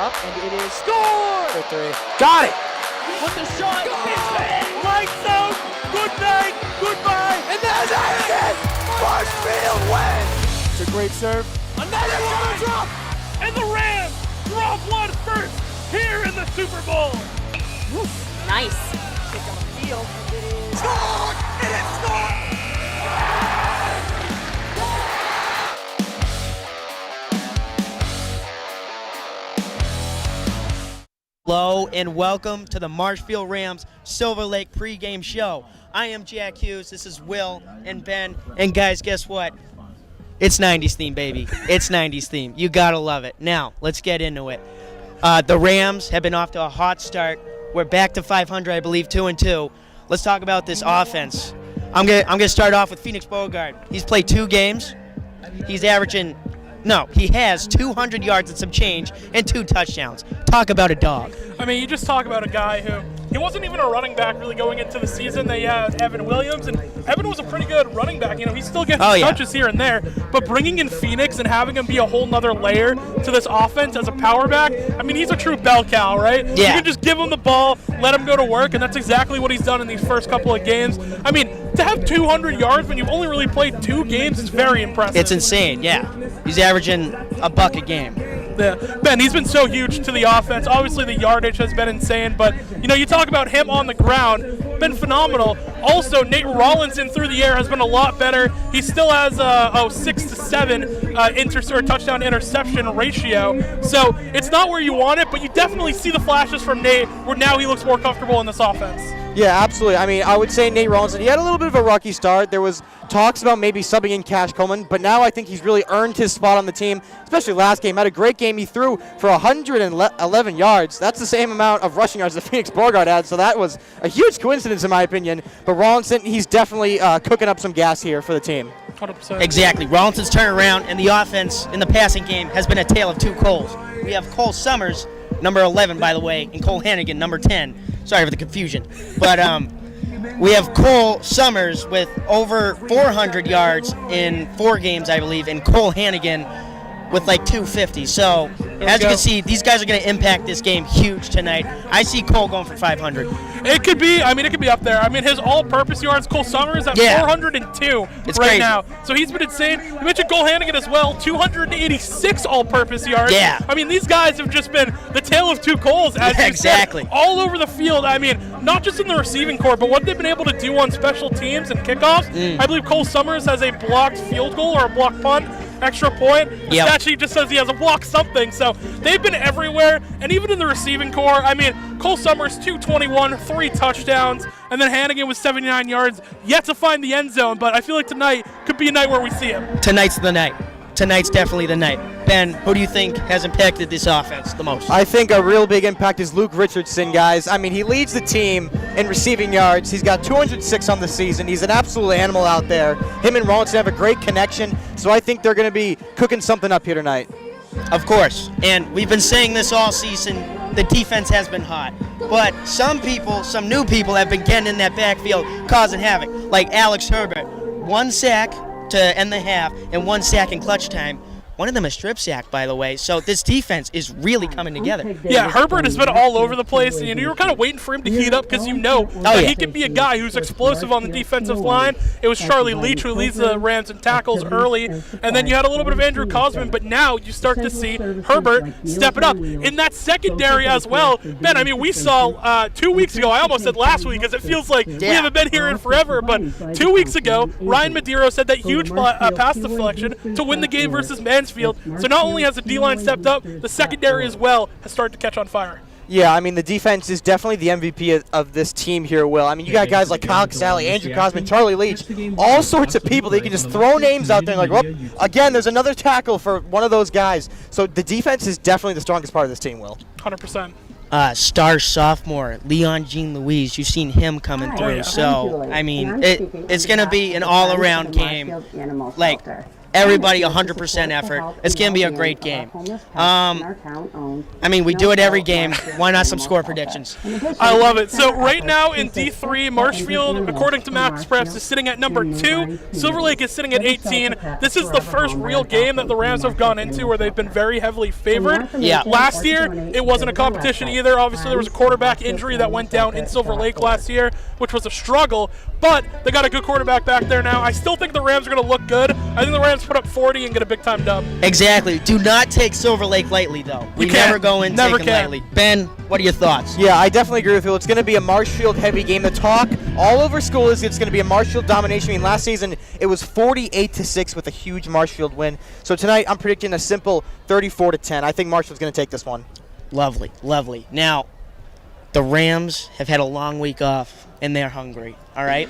up, and it is scored! For three. Got it! With the shot, lights out, good night, goodbye, And there's Haidyn! Marshfield wins! It's a great serve. another one drop, and the Rams drop one first here in the Super Bowl. Nice. Kick on the field, and it is Scored! And it's scored! Hello and welcome to the Marshfield Rams Silver Lake pregame show. I am Jack Hughes, this is Will and Ben, and guys, guess what? It's 90s theme, baby. It's 90s theme. You gotta love it. Now, let's get into it. The Rams have been off to a hot start. We're back to 500, I believe, 2-2. Let's talk about this offense. I'm gonna start off with Phoenix Bogart. He's played 2 games. He's averaging, he has 200 yards and some change and 2 touchdowns. Talk about a dog. I mean, you just talk about a guy who, he wasn't even a running back really going into the season. They had Evan Williams, and Evan was a pretty good running back. You know, he still gets touches here and there, but bringing in Phoenix and having him be a whole nother layer to this offense as a power back, I mean, he's a true bell cow, right? Yeah. You can just give him the ball, let him go to work, and that's exactly what he's done in these first couple of games. I mean, to have 200 yards when you've only really played 2 games is very impressive. It's insane, yeah. He's averaging a buck a game. Yeah. Ben, he's been so huge to the offense. Obviously, the yardage has been insane, but, you know, you talk about him on the ground, been phenomenal. Also, Nate Rollinson through the air has been a lot better. He still has a 6 to 7 touchdown interception ratio. So it's not where you want it, but you definitely see the flashes from Nate where now he looks more comfortable in this offense. Yeah, absolutely. I mean, I would say Nate Rollinson, he had a little bit of a rocky start. There was talks about maybe subbing in Cash Coleman, but now I think he's really earned his spot on the team, especially last game. Had a great game. He threw for 111 yards. That's the same amount of rushing yards that Phoenix Bogart had, so that was a huge coincidence in my opinion. But Rollinson, he's definitely cooking up some gas here for the team. 100%. Exactly. Rollinson's turn around, and the offense in the passing game has been a tale of 2 Coles. We have Cole Summers, number 11, by the way, and Cole Hannigan, number 10. Sorry for the confusion. But we have Cole Summers with over 400 yards in 4 games, I believe, and Cole Hannigan with like 250. So, as you can see, these guys are going to impact this game huge tonight. I see Cole going for 500. It could be up there. I mean, his all-purpose yards, Cole Summers at 402 it's right crazy. now. So he's been insane. You mentioned Cole Hannigan as well, 286 all-purpose yards. Yeah. I mean, these guys have just been the tale of 2 Coles, as you exactly. said, all over the field. I mean, not just in the receiving corps, but what they've been able to do on special teams and kickoffs. I believe Cole Summers has a blocked field goal or a blocked punt. Extra point. The stat sheet just says he has a block something. So they've been everywhere, and even in the receiving corps. I mean, Cole Summers 221, 3 touchdowns, and then Hannigan with 79 yards. Yet to find the end zone, but I feel like tonight could be a night where we see him. Tonight's the night. Tonight's definitely the night. Ben, who do you think has impacted this offense the most? I think a real big impact is Luke Richardson, guys. I mean, he leads the team in receiving yards. He's got 206 on the season. He's an absolute animal out there. Him and Rollinson have a great connection, so I think they're going to be cooking something up here tonight. Of course, and we've been saying this all season, the defense has been hot. But some new people have been getting in that backfield causing havoc, like Alex Herbert. 1 sack to end the half and 1 sack in clutch time. One of them a strip sack, by the way. So this defense is really coming together. Yeah, Herbert has been all over the place. And you were kind of waiting for him to heat up because you know that he can be a guy who's explosive on the defensive line. It was Charlie Leach who leads the Rams in tackles early. And then you had a little bit of Andrew Cosman. But now you start to see Herbert step it up. In that secondary as well, Ben, I mean, we saw 2 weeks ago, I almost said last week because it feels like we haven't been here in forever. But 2 weeks ago, Ryan Madero said that huge pass deflection to win the game versus Mansfield. So not only has the D-line stepped up, the secondary as well has started to catch on fire. Yeah, I mean, the defense is definitely the MVP of this team here, Will. I mean, you got guys like Kyle Casale, Andrew Cosman, Charlie Leach, all sorts of people. They can just throw names out there and like, whoop, again, there's another tackle for one of those guys. So the defense is definitely the strongest part of this team, Will. 100%. Star sophomore, Leon Jean Louise, you've seen him coming through. So, I mean, it's going to be an all-around game. Like, everybody 100% effort. It's going to be a great game. I mean, we do it every game. Why not some score predictions? I love it. So right now in D3, Marshfield, according to Max Preps, is sitting at number 2. Silver Lake is sitting at 18. This is the first real game that the Rams have gone into where they've been very heavily favored. Yeah. Last year, it wasn't a competition either. Obviously, there was a quarterback injury that went down in Silver Lake last year, which was a struggle, but they got a good quarterback back there now. I still think the Rams are going to look good. I think the Rams put up 40 and get a big-time dub. Exactly. Do not take Silver Lake lightly, though. We never go in taking lightly. Ben, what are your thoughts? Yeah, I definitely agree with you. It's going to be a Marshfield heavy game. The talk all over school is it's going to be a Marshfield domination. I mean, last season it was 48-6 with a huge Marshfield win. So tonight I'm predicting a simple 34-10. I think Marshfield's going to take this one. Lovely, lovely. Now, the Rams have had a long week off, and they're hungry, all right?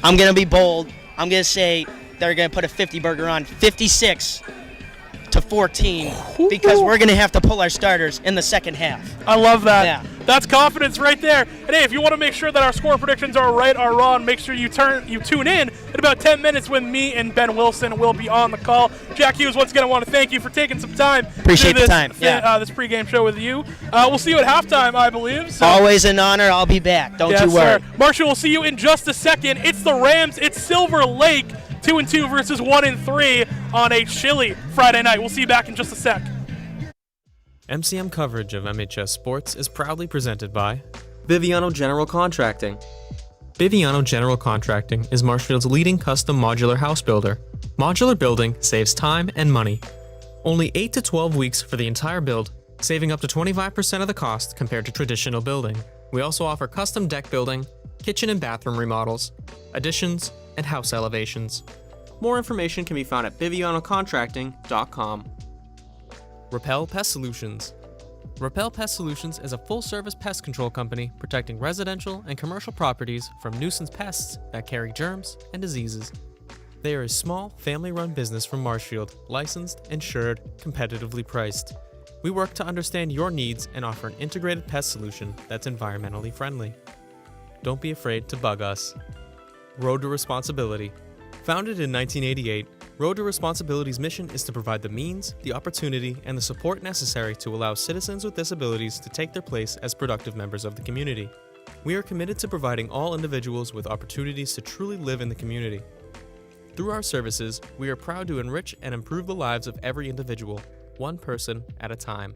I'm going to be bold. I'm going to say they're going to put a 50 burger on 56-14 because we're going to have to pull our starters in the second half. I love that. Yeah. That's confidence right there. And hey, if you want to make sure that our score predictions are right or wrong, make sure you tune in about 10 minutes when me and Ben Wilson will be on the call. Jack Hughes, once again, I want to thank you for taking some time. Appreciate to do the time. this pregame show with you. We'll see you at halftime, I believe. So. Always an honor. I'll be back. Don't you worry. Sir. Marshall, we'll see you in just a second. It's the Rams. It's Silver Lake. 2-2 versus 1-3 on a chilly Friday night. We'll see you back in just a sec. MCM coverage of MHS Sports is proudly presented by Biviano General Contracting. Biviano General Contracting is Marshfield's leading custom modular house builder. Modular building saves time and money. Only 8 to 12 weeks for the entire build, saving up to 25% of the cost compared to traditional building. We also offer custom deck building, kitchen and bathroom remodels, additions, and house elevations. More information can be found at bivianocontracting.com. Repel Pest Solutions. Repel Pest Solutions is a full-service pest control company protecting residential and commercial properties from nuisance pests that carry germs and diseases. They are a small, family-run business from Marshfield, licensed, insured, competitively priced. We work to understand your needs and offer an integrated pest solution that's environmentally friendly. Don't be afraid to bug us. Road to Responsibility. Founded in 1988, Road to Responsibility's mission is to provide the means, the opportunity, and the support necessary to allow citizens with disabilities to take their place as productive members of the community. We are committed to providing all individuals with opportunities to truly live in the community. Through our services, we are proud to enrich and improve the lives of every individual, one person at a time.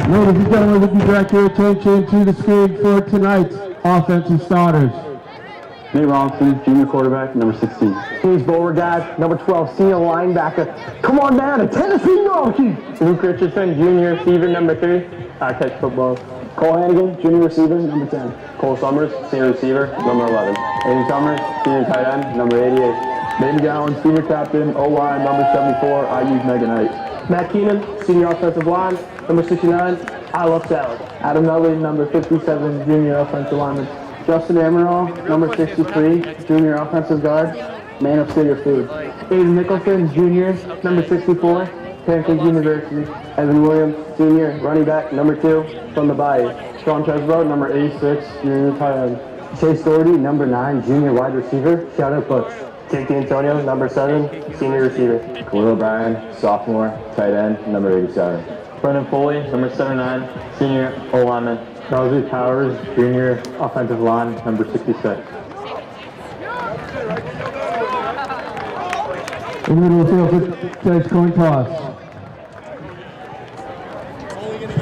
Ladies and gentlemen, would you direct your attention to the screen for tonight's offensive starters? Nate Robinson, junior quarterback, number 16. Hughes Beauregard, number 12, senior linebacker. Come on down to Tennessee Yankee. Luke Richardson, junior receiver, number 3. I catch football. Cole Hannigan, junior receiver, number 10. Cole Summers, senior receiver, number 11. Aiden Summers, senior tight end, number 88. David Gowan, senior captain, O-line, number 74. I use Mega Knight. Matt Keenan, senior offensive line, number 69. I love salad. Adam Nutley, number 57, junior offensive lineman. Justin Amaral, number 63, junior offensive guard, man of city of food. Hughes Nicholson, junior, number 64, Pancake University. Evan Williams, senior, running back, number 2, from the Bayou. Sean Chesbro, number 86, junior tight end. Chase Doherty, number 9, junior wide receiver. Shout out Butch. Jake D'Antonio, number 7, senior receiver. Khalil O'Brien, sophomore, tight end, number 87. Brendan Foley, number 79, senior O-lineman. Crosby Powers, junior offensive line, number 66. In the middle of the field for tonight's coin toss.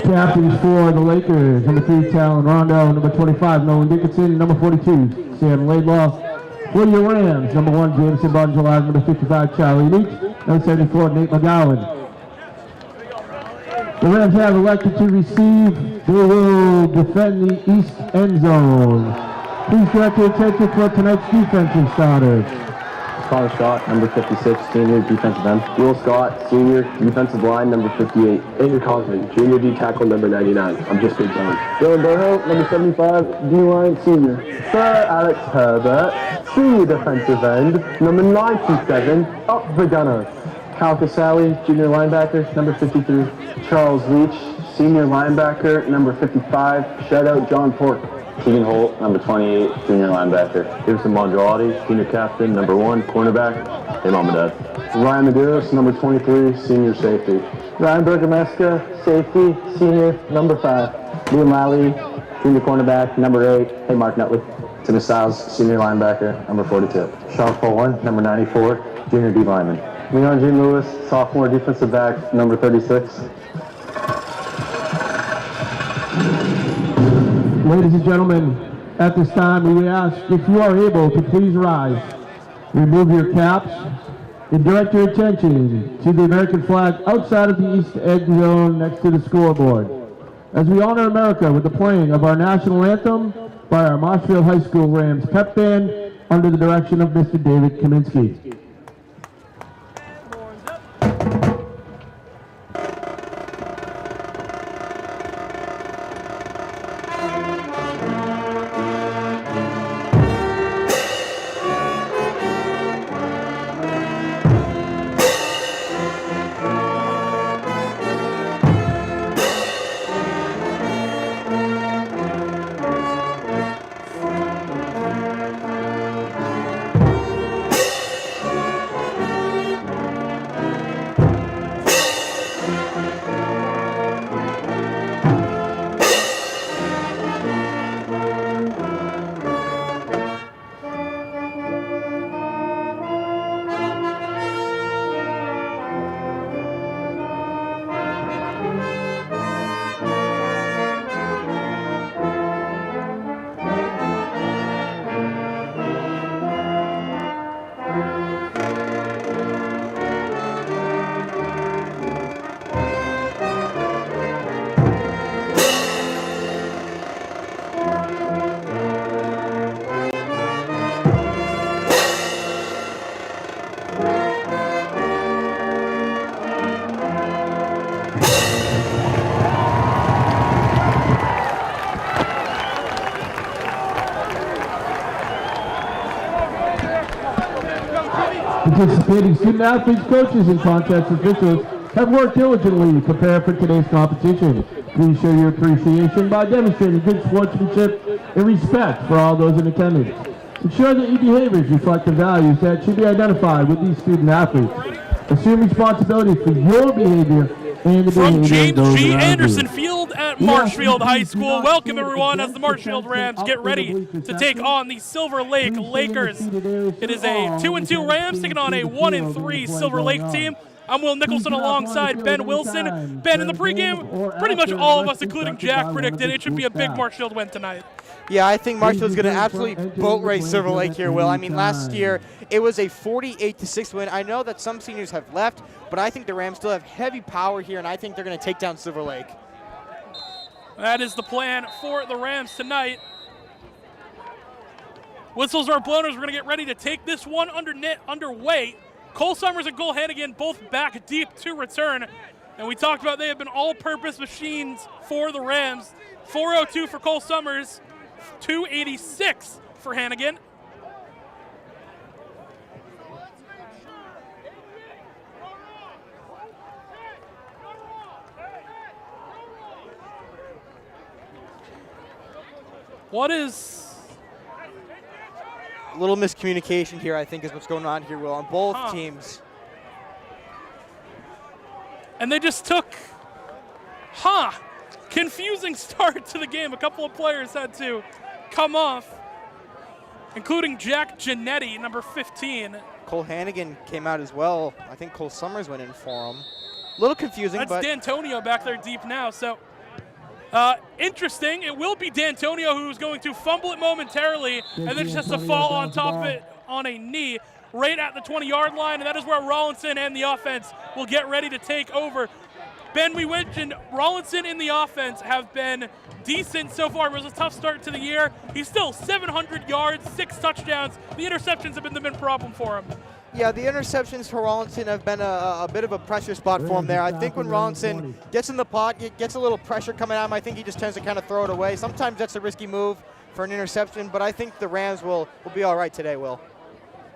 Captains for the Lakers, number 3, Talon Rondo, number 25, Nolan Dickinson, number 42, Sam Laidlaw. For your Rams, number 1, Jameson Bonjour, number 55, Charlie Leach, number 74, Nate McGowan. The Rams have elected to receive. They will defend the east end zone. Please direct your attention for tonight's defensive starters. Connor Scott, number 56, senior defensive end. Will Scott, senior defensive line, number 58. Andrew Cosman, junior D tackle, number 99. I'm just Big John. Dylan Burrow, number 75, D-line senior. Sir Alex Herbert, senior defensive end, number 97, up the Gunners. Cal Casale, junior linebacker, number 53. Charles Leach, senior linebacker, number 55. Shout out John Pork. Keegan Holt, number 28, junior linebacker. Gibson Mondralati, senior captain, number 1, cornerback. Hey, mom and dad. Ryan Medeiros, number 23, senior safety. Ryan Bergameska, safety, senior, number 5. Liam Lally, junior cornerback, number 8. Hey, Mark Nutley. Tim Styles, senior linebacker, number 42. Sean Poland, number 94, junior D lineman. Leon G. Lewis, sophomore defensive back, number 36. Ladies and gentlemen, at this time we ask if you are able to please rise, remove your caps, and direct your attention to the American flag outside of the east end zone next to the scoreboard. As we honor America with the playing of our national anthem by our Marshfield High School Rams pep band under the direction of Mr. David Kaminsky. Participating student athletes, coaches, and contest officials have worked diligently to prepare for today's competition. Please show your appreciation by demonstrating good sportsmanship and respect for all those in attendance. Ensure that your behaviors reflect the values that should be identified with these student athletes. Assume responsibility for your behavior and the From behavior of James those G. around Anderson you. Field at Marshfield High School. Welcome everyone as the Marshfield Rams get ready to take on the Silver Lake Lakers. It is a 2-2 Rams taking on a 1-3 Silver Lake team. I'm Will Nicholson alongside Ben Wilson. Ben, in the pregame, pretty much all of us, including Jack, predicted it should be a big Marshfield win tonight. Yeah, I think Marshfield's going to absolutely boat race Silver Lake here, Will. I mean, last year it was a 48-6 win. I know that some seniors have left, but I think the Rams still have heavy power here, and I think they're going to take down Silver Lake. That is the plan for the Rams tonight. Whistles are blown as we're going to get ready to take this one underway. Cole Summers and Cole Hannigan both back deep to return. And we talked about they have been all-purpose machines for the Rams. 402 for Cole Summers, 286 for Hannigan. What is... A little miscommunication here, I think, is what's going on here, Will, on both teams. And they just took, confusing start to the game. A couple of players had to come off, including Jack Giannetti, number 15. Cole Hannigan came out as well. I think Cole Summers went in for him. A little confusing, That's but... D'Antonio back there deep now, so... interesting, it will be D'Antonio who's going to fumble it momentarily and then just has to fall on top of it on a knee right at the 20-yard line, and that is where Rollinson and the offense will get ready to take over. Ben, we mentioned Rollinson in the offense have been decent so far. It was a tough start to the year. He's still 700 yards, 6 touchdowns. The interceptions have been the big problem for him. Yeah, the interceptions for Rollinson have been a bit of a pressure spot for him there. I think when Rollinson gets in the pot, gets a little pressure coming at him, I think he just tends to kind of throw it away. Sometimes that's a risky move for an interception, but I think the Rams will be all right today, Will.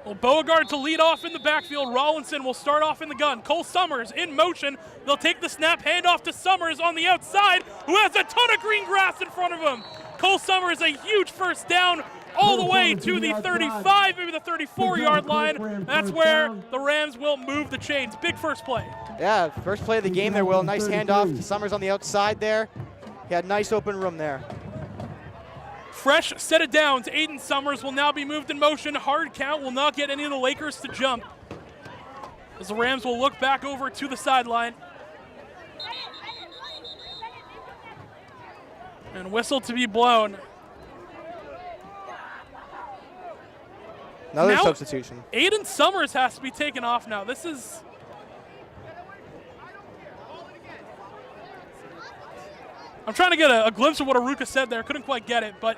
Well, Beauregard to lead off in the backfield. Rollinson will start off in the gun. Cole Summers in motion. They'll take the snap, hand off to Summers on the outside, who has a ton of green grass in front of him. Cole Summers, a huge first down all the way to the 35, maybe the 34-yard line. That's where the Rams will move the chains. Big first play. Yeah, first play of the game there, Will. Nice handoff to Summers on the outside there. He had nice open room there. Fresh set of downs. Haidyn Summers will now be moved in motion. Hard count will not get any of the Lakers to jump, as the Rams will look back over to the sideline. And whistle to be blown. Another now, substitution. Haidyn Summers has to be taken off now. This is... I'm trying to get a glimpse of what Aruka said there. Couldn't quite get it, but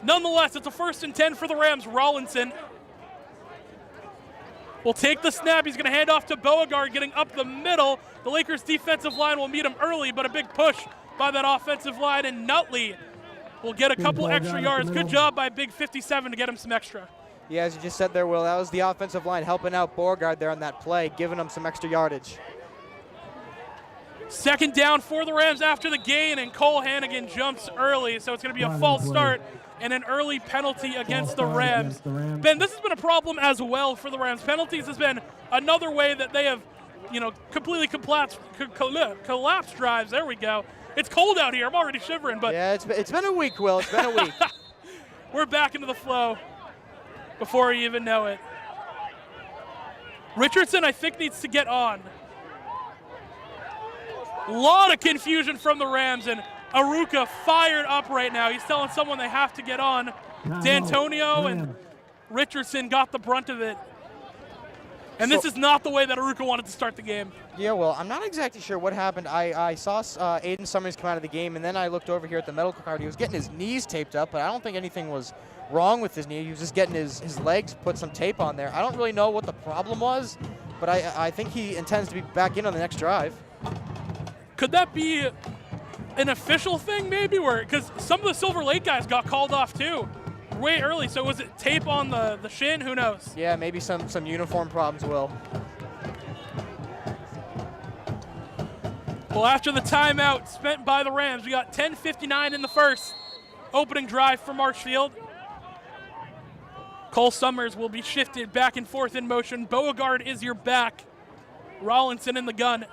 nonetheless, it's a 1st and 10 for the Rams. Rollinson will take the snap. He's going to hand off to Beauregard, getting up the middle. The Lakers' defensive line will meet him early, but a big push by that offensive line, and Nutley will get a couple extra yards. Good job by Big 57 to get him some extra. Yeah, as you just said there, Will, that was the offensive line helping out Beauregard there on that play, giving him some extra yardage. 2nd down for the Rams after the gain, and Cole Hannigan jumps early, so it's going to be a false start and an early penalty against the Rams. Ben, this has been a problem as well for the Rams. Penalties has been another way that they have, completely collapsed drives. There we go. It's cold out here. I'm already shivering, but yeah, it's been a week, Will. It's been a week. We're back into the flow before you even know it. Richardson, I think, needs to get on. A lot of confusion from the Rams, and Aruka fired up right now. He's telling someone they have to get on. D'Antonio and Richardson got the brunt of it. And this is not the way that Aruka wanted to start the game. Yeah, well, I'm not exactly sure what happened. I saw Haidyn Summers come out of the game, and then I looked over here at the medical card. He was getting his knees taped up, but I don't think anything was wrong with his knee. He was just getting his legs, put some tape on there. I don't really know what the problem was, but I think he intends to be back in on the next drive. Could that be an official thing maybe? Because some of the Silver Lake guys got called off too. way early. So was it tape on the shin? Who knows? Yeah, maybe some uniform problems, Will. Well, after the timeout spent by the Rams, we got 10:59 in the first. Opening drive for Marshfield. Cole Summers will be shifted back and forth in motion. Beauregard is your back. Rollinson in the gun.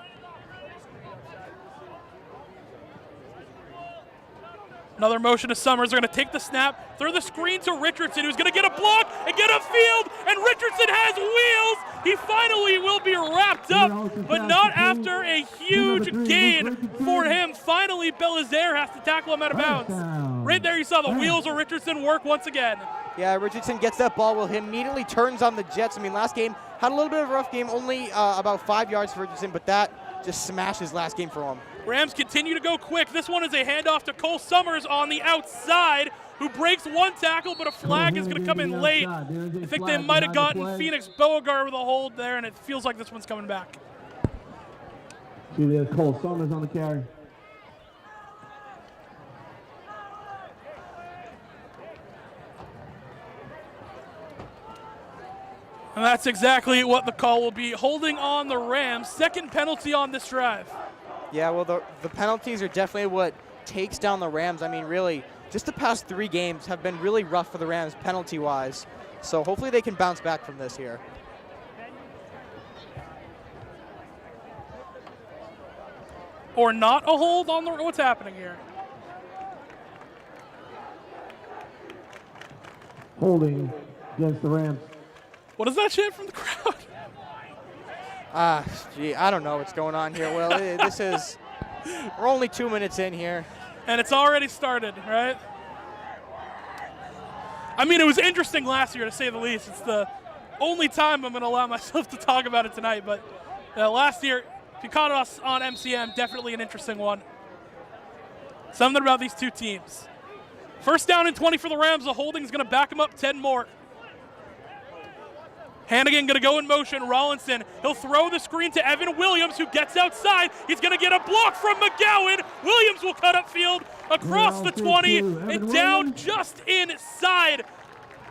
Another motion to Summers. They're going to take the snap, throw the screen to Richardson, who's going to get a block and get a field, and Richardson has wheels. He finally will be wrapped up, but not after a huge gain for him. Finally, Belizaire has to tackle him out of bounds. Right there you saw the wheels of Richardson work once again. Yeah, Richardson gets that ball. Will he immediately turns on the Jets. I mean, last game had a little bit of a rough game, only about 5 yards for Richardson, but that just smashes last game for him. Rams continue to go quick. This one is a handoff to Cole Summers on the outside, who breaks one tackle, but a flag is going to come in late. I think they might have gotten Phoenix Beauregard with a hold there, and it feels like this one's coming back. See, there's Cole Summers on the carry. And that's exactly what the call will be. Holding on the Rams. Second penalty on this drive. Yeah, well, the penalties are definitely what takes down the Rams. I mean, really, just the past 3 games have been really rough for the Rams penalty-wise. So hopefully they can bounce back from this here. Or not a hold on the, what's happening here? Holding against the Rams. What is that shit from the crowd? Gee, I don't know what's going on here, Will. We're only 2 minutes in here. And it's already started, right? I mean, it was interesting last year, to say the least. It's the only time I'm going to allow myself to talk about it tonight. But last year, if you caught us on MCM, definitely an interesting one. Something about these two teams. First down and 20 for the Rams. The holding's going to back them up 10 more. Hannigan going to go in motion. Rollinson, he'll throw the screen to Evan Williams, who gets outside. He's going to get a block from McGowan. Williams will cut upfield across the 20 and down just inside,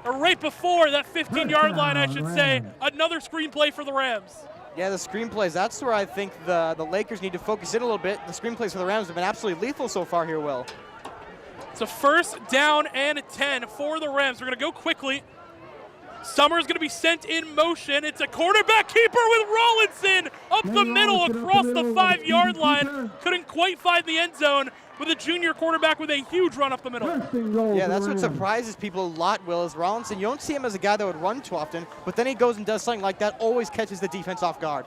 or right before that 15-yard line, I should say. Another screenplay for the Rams. Yeah, the screenplays, that's where I think the Lakers need to focus in a little bit. The screenplays for the Rams have been absolutely lethal so far here, Will. It's a first down and 10 for the Rams. We're going to go quickly. Summer's going to be sent in motion. It's a quarterback keeper with Rollinson up the middle across the 5-yard line. Couldn't quite find the end zone with a junior quarterback with a huge run up the middle. Yeah, that's what surprises people a lot, Will, is Rollinson. You don't see him as a guy that would run too often, but then he goes and does something like that, always catches the defense off guard.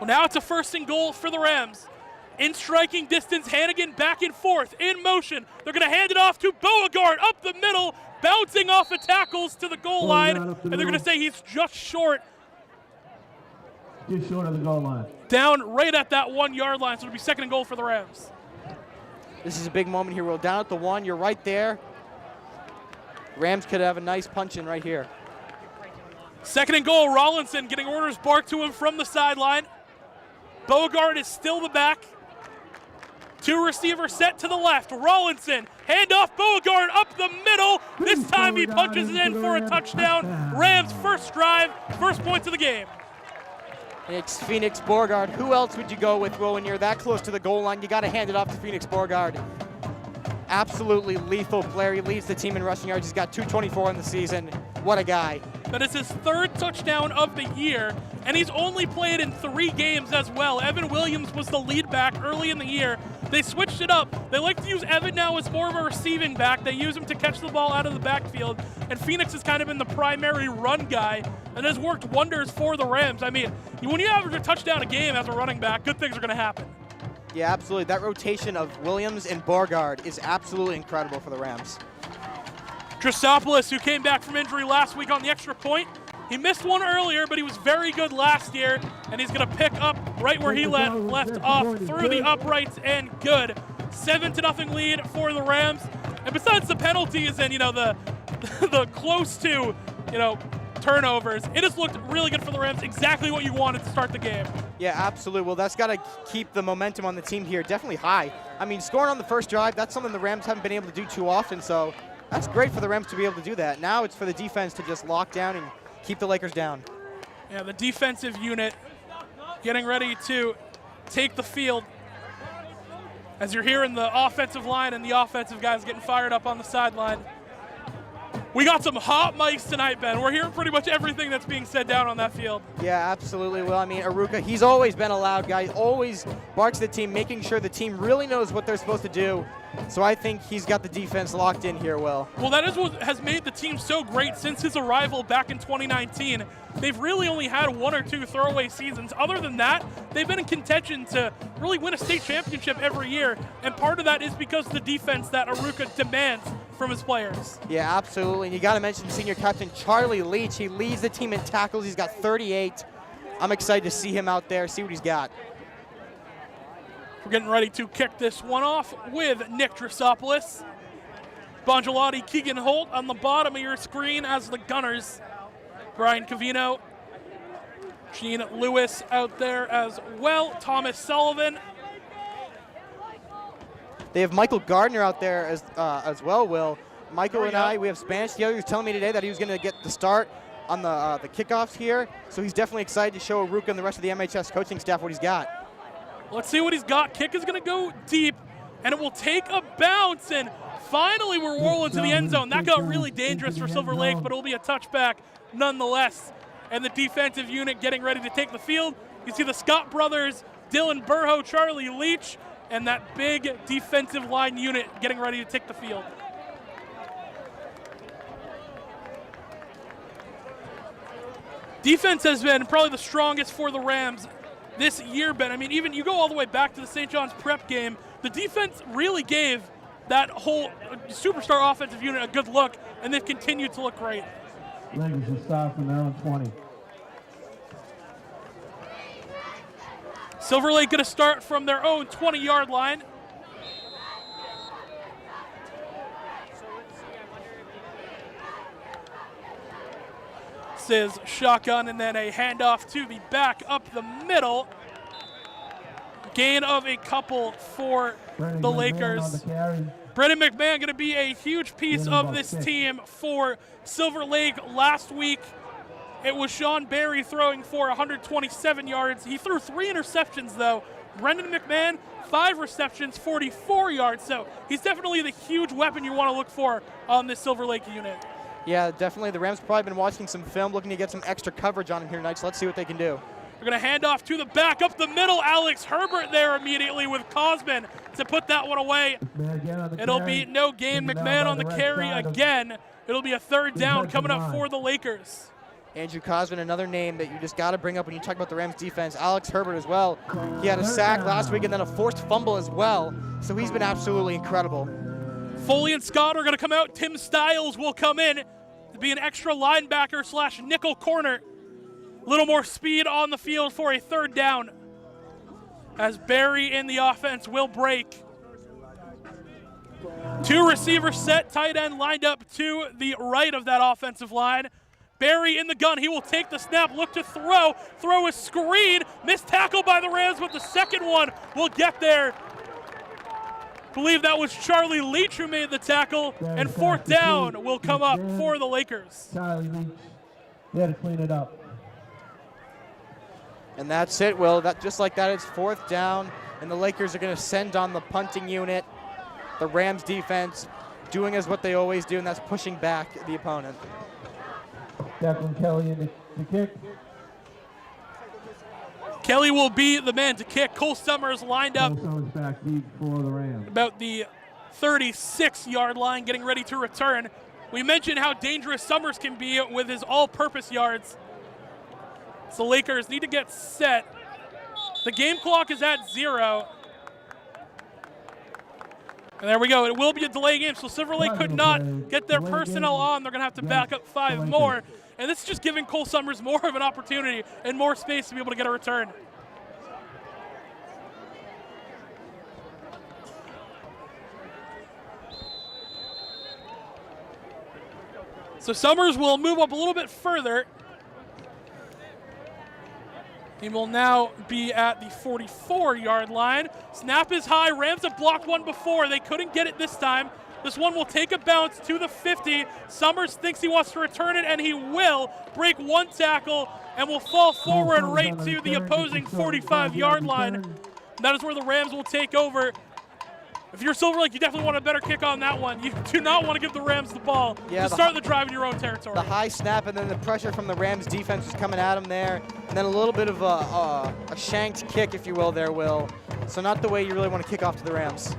Well, now it's a first and goal for the Rams. In striking distance, Hannigan back and forth, in motion. They're going to hand it off to Beauregard up the middle, bouncing off of tackles to the goal line, and they're going to say he's just short. Just short of the goal line. Down right at that 1-yard line, so it'll be second and goal for the Rams. This is a big moment here, Will. Down at the 1, you're right there. Rams could have a nice punch in right here. Second and goal, Rollinson getting orders barked to him from the sideline. Beauregard is still the back. 2 receivers set to the left. Rollinson, handoff, Beauregard up the middle. This time he punches it in for a touchdown. Rams' first drive, first points of the game. It's Phoenix Beauregard. Who else would you go with, Will, when you're that close to the goal line? You got to hand it off to Phoenix Beauregard. Absolutely lethal player. He leads the team in rushing yards. He's got 224 in the season. What a guy. That is his 3rd touchdown of the year, and he's only played in 3 games as well. Evan Williams was the lead back early in the year. They switched it up. They like to use Evan now as more of a receiving back. They use him to catch the ball out of the backfield, and Phoenix has kind of been the primary run guy and has worked wonders for the Rams. I mean, when you average a touchdown a game as a running back, good things are going to happen. Yeah, absolutely. That rotation of Williams and Beauregard is absolutely incredible for the Rams. Drasopoulos, who came back from injury last week on the extra point. He missed one earlier, but he was very good last year, and he's going to pick up right where he left off through the uprights and good. 7-0 lead for the Rams. And besides the penalties and, the close to, turnovers, it has looked really good for the Rams, exactly what you wanted to start the game. Yeah, absolutely. Well, that's got to keep the momentum on the team here definitely high. I mean, scoring on the first drive, that's something the Rams haven't been able to do too often, so That's great for the Rams to be able to do that. Now it's for the defense to just lock down and keep the Lakers down. Yeah, the defensive unit getting ready to take the field. As you're hearing the offensive line and the offensive guys getting fired up on the sideline. We got some hot mics tonight, Ben. We're hearing pretty much everything that's being said down on that field. Yeah, absolutely. Well, I mean, Aruka, he's always been a loud guy, always barks at the team, making sure the team really knows what they're supposed to do. So I think he's got the defense locked in here, Will. Well, that is what has made the team so great since his arrival back in 2019. They've really only had 1 or 2 throwaway seasons. Other than that, they've been in contention to really win a state championship every year. And part of that is because of the defense that Aruka demands from his players. Yeah, absolutely. And you got to mention senior captain Charlie Leach. He leads the team in tackles. He's got 38. I'm excited to see him out there, see what he's got. We're getting ready to kick this one off with Nick Drasopoulos. Bongelotti, Keegan Holt on the bottom of your screen as the Gunners. Brian Cavino, Gene Lewis out there as well. Thomas Sullivan. They have Michael Gardner out there as well, Will. Michael and I, we have Spanish together. He was telling me today that he was going to get the start on the kickoffs here. So he's definitely excited to show Aruka and the rest of the MHS coaching staff what he's got. Let's see what he's got. Kick is going to go deep, and it will take a bounce. And finally, we're rolling to the end zone. That got really dangerous for Silver Lake, but it will be a touchback nonetheless. And the defensive unit getting ready to take the field. You see the Scott brothers, Dylan Burho, Charlie Leach, and that big defensive line unit getting ready to take the field. Defense has been probably the strongest for the Rams this year, Ben. I mean, even you go all the way back to the St. John's Prep game, the defense really gave that whole superstar offensive unit a good look, and they've continued to look great. Lakers will start from their own 20. Silver Lake going to start from their own 20-yard line. This is shotgun and then a handoff to the back up the middle. Gain of a couple for the Lakers. Brennan McMahon going to be a huge piece of this team for Silver Lake. Last week, it was Sean Barry throwing for 127 yards. He threw 3 interceptions, though. Brendan McMahon, 5 receptions, 44 yards. So he's definitely the huge weapon you want to look for on this Silver Lake unit. Yeah, definitely. The Rams have probably been watching some film, looking to get some extra coverage on him here tonight, so let's see what they can do. We're going to hand off to the back up the middle. Alex Herbert there immediately with Cosman to put that one away. It'll be no gain. McMahon on the carry again. It'll be a 3rd down coming up for the Lakers. Andrew Cosman, another name that you just got to bring up when you talk about the Rams defense. Alex Herbert as well. He had a sack last week and then a forced fumble as well, so he's been absolutely incredible. Foley and Scott are going to come out. Tim Stiles will come in to be an extra linebacker / nickel corner. A little more speed on the field for a 3rd down as Barry in the offense will break. 2 receivers set, tight end lined up to the right of that offensive line. Barry in the gun, he will take the snap, look to throw a screen, missed tackle by the Rams, but the second one will get there. Believe that was Charlie Leach who made the tackle, and 4th down will come up for the Lakers. Charlie Leach, they had to clean it up. And that's it, Will. That just like that, it's 4th down, and the Lakers are going to send on the punting unit. The Rams defense doing as what they always do, and that's pushing back the opponent. Declan Kelly in the kick. Kelly will be the man to kick. Cole Summers lined up Back deep for the Rams. about the 36-yard line, getting ready to return. We mentioned how dangerous Summers can be with his all-purpose yards. So Lakers need to get set. The game clock is at 0. And there we go. It will be a delay game, so Silver Lake could not get their personnel on. They're going to have to back up 5 more. And this is just giving Cole Summers more of an opportunity and more space to be able to get a return. So Summers will move up a little bit further. He will now be at the 44-yard line. Snap is high. Rams have blocked one before. They couldn't get it this time. This one will take a bounce to the 50. Summers thinks he wants to return it, and he will break one tackle and will fall forward right to the opposing 45-yard line. That is where the Rams will take over. If you're Silver Lake, you definitely want a better kick on that one. You do not want to give the Rams the ball to start the drive in your own territory. The high snap and then the pressure from the Rams defense was coming at him there. And then a little bit of a shanked kick, if you will, there, Will. So not the way you really want to kick off to the Rams.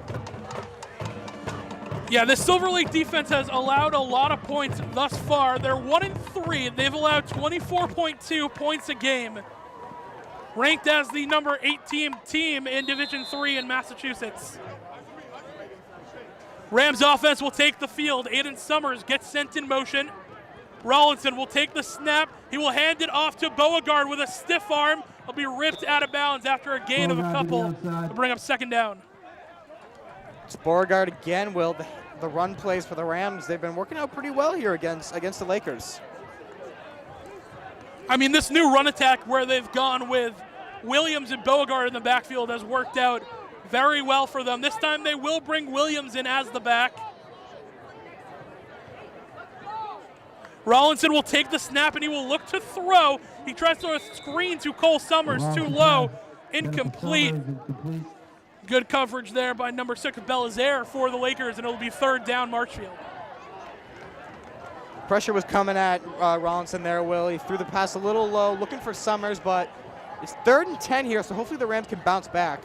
Yeah, this Silver Lake defense has allowed a lot of points thus far. They're 1-3. They've allowed 24.2 points a game. Ranked as the number 18 team in Division III in Massachusetts. Rams offense will take the field. Aiden Summers gets sent in motion. Rollinson will take the snap. He will hand it off to Beauregard with a stiff arm. He'll be ripped out of bounds after a gain of a couple to bring up second down. It's Beauregard again, Will. The run plays for the Rams, they've been working out pretty well here against the Lakers. I mean, this new run attack where they've gone with Williams and Beauregard in the backfield has worked out very well for them. This time they will bring Williams in as the back. Rollinson will take the snap and he will look to throw. He tries to throw a screen to Cole Summers, too low, incomplete. Good coverage there by number 6, Belizaire for the Lakers, and it'll be third down Marshfield. Pressure was coming at Rollinson there, Will. He threw the pass a little low, looking for Summers, but it's 3rd and 10 here, so hopefully the Rams can bounce back.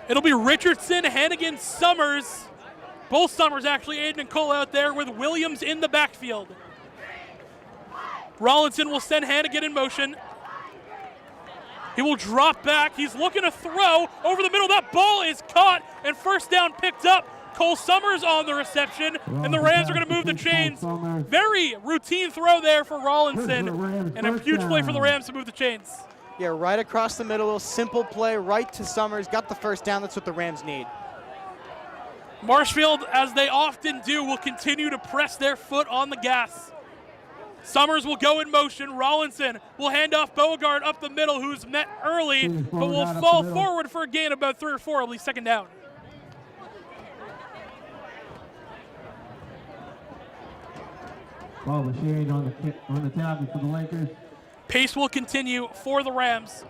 It'll be Richardson, Hannigan, Summers. Both Summers, actually, Aiden and Cole out there with Williams in the backfield. Rollinson will send Hannigan in motion. He will drop back. He's looking to throw over the middle. That ball is caught and first down picked up. Cole Summers on the reception, and the Rams are going to move the chains. Very routine throw there for Rollinson, and a huge play for the Rams to move the chains. Yeah, right across the middle, a simple play, right to Summers. Got the first down. That's what the Rams need. Marshfield, as they often do, will continue to press their foot on the gas. Summers will go in motion. Rollinson will hand off Beauregard up the middle, who's met early, but will fall forward for a gain about 3 or 4, at least second down. Ball was shared on the tablet for the Lakers. Pace will continue for the Rams.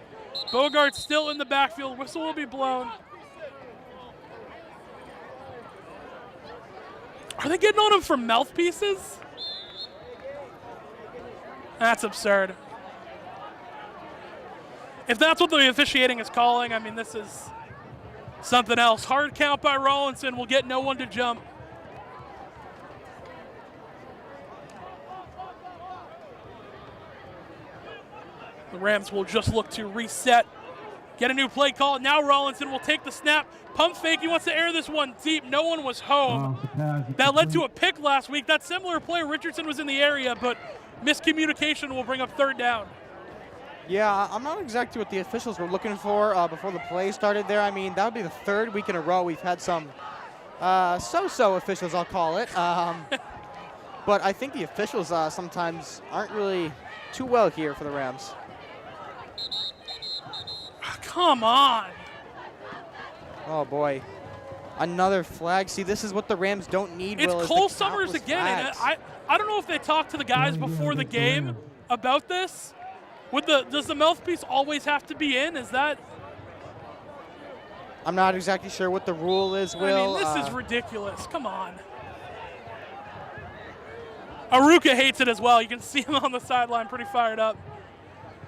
Beauregard still in the backfield. Whistle will be blown. Are they getting on him for mouthpieces? That's absurd. If that's what the officiating is calling, I mean, this is something else. Hard count by Rollinson will get no one to jump. The Rams will just look to reset, get a new play call. Now Rollinson will take the snap, pump fake. He wants to air this one deep. No one was home. That led to a pick last week. That similar play, Richardson was in the area, but miscommunication will bring up third down. Yeah, I'm not exactly what the officials were looking for before the play started there. I mean, that would be the 3rd week in a row we've had some so-so officials, I'll call it. But I think the officials sometimes aren't really too well here for the Rams. Come on. Oh, boy. Another flag. See, this is what the Rams don't need, It's Will, Cole Summers again. And I don't know if they talked to the guys before the game about this. Does the mouthpiece always have to be in? Is that? I'm not exactly sure what the rule is, Will. I mean, this is ridiculous. Come on. Aruka hates it as well. You can see him on the sideline pretty fired up.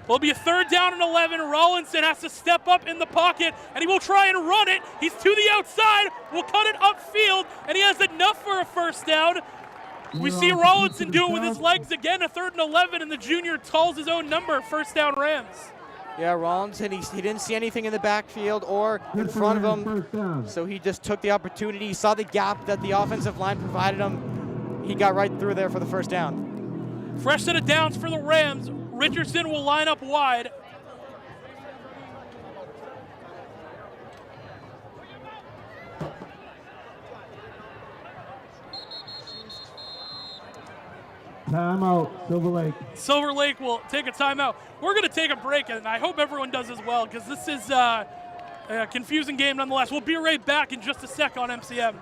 Will be a 3rd down and 11. Rollinson has to step up in the pocket, and he will try and run it. He's to the outside, will cut it upfield, and he has enough for a first down. We see Rollinson do it with his legs again, a 3rd and 11, and the junior calls his own number, first down Rams. Yeah, Rollinson, he didn't see anything in the backfield or in front of him, so he just took the opportunity. He saw the gap that the offensive line provided him. He got right through there for the first down. Fresh set of downs for the Rams. Richardson will line up wide. Timeout, Silver Lake. Silver Lake will take a timeout. We're going to take a break, and I hope everyone does as well, because this is confusing game nonetheless. We'll be right back in just a sec on MCM.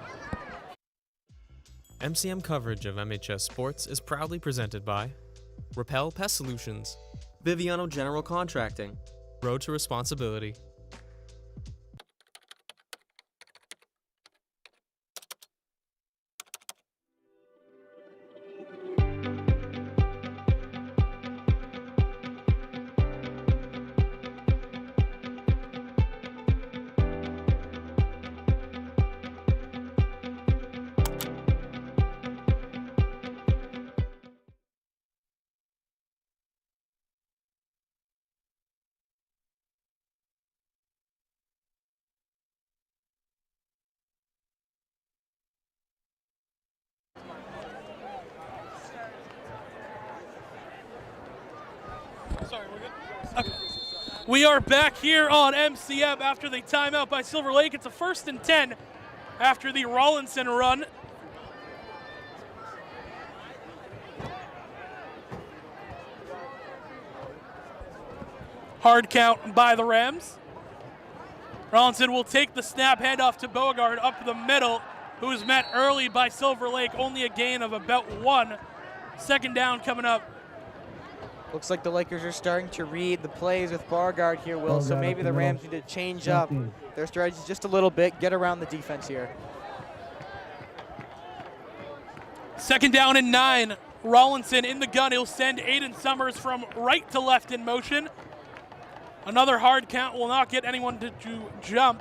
MCM coverage of MHS Sports is proudly presented by Repel Pest Solutions, Biviano General Contracting. Road to Responsibility. Sorry, we're good? Okay. We are back here on MCM after the timeout by Silver Lake. It's a 1st and 10 after the Rawlinson run. Hard count by the Rams. Rawlinson will take the snap, handoff to Beauregard up the middle, who is met early by Silver Lake. Only a gain of about 1. 2nd down coming up. Looks like the Lakers are starting to read the plays with Beauregard here, Will, so maybe the Rams need to change up their strategy just a little bit, get around the defense here. 2nd down and 9. Rawlinson in the gun. He'll send Haidyn Summers from right to left in motion. Another hard count will not get anyone to jump.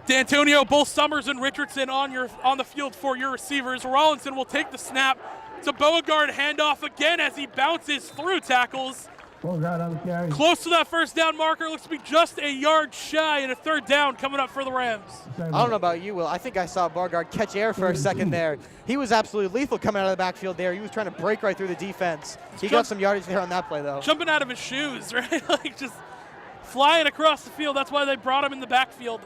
D'Antonio, both Summers and Richardson on the field for your receivers. Rawlinson will take the snap. It's a Beauregard handoff again as he bounces through tackles. Close to that 1st down marker. Looks to be just a yard shy, and a 3rd down coming up for the Rams. I don't know about you, Will. I think I saw Beauregard catch air for a second there. He was absolutely lethal coming out of the backfield there. He was trying to break right through the defense. He got some yardage there on that play, though. Jumping out of his shoes, right? Like just flying across the field. That's why they brought him in the backfield.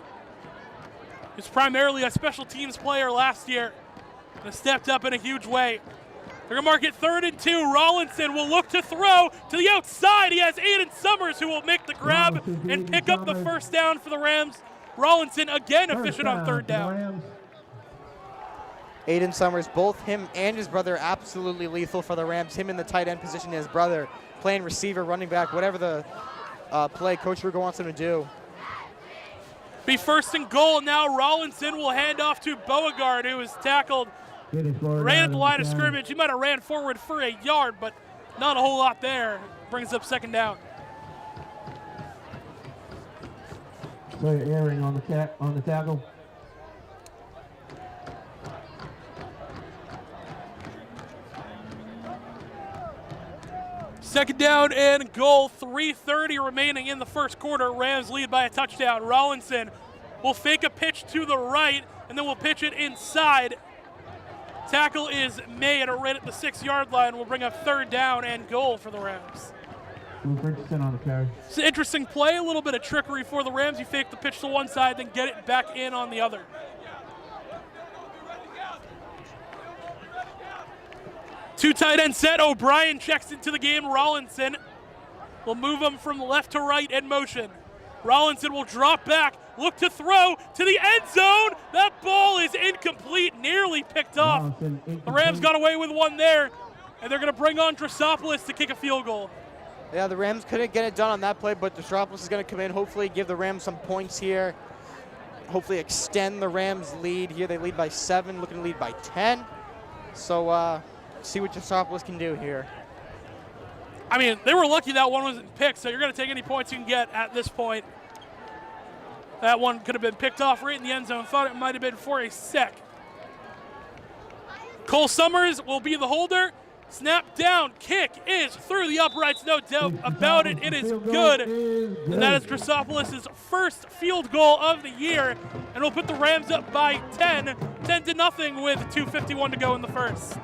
He's primarily a special teams player last year and has stepped up in a huge way. They're going to mark it 3rd and 2. Rawlinson will look to throw to the outside. He has Haidyn Summers who will make the grab and pick up the 1st down for the Rams. Rawlinson again efficient on 3rd down. Haidyn Summers, both him and his brother absolutely lethal for the Rams. Him in the tight end position, his brother playing receiver, running back, whatever the play Coach Rugo wants him to do. Be 1st and goal. Now Rawlinson will hand off to Beauregard, who is tackled. Ran at the line of scrimmage. He might have ran forward for a yard, but not a whole lot there. Brings up 2nd down. So you're erring on the tackle. Second down and goal. 3:30 remaining in the 1st quarter. Rams lead by a touchdown. Rawlinson will fake a pitch to the right, and then we'll pitch it inside. Tackle is made right at the 6-yard line. Will bring up 3rd down and goal for the Rams. Richardson on the carry. It's an interesting play, a little bit of trickery for the Rams. You fake the pitch to one side, then get it back in on the other. Two tight end set. O'Brien checks into the game. Rawlinson will move him from left to right in motion. Rawlinson will drop back, look to throw to the end zone. That ball is incomplete, nearly picked off. The Rams got away with one there, and they're going to bring on Drosopoulos to kick a field goal. Yeah, the Rams couldn't get it done on that play, but Drosopoulos is going to come in, hopefully give the Rams some points here. Hopefully extend the Rams' lead here. They lead by 7, looking to lead by 10. So see what Drosopoulos can do here. I mean, they were lucky that one wasn't picked, so you're going to take any points you can get at this point. That one could have been picked off right in the end zone. Thought it might have been for a sec. Cole Summers will be the holder. Snap down, kick is through the uprights, no doubt about it. It is good. And that is Drosopoulos' 1st field goal of the year. And we'll put the Rams up by 10 to nothing with 2:51 to go in the 1st.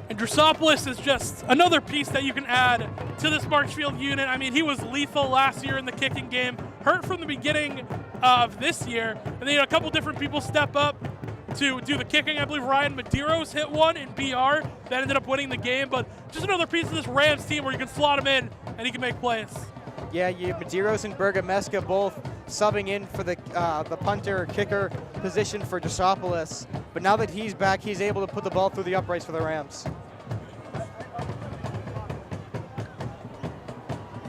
And Drosopoulos is just another piece that you can add to this Marshfield unit. I mean, he was lethal last year in the kicking game, hurt from the beginning of this year, and then you had a couple different people step up. to do the kicking. I believe Ryan Medeiros hit one in BR that ended up winning the game, but just another piece of this Rams team where you can slot him in and he can make plays. Yeah, you have Medeiros and Bergameska both subbing in for the punter or kicker position for Drosopoulos. But now that he's back, he's able to put the ball through the uprights for the Rams.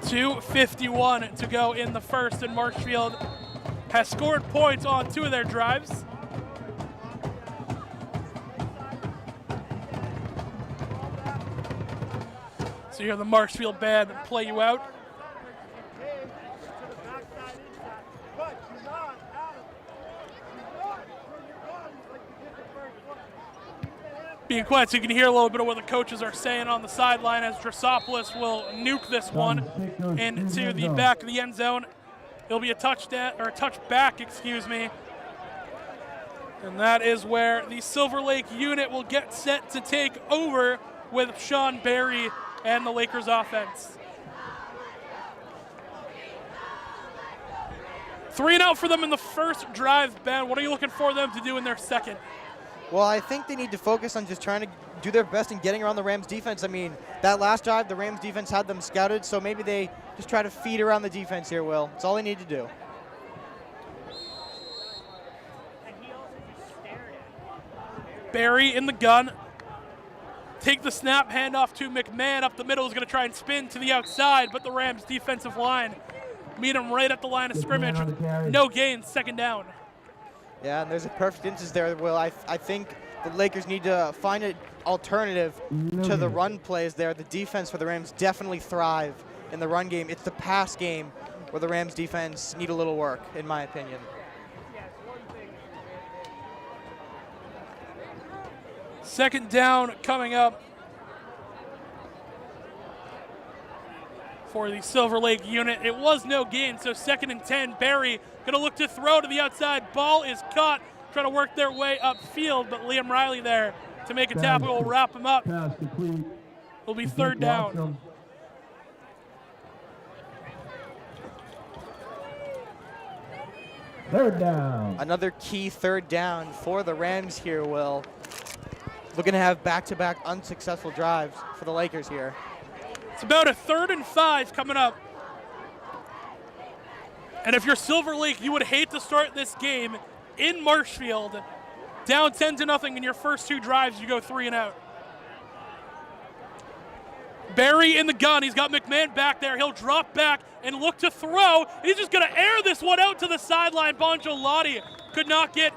2:51 to go in the first, and Marshfield has scored points on 2 of their drives. So you hear the Marshfield band play you out. Being quiet so you can hear a little bit of what the coaches are saying on the sideline as Drosopoulos will nuke this one into the back of the end zone. It'll be a touchdown, or a touchback, excuse me. And that is where the Silver Lake unit will get set to take over with Sean Barry and the Lakers offense. 3 and out for them in the first drive, Ben. What are you looking for them to do in their second? Well, I think they need to focus on just trying to do their best in getting around the Rams defense. I mean, that last drive, the Rams defense had them scouted, so maybe they just try to feed around the defense here, Will. That's all they need to do. Barry in the gun. Take the snap, hand off to McMahon up the middle. Is going to try and spin to the outside, but the Rams defensive line meet him right at the line of scrimmage. No gains, second down. Yeah, and there's a perfect instance there, Will. I think the Lakers need to find an alternative to the run plays there. The defense for the Rams definitely thrive in the run game. It's the pass game where the Rams defense need a little work, in my opinion. Second down coming up for the Silver Lake unit. It was no gain, so 2nd and 10. Barry gonna look to throw to the outside. Ball is caught, trying to work their way upfield, but Liam Riley there to make a tackle will wrap him up. It'll be 3rd down. Third down. Another key 3rd down for the Rams here, Will. Looking to have back-to-back unsuccessful drives for the Lakers here. It's about a 3rd and 5 coming up. And if you're Silver Lake, you would hate to start this game in Marshfield, down 10-0 in your first 2 drives, you go 3 and out. Barry in the gun, he's got McMahon back there. He'll drop back and look to throw. He's just gonna air this one out to the sideline. Bongiolotti could not get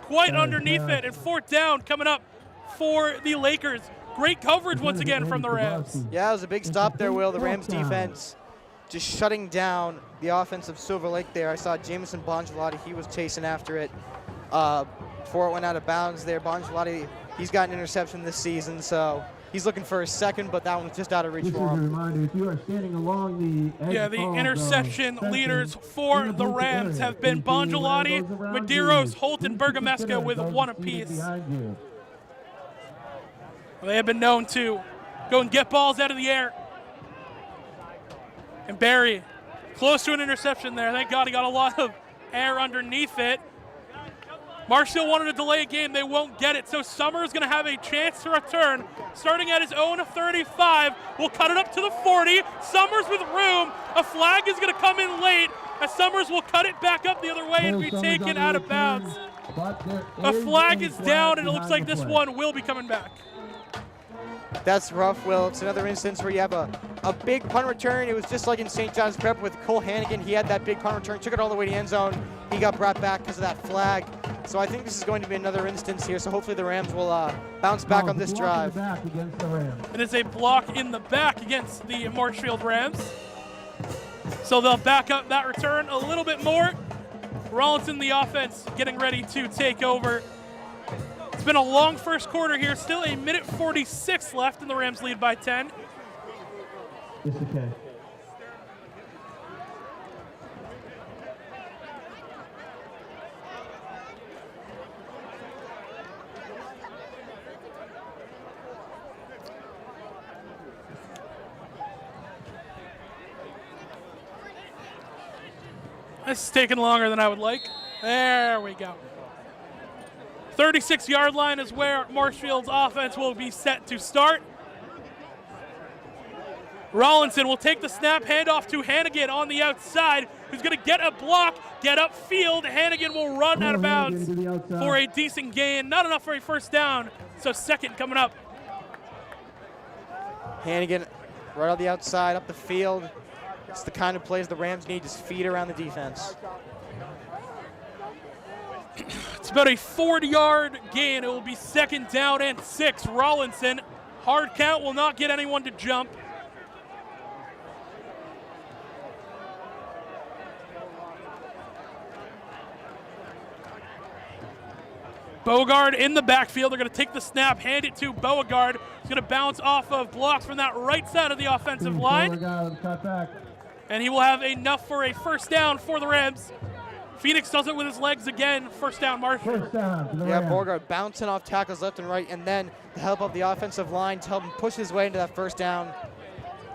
quite underneath it. And 4th down coming up for the Lakers. Great coverage once again from the Rams. Yeah, it was a big stop there, Will. The Rams defense just shutting down the offense of Silver Lake there. I saw Jameson Bongiolotti, he was chasing after it before it went out of bounds there. Bongiolotti, he's got an interception this season, so he's looking for his second, but that one's just out of reach for him. Reminder, if you are standing along the edge the interception leaders for the Rams have been Bongiolotti, Medeiros, Holt, and Bergameska with 1 apiece. They have been known to go and get balls out of the air. And Barry, close to an interception there. Thank God he got a lot of air underneath it. Marshall wanted to delay a game. They won't get it. So Summers going to have a chance to return. Starting at his own 35. We'll cut it up to the 40. Summers with room. A flag is going to come in late as Summers will cut it back up the other way and be taken out of bounds. A flag is down, and it looks like this one will be coming back. That's rough, Will. It's another instance where you have a big punt return. It was just like in St. John's Prep with Cole Hannigan. He had that big punt return, took it all the way to the end zone. He got brought back because of that flag. So I think this is going to be another instance here. So hopefully the Rams will bounce back on this drive. It is a block in the back against the Marshfield Rams. So they'll back up that return a little bit more. Rollinson, the offense, getting ready to take over. It's been a long first quarter here. Still a minute 46 left, and the Rams lead by 10. It's okay. This is taking longer than I would like. There we go. 36-yard line is where Marshfield's offense will be set to start. Rollinson will take the snap, hand off to Hannigan on the outside, who's going to get a block, get upfield. Hannigan will run out of bounds for a decent gain. Not enough for a first down, so second coming up. Hannigan right on the outside, up the field. It's the kind of plays the Rams need, just feed around the defense. It's about a 40-yard gain. It will be second down and 6. Rollinson, hard count, will not get anyone to jump. Beauregard in the backfield. They're going to take the snap, hand it to Beauregard. He's going to bounce off of blocks from that right side of the offensive line. And he will have enough for a first down for the Rams. Phoenix does it with his legs again. First down, Marshall. First down to the Yeah, Rams. Beauregard bouncing off tackles left and right, and then the help of the offensive line to help him push his way into that first down.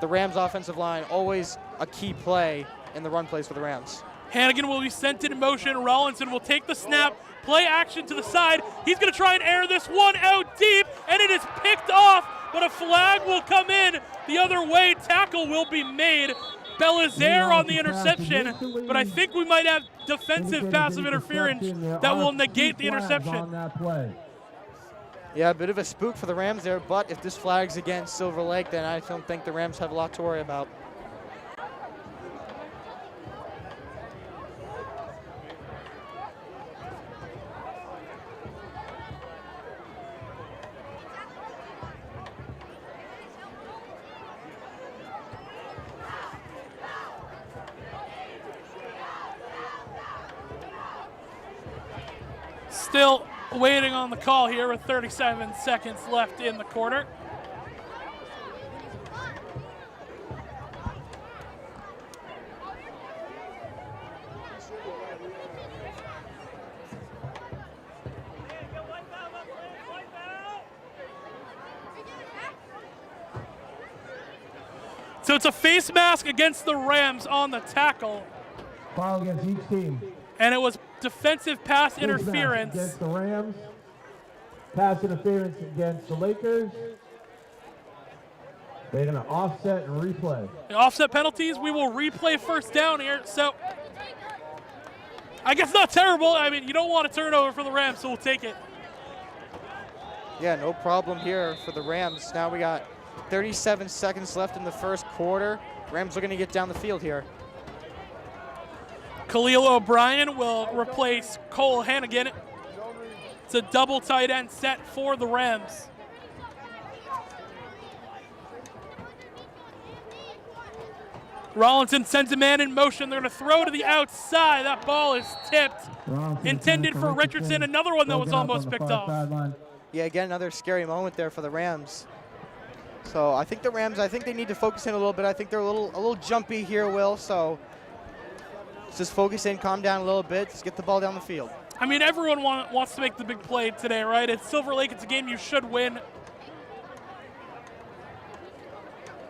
The Rams offensive line, always a key play in the run plays for the Rams. Hannigan will be sent in motion. Rollinson will take the snap, play action to the side. He's going to try and air this one out deep, and it is picked off, but a flag will come in the other way. Tackle will be made. Belizaire on the interception, but I think we might have defensive passive interference that will negate the interception. Yeah, a bit of a spook for the Rams there, but if this flag's against Silver Lake, then I don't think the Rams have a lot to worry about. Still waiting on the call here with 37 seconds left in the quarter. So it's a face mask against the Rams on the tackle. Foul against each team. And it was defensive pass Face mask interference. against the Rams. Pass interference against the Lakers. They're going to offset and replay. The offset penalties, we will replay first down here. So I guess not terrible. I mean, you don't want a turnover for the Rams, so we'll take it. Yeah, no problem here for the Rams. Now we got 37 seconds left in the first quarter. Rams looking to get down the field here. Khalil O'Brien will replace Cole Hannigan. It's a double tight end set for the Rams. Rollinson sends a man in motion. They're going to throw to the outside. That ball is tipped. Intended for Richardson. Another one that was almost picked off. Yeah, again, another scary moment there for the Rams. So I think the Rams, I think they need to focus in a little bit. I think they're a little jumpy here, Will. So let's just focus in, calm down a little bit, just get the ball down the field. I mean, everyone wants to make the big play today, right? It's Silver Lake. It's a game you should win. A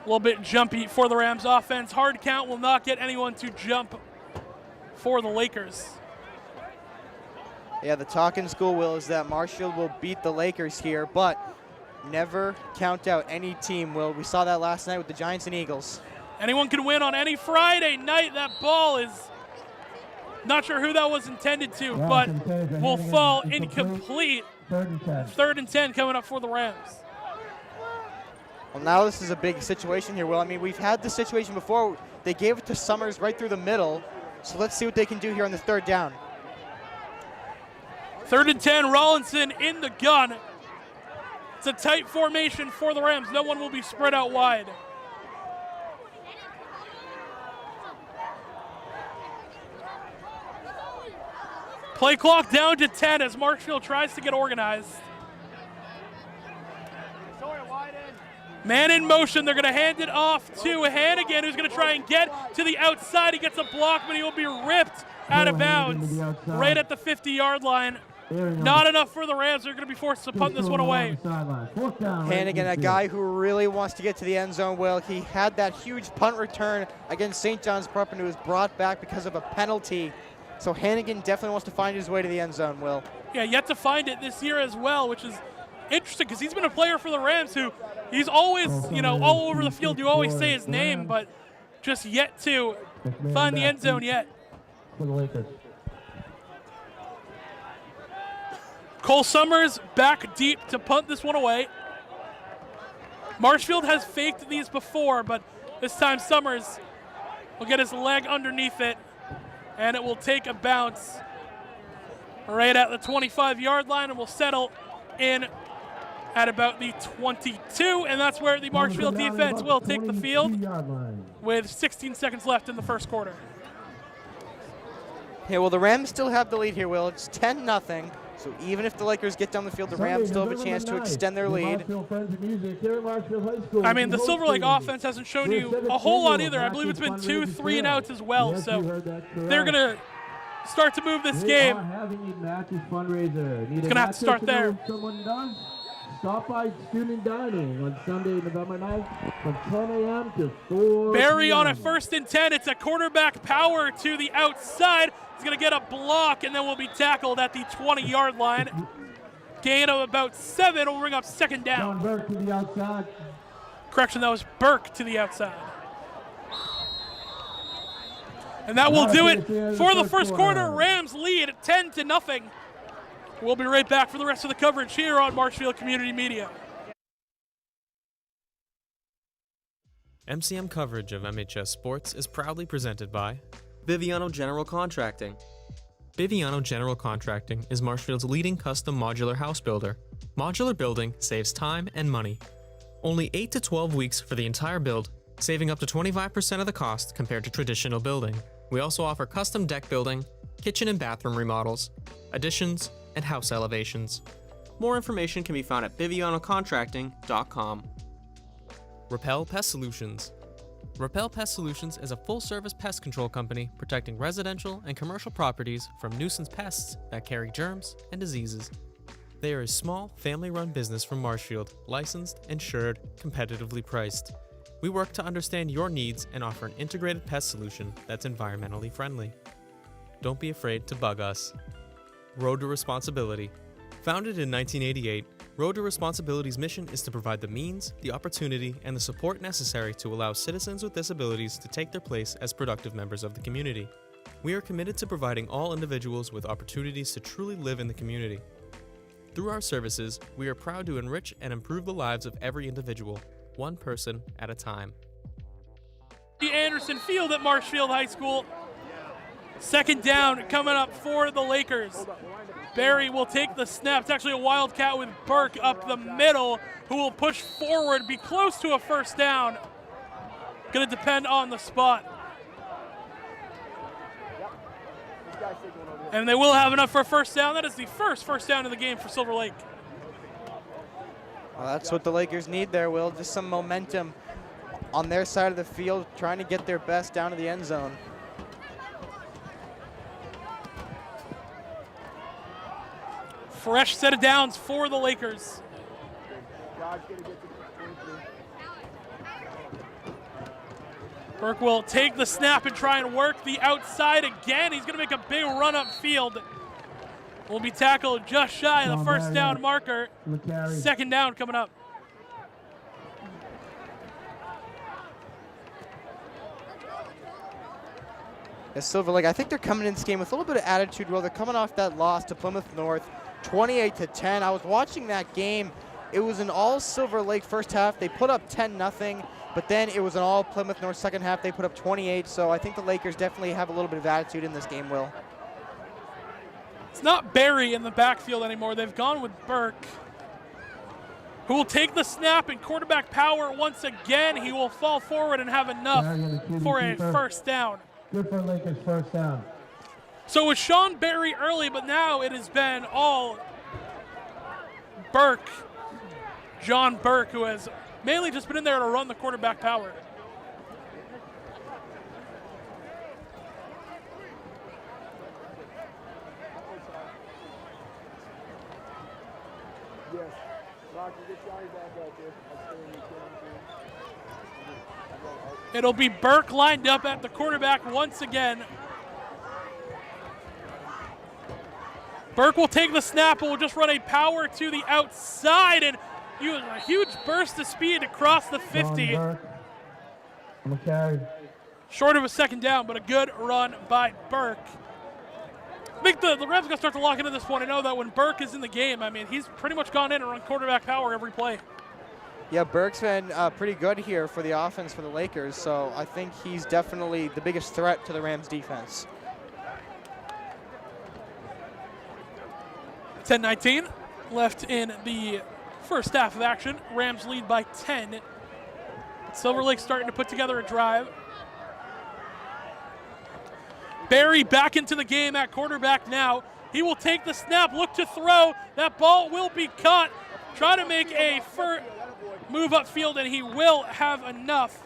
little bit jumpy for the Rams offense. Hard count will not get anyone to jump for the Lakers. Yeah, the talk in school, Will, is that Marshall will beat the Lakers here, but never count out any team, Will. We saw that last night with the Giants and Eagles. Anyone can win on any Friday night. That ball is not sure who that was intended to, but will fall incomplete. Third and 10 coming up for the Rams. Well, now this is a big situation here, Will. I mean, we've had this situation before. They gave it to Summers right through the middle, so let's see what they can do here on the third down. Third and 10, Rollinson in the gun. It's a tight formation for the Rams. No one will be spread out wide. Play clock down to 10 as Marshfield tries to get organized. Man in motion. They're going to hand it off to Hannigan, who's going to try and get to the outside. He gets a block, but he will be ripped out of bounds right at the 50-yard line. Not enough for the Rams. They're going to be forced to punt this one away. Hannigan, a guy who really wants to get to the end zone, Will. He had that huge punt return against St. John's Prep and it was brought back because of a penalty. So Hannigan definitely wants to find his way to the end zone, Will. Yeah, yet to find it this year as well, which is interesting because he's been a player for the Rams who he's always, all over the field. You always say his name, but just yet to find the end zone yet. For the Lakers. Cole Summers back deep to punt this one away. Marshfield has faked these before, but this time Summers will get his leg underneath it, and it will take a bounce right at the 25-yard line, and will settle in at about the 22, and that's where the Marshfield defense will take the field with 16 seconds left in the first quarter. Yeah, well, the Rams still have the lead here, Will. It's 10-0. So even if the Lakers get down the field, the Rams still have a chance to extend their lead. I mean, the Silver Lake offense hasn't shown you a whole lot either. I believe it's been 2 3-and-outs as well. So they're going to start to move this game. It's going to have to start there. Stop by Student Dining on Sunday, November 9th from 10 a.m. to 4 Barry on a 1st and 10. It's a quarterback power to the outside. He's going to get a block and then will be tackled at the 20-yard line. Gain of about 7 will bring up second down. Burke to the outside. Correction, that was Burke to the outside. And that will do it for the first quarter. Rams lead 10-0. We'll be right back for the rest of the coverage here on Marshfield Community Media. MCM coverage of MHS sports is proudly presented by Biviano General Contracting. Biviano General Contracting is Marshfield's leading custom modular house builder. Modular building saves time and money. Only 8 to 12 weeks for the entire build, saving up to 25% of the cost compared to traditional building. We also offer custom deck building, kitchen and bathroom remodels, additions, and house elevations. More information can be found at BivianoContracting.com. Repel Pest Solutions. Repel Pest Solutions is a full-service pest control company protecting residential and commercial properties from nuisance pests that carry germs and diseases. They are a small, family-run business from Marshfield, licensed, insured, competitively priced. We work to understand your needs and offer an integrated pest solution that's environmentally friendly. Don't be afraid to bug us. Road to Responsibility. Founded in 1988, Road to Responsibility's mission is to provide the means, the opportunity, and the support necessary to allow citizens with disabilities to take their place as productive members of the community. We are committed to providing all individuals with opportunities to truly live in the community. Through our services, we are proud to enrich and improve the lives of every individual, one person at a time. The Anderson Field at Marshfield High School. Second down coming up for the Lakers. Barry will take the snap. It's actually a wildcat with Burke up the middle, who will push forward, be close to a first down. Going to depend on the spot. And they will have enough for a first down. That is the first down of the game for Silver Lake. Well, that's what the Lakers need there, Will. Just some momentum on their side of the field, trying to get their best down to the end zone. Fresh set of downs for the Lakers. Burke will take the snap and try and work the outside again. He's going to make a big run upfield. Will be tackled just shy of the first down marker. Second down coming up. Silver Lake, I think they're coming in this game with a little bit of attitude. Well, they're coming off that loss to Plymouth North, 28-10. I was watching that game. It was an all Silver Lake first half. They put up 10-0, but then it was an all Plymouth North second half. They put up 28. So I think the Lakers definitely have a little bit of attitude in this game, Will. It's not Barry in the backfield anymore. They've gone with Burke, who will take the snap and quarterback power once again. He will fall forward and have enough for a first down. Good for Lakers first down. So it was Sean Barry early, but now it has been all Burke, John Burke, who has mainly just been in there to run the quarterback power. It'll be Burke lined up at the quarterback once again. Burke will take the snap and will just run a power to the outside and use a huge burst of speed across the 50. On the carry. Short of a second down, but a good run by Burke. I think the Rams got to start to lock into this one. I know that when Burke is in the game, I mean, he's pretty much gone in and run quarterback power every play. Yeah, Burke's been pretty good here for the offense for the Lakers, so I think he's definitely the biggest threat to the Rams defense. 10-19 left in the first half of action. Rams lead by 10. Silver Lake starting to put together a drive. Barry back into the game at quarterback now. He will take the snap, look to throw. That ball will be caught. Try to make a move upfield, and he will have enough.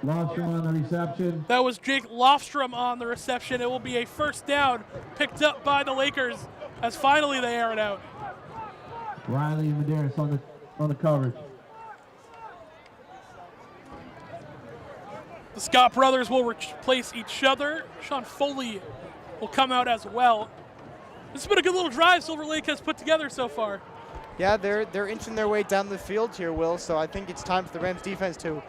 Lofstrom on the reception. That was Jake Lofstrom on the reception. It will be a first down picked up by the Lakers as finally they air it out. Riley and Medeiros on the coverage. The Scott brothers will replace each other. Sean Foley will come out as well. This has been a good little drive Silver Lake has put together so far. Yeah, they're inching their way down the field here, Will, so I think it's time for the Rams defense to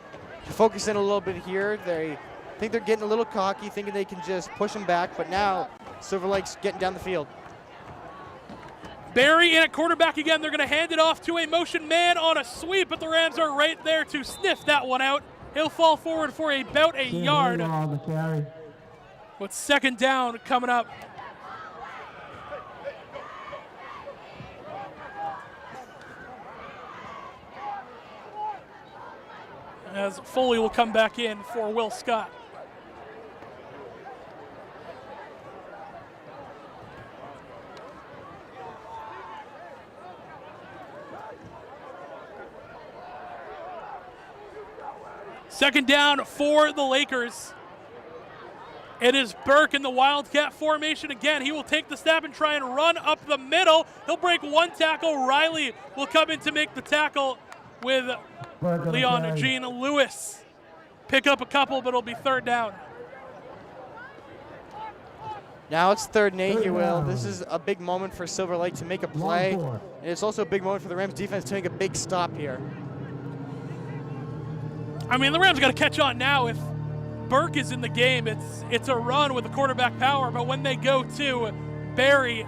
focus in a little bit here. They think they're getting a little cocky, thinking they can just push them back, but now Silver Lake's getting down the field. Barry in at quarterback again. They're going to hand it off to a motion man on a sweep, but the Rams are right there to sniff that one out. He'll fall forward for about a yard. With second down coming up. As Foley will come back in for Will Scott. Second down for the Lakers. It is Burke in the Wildcat formation again. He will take the snap and try and run up the middle. He'll break one tackle. Riley will come in to make the tackle with Leon Jean Lewis. Pick up a couple, but it'll be third down. Now it's 3rd and 8 here, Will. This is a big moment for Silver Lake to make a play. And it's also a big moment for the Rams defense to make a big stop here. I mean, the Rams got to catch on now. If Burke is in the game, it's a run with the quarterback power, but when they go to Barry,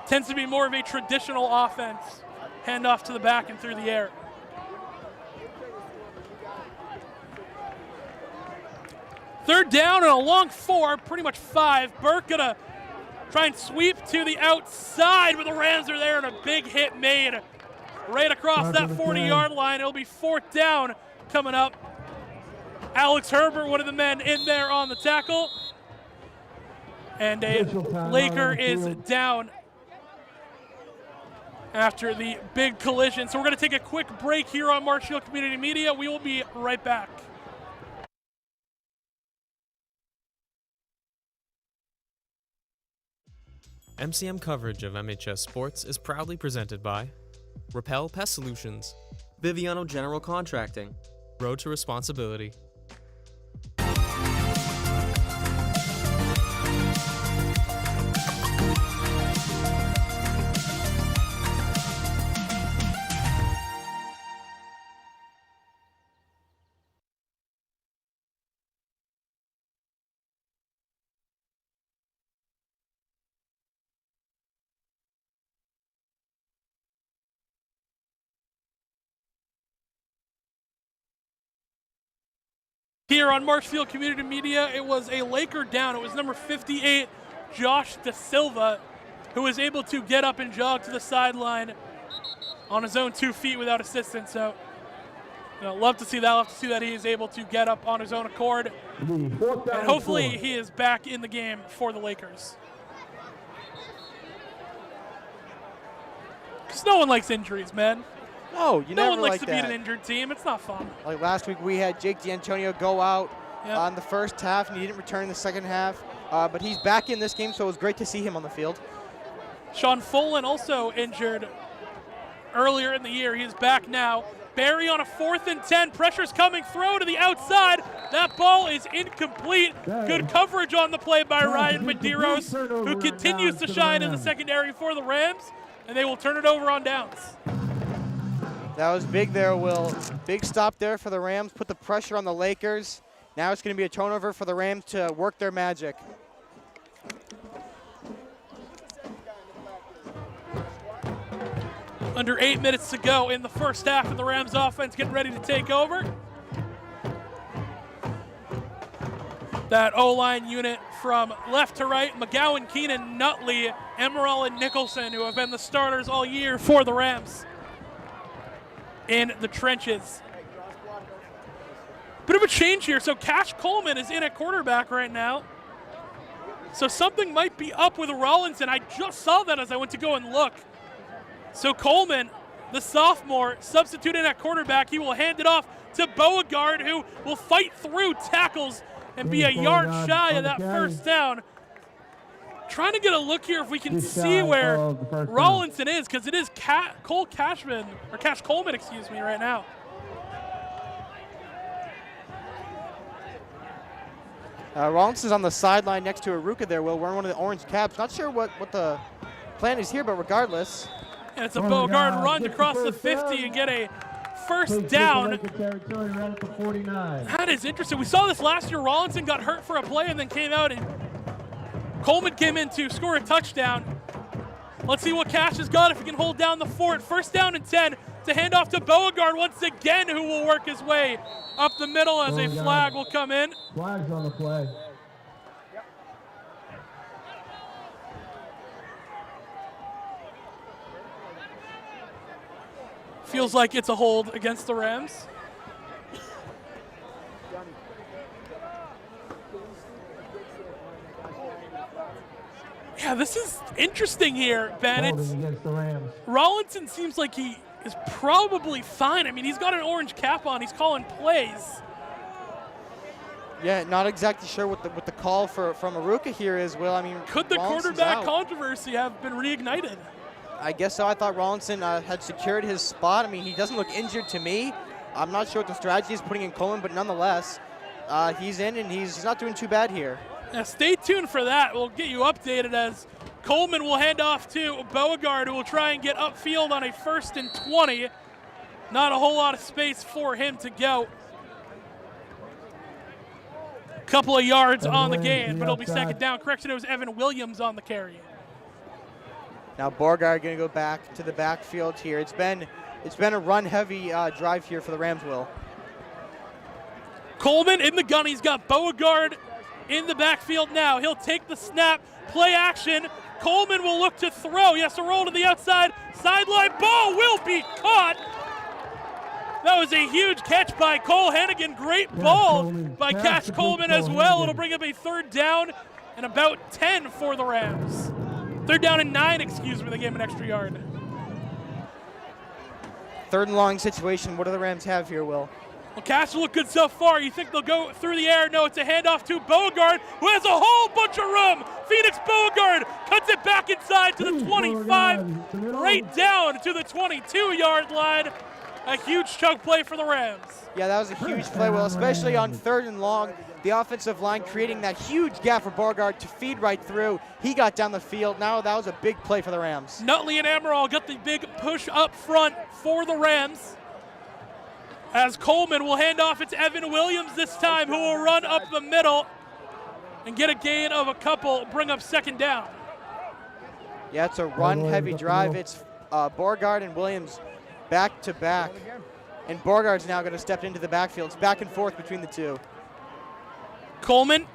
tends to be more of a traditional offense. Hand off to the back and through the air. Third down and a long 4, pretty much 5. Burke gonna try and sweep to the outside, but the Rams are there and a big hit made right across that 40-yard line. It'll be 4th down coming up. Alex Herbert, one of the men in there on the tackle. And a Laker is down after the big collision. So we're going to take a quick break here on Marshfield Community Media. We will be right back. MCM coverage of MHS Sports is proudly presented by Repel Pest Solutions, Biviano General Contracting, Road to Responsibility. Here on Marshfield Community Media, it was a Laker down. It was number 58, Josh Da Silva, who was able to get up and jog to the sideline on his own 2 feet without assistance. So, love to see that. Love to see that he is able to get up on his own accord. And hopefully he is back in the game for the Lakers. Because no one likes injuries, man. No, you no never one likes like to that. beat an injured team. It's not fun. Like last week, we had Jake D'Antonio go out on the first half, and he didn't return in the second half. But he's back in this game, so it was great to see him on the field. Sean Folan also injured earlier in the year. He's back now. Barry on a 4th and 10. Pressure's coming through to the outside. That ball is incomplete. Good coverage on the play by Ryan Medeiros, who continues to shine in the secondary for the Rams, and they will turn it over on downs. That was big there, Will. Big stop there for the Rams. Put the pressure on the Lakers. Now it's going to be a turnover for the Rams to work their magic. Under 8 minutes to go in the first half, and the Rams offense getting ready to take over. That O-line unit from left to right, McGowan, Keenan, Nutley, Emerald, and Nicholson, who have been the starters all year for the Rams in the trenches. Bit of a change here. So Cash Coleman is in at quarterback right now. So something might be up with Rollinson. I just saw that as I went to go and look. So Coleman, the sophomore, substituted at quarterback. He will hand it off to Beauregard, who will fight through tackles and be a yard shy of that first down. Trying to get a look here if we can see where Rollinson is, because it is Cash Coleman, excuse me, right now. Rollinson's on the sideline next to Aruka there, Will, wearing one of the orange caps. Not sure what the plan is here, but regardless. And it's a Beauregard run to cross the 50 and get a first down. That is interesting. We saw this last year. Rollinson got hurt for a play and then came out, and Coleman came in to score a touchdown. Let's see what Cash has got if he can hold down the fort. First down and 10 to hand off to Beauregard once again, who will work his way up the middle as a flag will come in. Flags on the play. Feels like it's a hold against the Rams. Yeah, this is interesting here, Ben. It's against the Rams. Rollinson seems like he is probably fine. I mean, he's got an orange cap on. He's calling plays. Yeah, not exactly sure what the call from Aruka here is, Will. I mean, could the quarterback controversy have been reignited? I guess so. I thought Rollinson had secured his spot. I mean, he doesn't look injured to me. I'm not sure what the strategy is putting in Coleman, but nonetheless, he's in and he's not doing too bad here. Now stay tuned for that. We'll get you updated as Coleman will hand off to Beauregard, who will try and get upfield on a 1st and 20. Not a whole lot of space for him to go. Couple of yards on the gain, but it'll be second down. Correction, it was Evan Williams on the carry. Now Beauregard going to go back to the backfield here. It's been a run-heavy drive here for the Rams, Will. Coleman in the gun. He's got Beauregard in the backfield now. He'll take the snap, play action. Coleman will look to throw. He has to roll to the outside. Sideline ball will be caught. That was a huge catch by Cole Hennigan. Great ball by Cash Coleman as well. It'll bring up a 3rd down and about 10 for the Rams. 3rd down and 9, excuse me. They gave him an extra yard. 3rd and long situation. What do the Rams have here, Will? Well, Cash look good so far. You think they'll go through the air? No, it's a handoff to Beauregard, who has a whole bunch of room. Phoenix Beauregard cuts it back inside to the 25, right down to the 22-yard line. A huge chunk play for the Rams. Yeah, that was a huge play, Will, especially on 3rd and long. The offensive line creating that huge gap for Beauregard to feed right through. He got down the field. Now that was a big play for the Rams. Nutley and Emerald got the big push up front for the Rams. As Coleman will hand off, it's Evan Williams this time, who will run up the middle and get a gain of a couple, bring up 2nd down. Yeah, it's a run-heavy drive. It's Beauregard and Williams back to back. And Beauregard's now going to step into the backfield. It's back and forth between the two. Coleman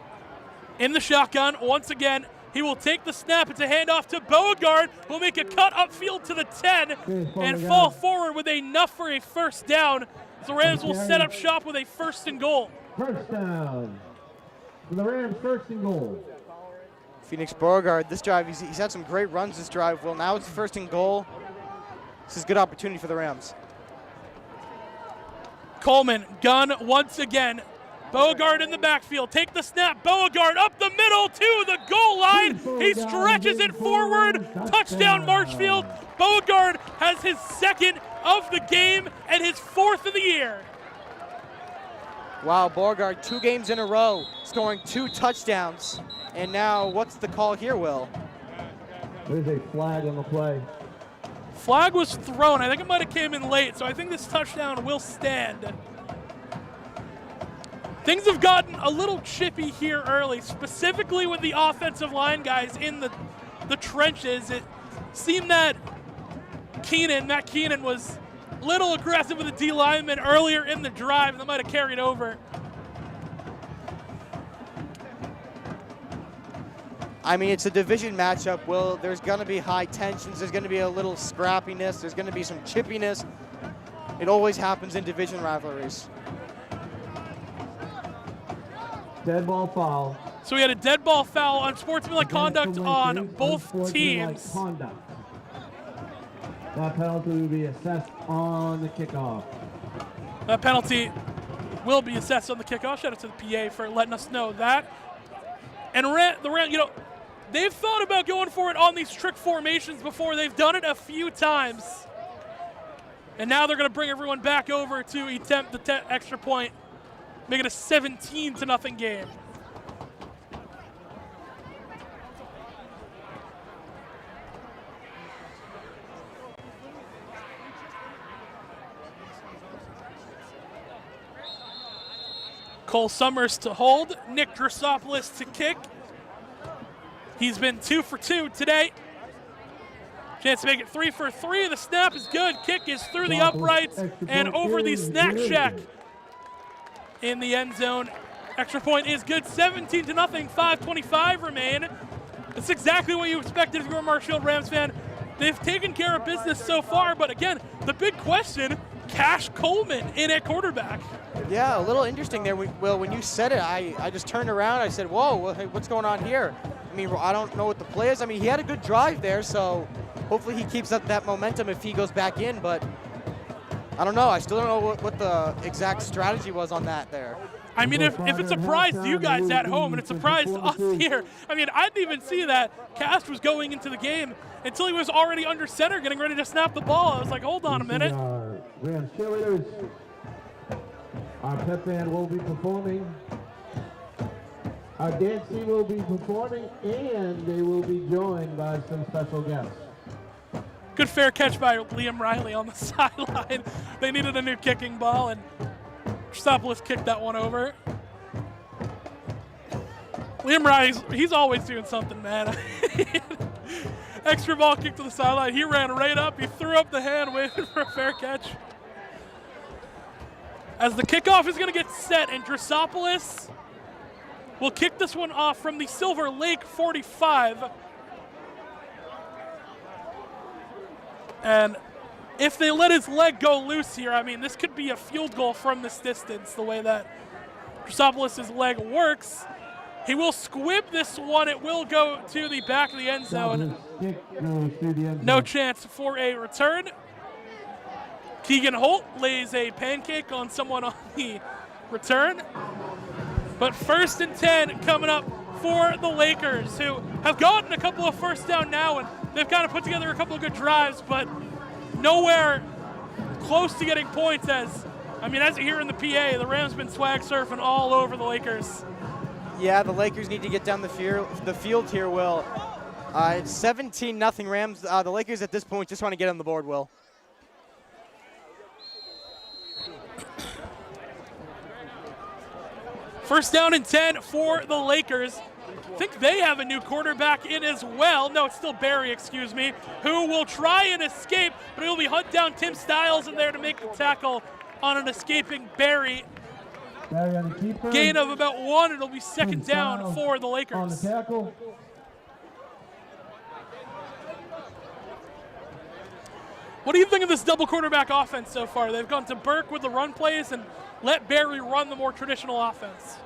in the shotgun once again. He will take the snap. It's a handoff to Beauregard, who will make a cut upfield to the 10 and fall forward with enough for a 1st down. The Rams will set up shop with a 1st and goal. 1st down. For the Rams, 1st and goal. Phoenix Beauregard, this drive, he's had some great runs this drive. Well, now it's 1st and goal. This is a good opportunity for the Rams. Coleman, gun once again. Beauregard in the backfield. Take the snap. Beauregard up the middle to the goal line. He stretches it forward. Touchdown Marshfield. Beauregard has his second of the game and his fourth of the year. Wow, Beauregard 2 games in a row, scoring 2 touchdowns. And now, what's the call here, Will? There's a flag on the play. Flag was thrown. I think it might have came in late, so I think this touchdown will stand. Things have gotten a little chippy here early, specifically with the offensive line guys in the trenches. It seemed that Matt Keenan was a little aggressive with the D lineman earlier in the drive. That might have carried over. I mean, it's a division matchup, Will. There's going to be high tensions. There's going to be a little scrappiness. There's going to be some chippiness. It always happens in division rivalries. Dead ball foul. So we had a dead ball foul on sportsmanlike conduct on both teams. That penalty will be assessed on the kickoff. That penalty will be assessed on the kickoff. Shout out to the PA for letting us know that. And the Rams, you know, they've thought about going for it on these trick formations before. They've done it a few times. And now they're going to bring everyone back over to attempt the extra point, make it a 17-0 game. Cole Summers to hold, Nick Drossopoulos to kick. He's been 2 for 2 today. Chance to make it 3 for 3. The snap is good. Kick is through the uprights and over the snack shack in the end zone. Extra point is good. 17-0, 5:25 remain. That's exactly what you expected if you were a Marshfield Rams fan. They've taken care of business so far, but again, the big question, Cash Coleman in at quarterback. Yeah, a little interesting there, Will. When you said it, I just turned around. I said, whoa, what's going on here? I mean, I don't know what the play is. I mean, he had a good drive there, so hopefully he keeps up that momentum if he goes back in, but I don't know. I still don't know what the exact strategy was on that there. I mean, if it surprised you guys at home and it surprised us here, I mean, I didn't even see that Cast was going into the game until he was already under center getting ready to snap the ball. I was like, hold on a minute. Rams cheerleaders, our pep band will be performing. Our dance team will be performing, and they will be joined by some special guests. Good fair catch by Liam Riley on the sideline. They needed a new kicking ball, and Drossopoulos kicked that one over. Liam Riley, he's always doing something, man. Extra ball kick to the sideline. He ran right up. He threw up the hand, waiting for a fair catch. As the kickoff is going to get set, and Drossopoulos will kick this one off from the Silver Lake 45. And if they let his leg go loose here, I mean, this could be a field goal from this distance, the way that Drossopoulos' leg works. He will squib this one. It will go to the back of the end zone. No chance for a return. Keegan Holt lays a pancake on someone on the return. But 1st and 10 coming up for the Lakers, who have gotten a couple of first down now, and they've kind of put together a couple of good drives, but nowhere close to getting points. As you hear in the PA, the Rams been swag surfing all over the Lakers. Yeah, the Lakers need to get down the field here, Will. It's 17-0 Rams. The Lakers at this point just want to get on the board, Will. First down and 10 for the Lakers. I think they have a new quarterback in as well. No, it's still Barry, excuse me, who will try and escape, but he'll be hunt down Tim Stiles in there to make the tackle on an escaping Barry. Gain of about 1. It'll be 2nd down for the Lakers. On the tackle. What do you think of this double quarterback offense so far? They've gone to Burke with the run plays and let Barry run the more traditional offense.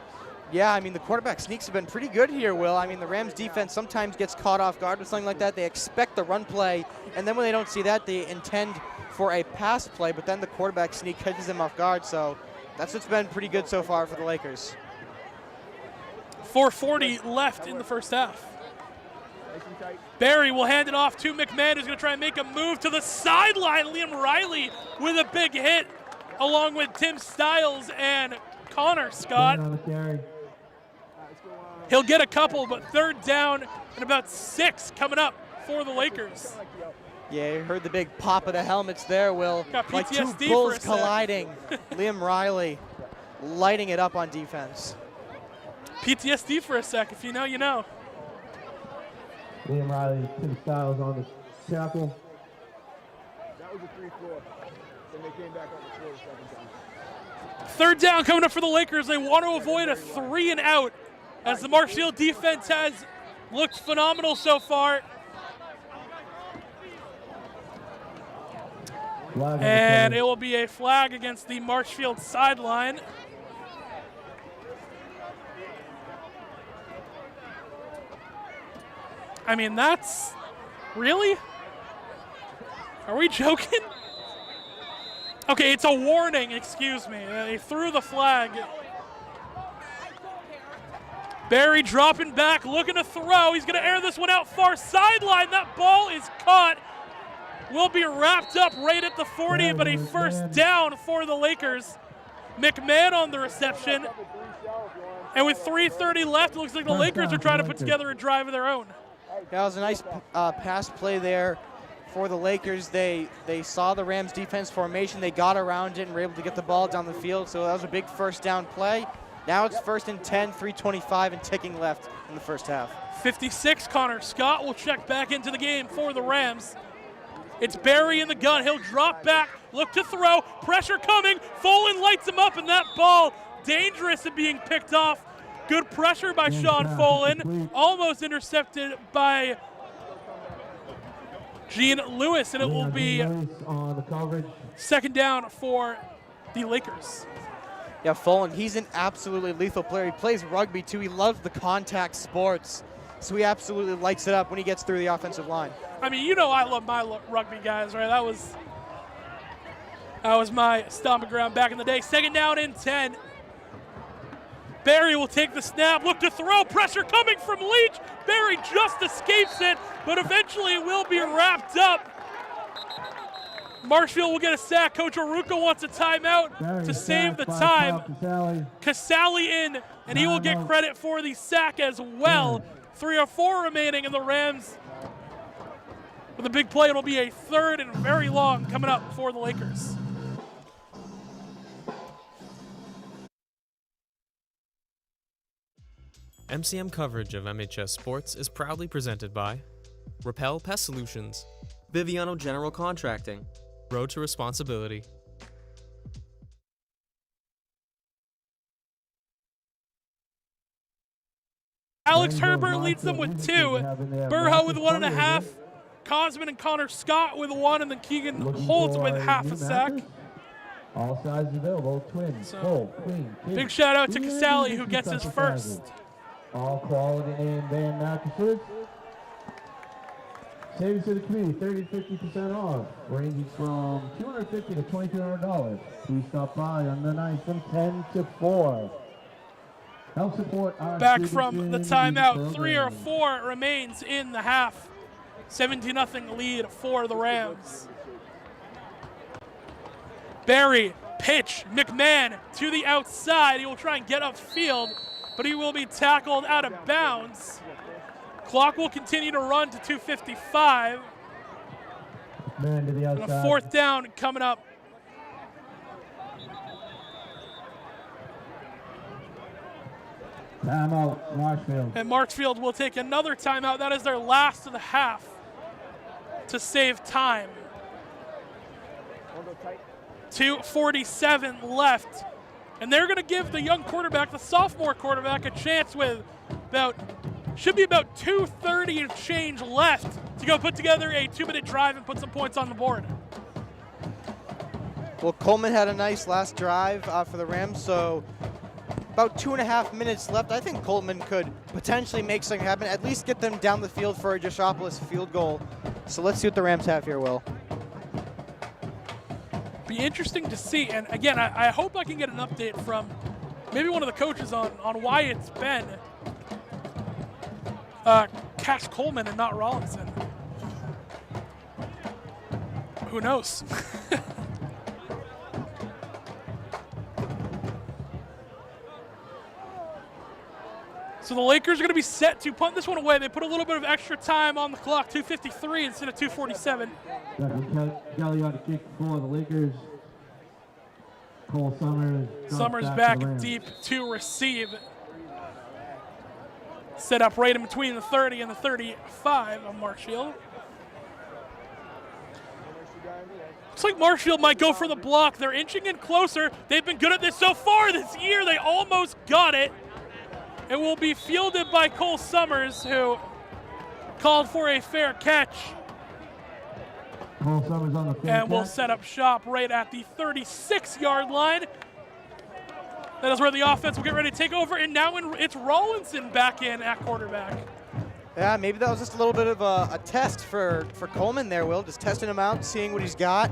Yeah, I mean, the quarterback sneaks have been pretty good here, Will. I mean, the Rams defense sometimes gets caught off guard with something like that. They expect the run play, and then when they don't see that, they intend for a pass play, but then the quarterback sneak catches them off guard, so that's what's been pretty good so far for the Lakers. 4:40 left in the first half. Barry will hand it off to McMahon, who's going to try and make a move to the sideline. Liam Riley with a big hit, along with Tim Stiles and Connor Scott. He'll get a couple, but third down and about 6 coming up for the Lakers. Yeah, you heard the big pop of the helmets there, Will. Got Like PTSD two bulls for a sec. colliding. Liam Riley lighting it up on defense. PTSD for a sec. If you know, you know. Liam Riley, Tim Stiles on the tackle. That was a 3-4. Then they came back on the floor the second time. Third down coming up for the Lakers. They want to avoid a 3 and out as the Marshfield defense has looked phenomenal so far. And it will be a flag against the Marshfield sideline. I mean, that's really? Are we joking? Okay, it's a warning, excuse me. They threw the flag. Barry dropping back, looking to throw. He's going to air this one out far sideline. That ball is caught. Will be wrapped up right at the 40, but a first down for the Lakers. McMahon on the reception. And with 3:30 left, it looks like the Lakers are trying to put together a drive of their own. That was a nice pass play there for the Lakers. They saw the Rams defense formation. They got around it and were able to get the ball down the field. So that was a big first down play. Now it's 1st and 10, 3:25 and ticking left in the first half. 56, Connor Scott will check back into the game for the Rams. It's Barry in the gun. He'll drop back, look to throw, pressure coming. Follin lights him up, and that ball dangerous and being picked off. Good pressure by Sean Follin, almost intercepted by Gene Lewis, and it will be second down for the Lakers. Yeah, Follin, he's an absolutely lethal player. He plays rugby too. He loves the contact sports. So he absolutely lights it up when he gets through the offensive line. I mean, you know I love my rugby guys, right? That was my stomping ground back in the day. Second down and 10. Barry will take the snap, look to throw, pressure coming from Leach. Barry just escapes it, but eventually it will be wrapped up. Marshfield will get a sack. Coach Aruka wants a timeout to save the time. Casale in, and he will get credit for the sack as well. 3:04 remaining, and the Rams with a big play. It'll be a third and very long coming up for the Lakers. MCM coverage of MHS Sports is proudly presented by Repel Pest Solutions, Biviano General Contracting, Road to Responsibility. Alex Herbert leads them with 2. Burrow with 1.5. Cosman and Connor Scott with 1, and then Keegan Holt with half a sack. All sides available, twins, full, queen, Big shout out to Casale, who gets his first. All quality name brand mattresses. Savings to the community, 30-50% off, ranging from $250 to $2,200. Please stop by on the 9th from 10 to 4. Help support our back from the timeout. 3:04 remains in the half. 17-0 lead for the Rams. Barry, pitch, McMahon to the outside. He will try and get upfield, but he will be tackled out of bounds. Clock will continue to run to 2:55. Man to the outside. And a fourth down coming up. Timeout, Marshfield. And Marshfield will take another timeout. That is their last of the half to save time. 2:47 left. And they're going to give the young quarterback, the sophomore quarterback, a chance with should be about 2:30 and change left to go put together a 2-minute drive and put some points on the board. Well, Coleman had a nice last drive for the Rams, so about 2.5 minutes left. I think Coleman could potentially make something happen, at least get them down the field for a Joshopoulos field goal. So let's see what the Rams have here, Will. Be interesting to see, and again, I hope I can get an update from maybe one of the coaches on why it's been Cash Coleman and not Rollinson. Who knows? So the Lakers are going to be set to punt this one away. They put a little bit of extra time on the clock, 2:53 instead of 2:47. Kelly on the kick for the Lakers. Cole Summers back deep to receive. Set up right in between the 30 and the 35 of Marshfield. Looks like Marshfield might go for the block. They're inching in closer. They've been good at this so far this year. They almost got it. It will be fielded by Cole Summers, who called for a fair catch. Cole Summers on the fair And will catch. set up shop right at the 36-yard line. That is where the offense will get ready to take over, and now it's Rollinson back in at quarterback. Yeah, maybe that was just a little bit of a test for Coleman there, Will. Just testing him out, seeing what he's got.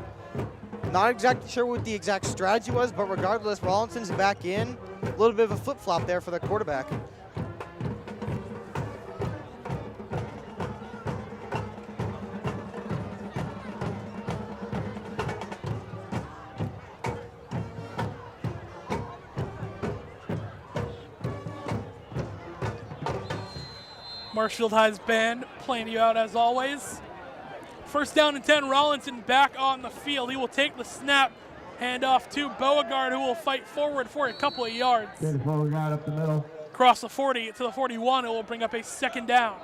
Not exactly sure what the exact strategy was, but regardless, Rollinson's back in. A little bit of a flip-flop there for the quarterback. Marshfield High's band playing you out as always. First down and 10, Rollinson back on the field. He will take the snap, hand off to Beauregard, who will fight forward for a couple of yards. Beauregard up the middle. Across the 40 to the 41, it will bring up a second down.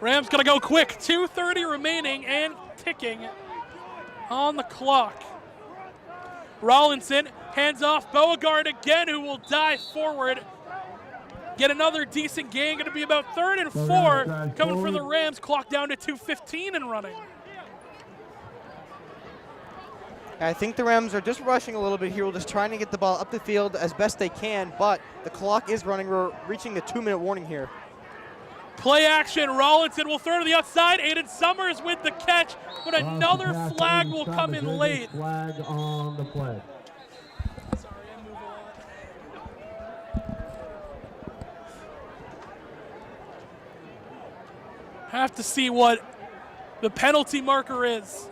Rams gonna go quick, 2:30 remaining and ticking on the clock. Rollinson hands off Beauregard again, who will dive forward. Get another decent gain, gonna be about 3rd and 4 coming for the Rams. Clock down to 2:15 and running. I think the Rams are just rushing a little bit here. We're just trying to get the ball up the field as best they can, but the clock is running. We're reaching the 2-minute warning here. Play action, Rollinson will throw to the outside. Haidyn Summers with the catch, but another flag will come in late. Flag on the play. Have to see what the penalty marker is.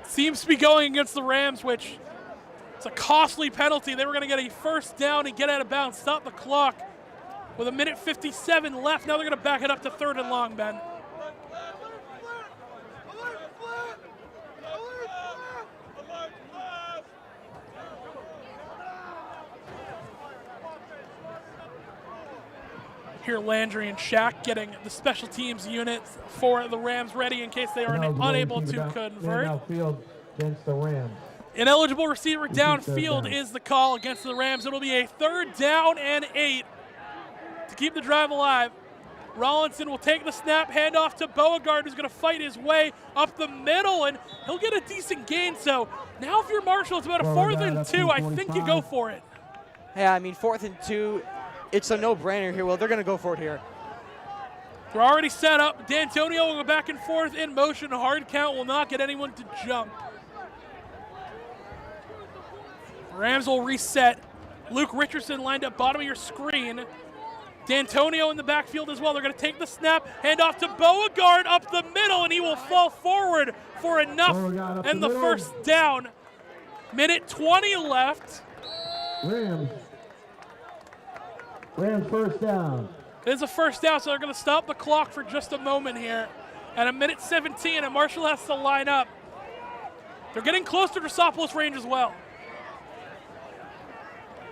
Seems to be going against the Rams, which it's a costly penalty. They were going to get a first down and get out of bounds, stop the clock with 1:57 left. Now they're going to back it up to 3rd and long, Ben. Here Landry and Shaq getting the special teams units for the Rams ready in case they are unable to convert. Against the Rams. Ineligible receiver downfield is the call against the Rams. It'll be a 3rd down and 8 to keep the drive alive. Rollinson will take the snap, hand off to Beauregard, who's going to fight his way up the middle, and he'll get a decent gain. So now if you're Marshall, it's about a 4th and 2. I think you go for it. Yeah, I mean, 4th and 2, it's a no-brainer here. Well, they're going to go for it here. They're already set up. D'Antonio will go back and forth in motion. Hard count will not get anyone to jump. Rams will reset. Luke Richardson lined up bottom of your screen. D'Antonio in the backfield as well. They're going to take the snap, hand off to Beauregard up the middle, and he will fall forward for enough and the first down. 1:20 left. Rams first down. It is a first down, so they're going to stop the clock for just a moment here. At 1:17, and Marshall has to line up. They're getting close to Drosopoulos range as well.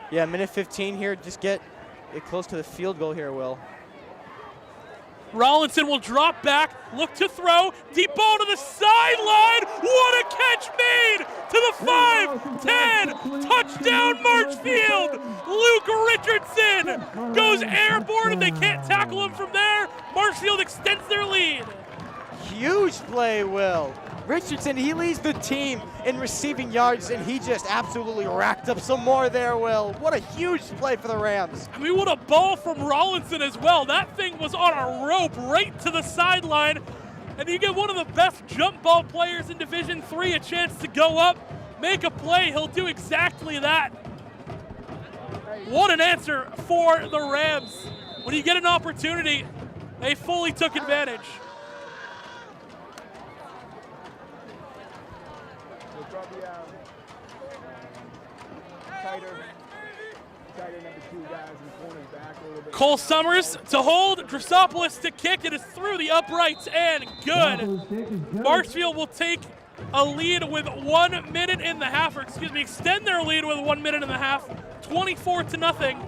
Yeah, 1:15 here. Just get it close to the field goal here, Will. Rollinson will drop back, look to throw, deep ball to the sideline. What a catch made to the 5, 10, touchdown Marshfield. Luke Richardson goes airborne and they can't tackle him from there. Marshfield extends their lead. Huge play, Will. Richardson, he leads the team in receiving yards, and he just absolutely racked up some more there, Will. What a huge play for the Rams. I mean, what a ball from Rollinson as well. That thing was on a rope right to the sideline, and you get one of the best jump ball players in Division III a chance to go up, make a play. He'll do exactly that. What an answer for the Rams. When you get an opportunity, they fully took advantage. We'll probably tighter number 2 guys in corners back a little bit. Cole Summers to hold, Chrysopoulos to kick. It is through the uprights and good. Marshfield will take a lead with 1 minute in the half, or excuse me, extend their lead with 1 minute in the half, 24-0.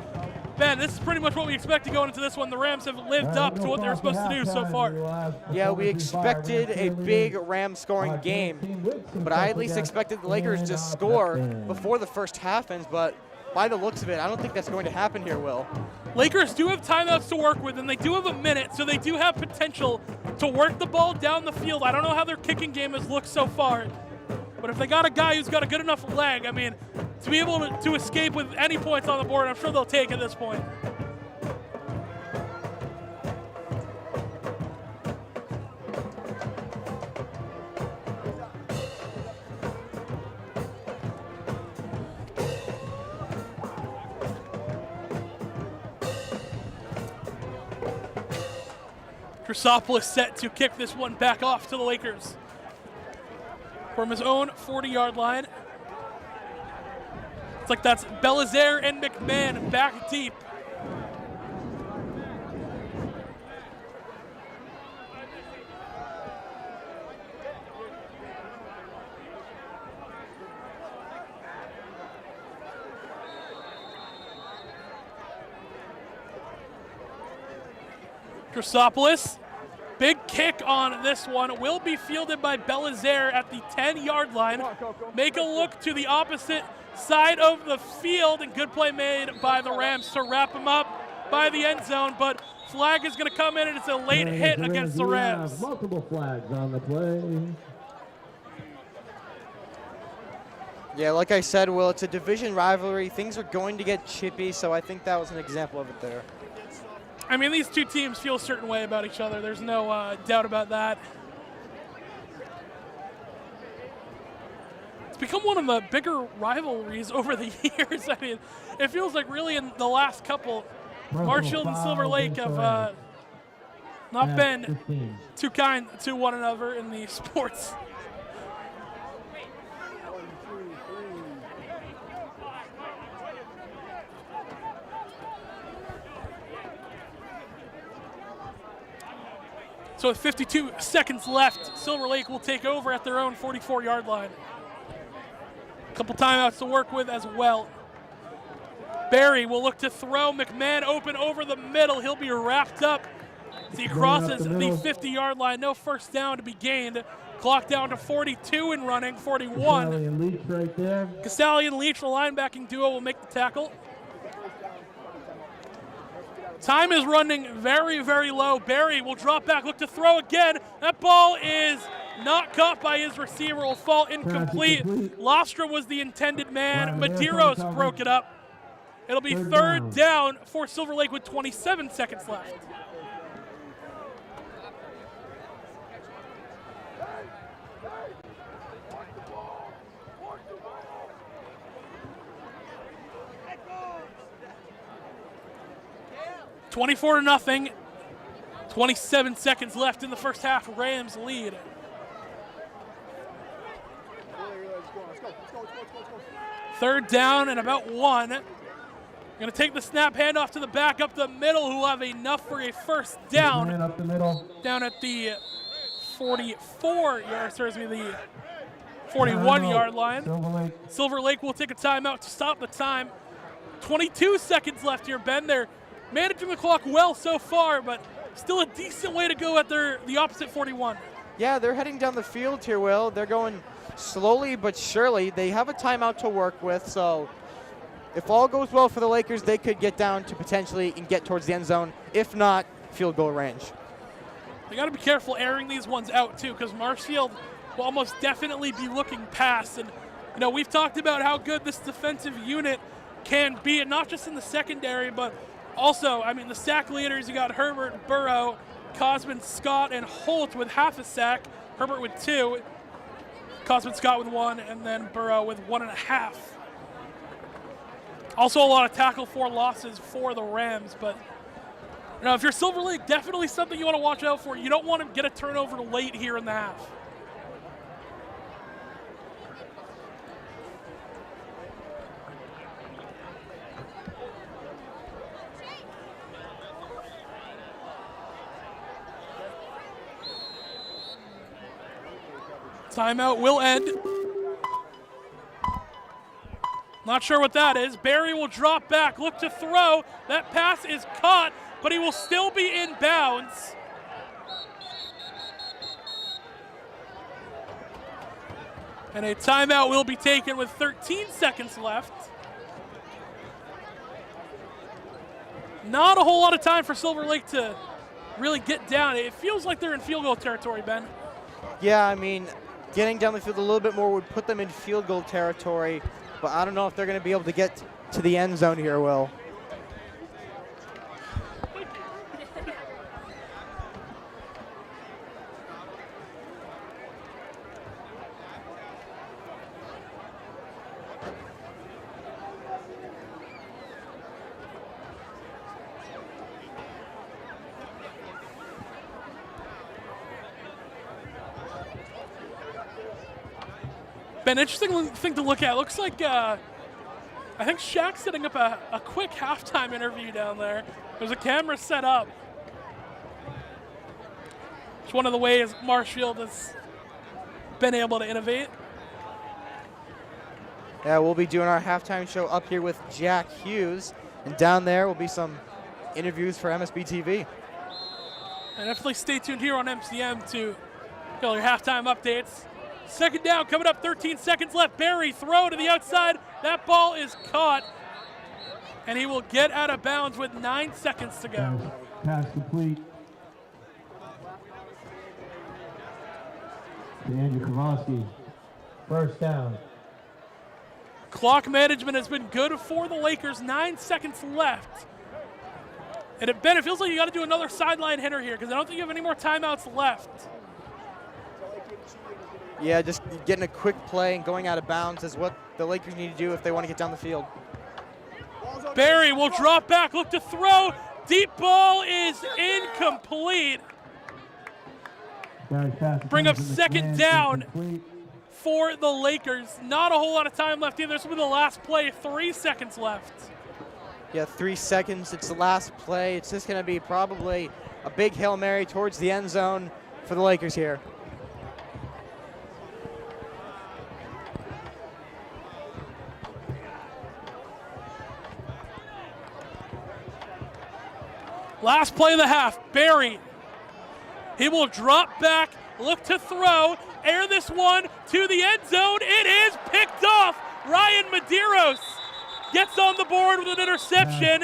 Ben, this is pretty much what we expected going into this one. The Rams have lived up to what they were supposed to do so far. Yeah, we expected a big Rams scoring game, but I at least expected the Lakers to score before the first half ends, but by the looks of it, I don't think that's going to happen here, Will. Lakers do have timeouts to work with, and they do have a minute, so they do have potential to work the ball down the field. I don't know how their kicking game has looked so far, but if they got a guy who's got a good enough leg, I mean, to be able to escape with any points on the board, I'm sure they'll take at this point. Chrysopoulos set to kick this one back off to the Lakers from his own 40-yard line. It's like that's Belizaire and McMahon back deep. Chrysopoulos, big kick on this one, will be fielded by Belizaire at the 10-yard line. Make a look to the opposite side of the field, and good play made by the Rams to wrap him up by the end zone, but flag is going to come in, and it's a late hit against the Rams. Multiple flags on the play. Yeah, like I said, Will, it's a division rivalry. Things are going to get chippy, so I think that was an example of it there. I mean, these two teams feel a certain way about each other. There's no doubt about that. It's become one of the bigger rivalries over the years. I mean, it feels like really in the last couple, Marshfield and Silver Lake have not been too kind to one another in the sports. So with 52 seconds left, Silver Lake will take over at their own 44-yard line. A couple timeouts to work with as well. Barry will look to throw. McMahon open over the middle. He'll be wrapped up as he crosses the 50-yard line. No first down to be gained. Clock down to 42 and running, 41. Casali and Leach, the linebacking duo, will make the tackle. Time is running very, very low. Barry will drop back, look to throw again. That ball is not caught by his receiver, will fall incomplete. Lostra was the intended man. Medeiros broke it up. It'll be third down for Silver Lake with 27 seconds left. (24-0). 27 seconds left in the first half. Rams lead. Third down and about one. Going to take the snap, hand off to the back up the middle, who will have enough for a first down. Down at the the 41-yard line. Silver Lake will take a timeout to stop the time. 22 seconds left here, Ben. They're managing the clock well so far, but still a decent way to go at the opposite 41. Yeah, they're heading down the field here, Will. They're going slowly but surely. They have a timeout to work with, so if all goes well for the Lakers, they could get down to potentially and get towards the end zone. If not, field goal range. They got to be careful airing these ones out, too, because Marshfield will almost definitely be looking past. And, you know, we've talked about how good this defensive unit can be, and not just in the secondary, but also, I mean, the sack leaders, you got Herbert, Burrow, Cosman, Scott, and Holt with half a sack. Herbert with 2, Cosman, Scott with 1, and then Burrow with 1.5. Also a lot of tackle for losses for the Rams, but if you're Silver Lake, definitely something you want to watch out for. You don't want to get a turnover late here in the half. Timeout will end. Not sure what that is. Barry will drop back, look to throw. That pass is caught, but he will still be in bounds. And a timeout will be taken with 13 seconds left. Not a whole lot of time for Silver Lake to really get down. It feels like they're in field goal territory, Ben. Yeah, I mean, getting down the field a little bit more would put them in field goal territory, but I don't know if they're going to be able to get to the end zone here, Will. Ben, interesting thing to look at. Looks like I think Shaq's setting up a quick halftime interview down there. There's a camera set up. It's one of the ways Marshfield has been able to innovate. Yeah, we'll be doing our halftime show up here with Jack Hughes, and down there will be some interviews for MSB TV. And definitely stay tuned here on MCM to get all your halftime updates. Second down coming up, 13 seconds left. Barry throw to the outside. That ball is caught, and he will get out of bounds with 9 seconds to go. Pass complete. To Andrew Kowalski. First down. Clock management has been good for the Lakers. 9 seconds left. And Ben, it feels like you got to do another sideline hitter here because I don't think you have any more timeouts left. Yeah, just getting a quick play and going out of bounds is what the Lakers need to do if they want to get down the field. Barry will drop back, look to throw. Deep ball is incomplete. Bring up second down for the Lakers. Not a whole lot of time left either. This will be the last play, 3 seconds left. Yeah, 3 seconds. It's the last play. It's just going to be probably a big Hail Mary towards the end zone for the Lakers here. Last play of the half, Barry. He will drop back, look to throw, air this one to the end zone. It is picked off. Ryan Medeiros gets on the board with an interception.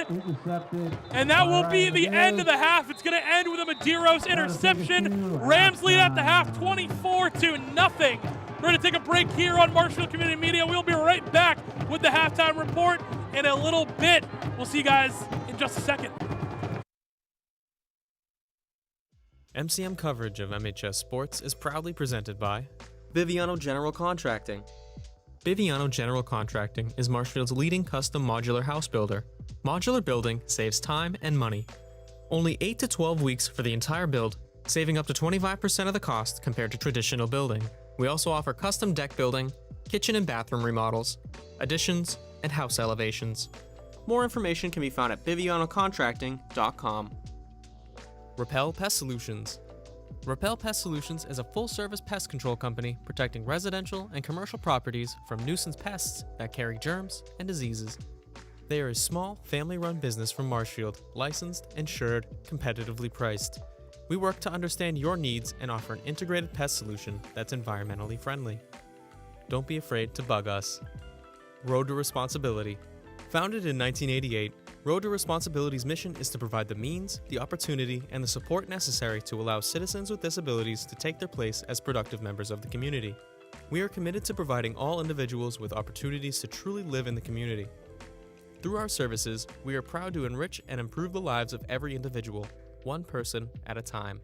And that will be the end of the half. It's going to end with a Medeiros interception. Rams lead at the half 24-0. We're going to take a break here on Marshfield Community Media. We'll be right back with the halftime report in a little bit. We'll see you guys in just a second. MCM coverage of MHS sports is proudly presented by Biviano General Contracting. Biviano General Contracting is Marshfield's leading custom modular house builder. Modular building saves time and money. Only 8 to 12 weeks for the entire build, saving up to 25% of the cost compared to traditional building. We also offer custom deck building, kitchen and bathroom remodels, additions, and house elevations. More information can be found at bivianocontracting.com. Repel Pest Solutions. Repel Pest Solutions is a full-service pest control company protecting residential and commercial properties from nuisance pests that carry germs and diseases. They are a small, family-run business from Marshfield, licensed, insured, competitively priced. We work to understand your needs and offer an integrated pest solution that's environmentally friendly. Don't be afraid to bug us. Road to Responsibility. Founded in 1988, Road to Responsibility's mission is to provide the means, the opportunity, and the support necessary to allow citizens with disabilities to take their place as productive members of the community. We are committed to providing all individuals with opportunities to truly live in the community. Through our services, we are proud to enrich and improve the lives of every individual, one person at a time.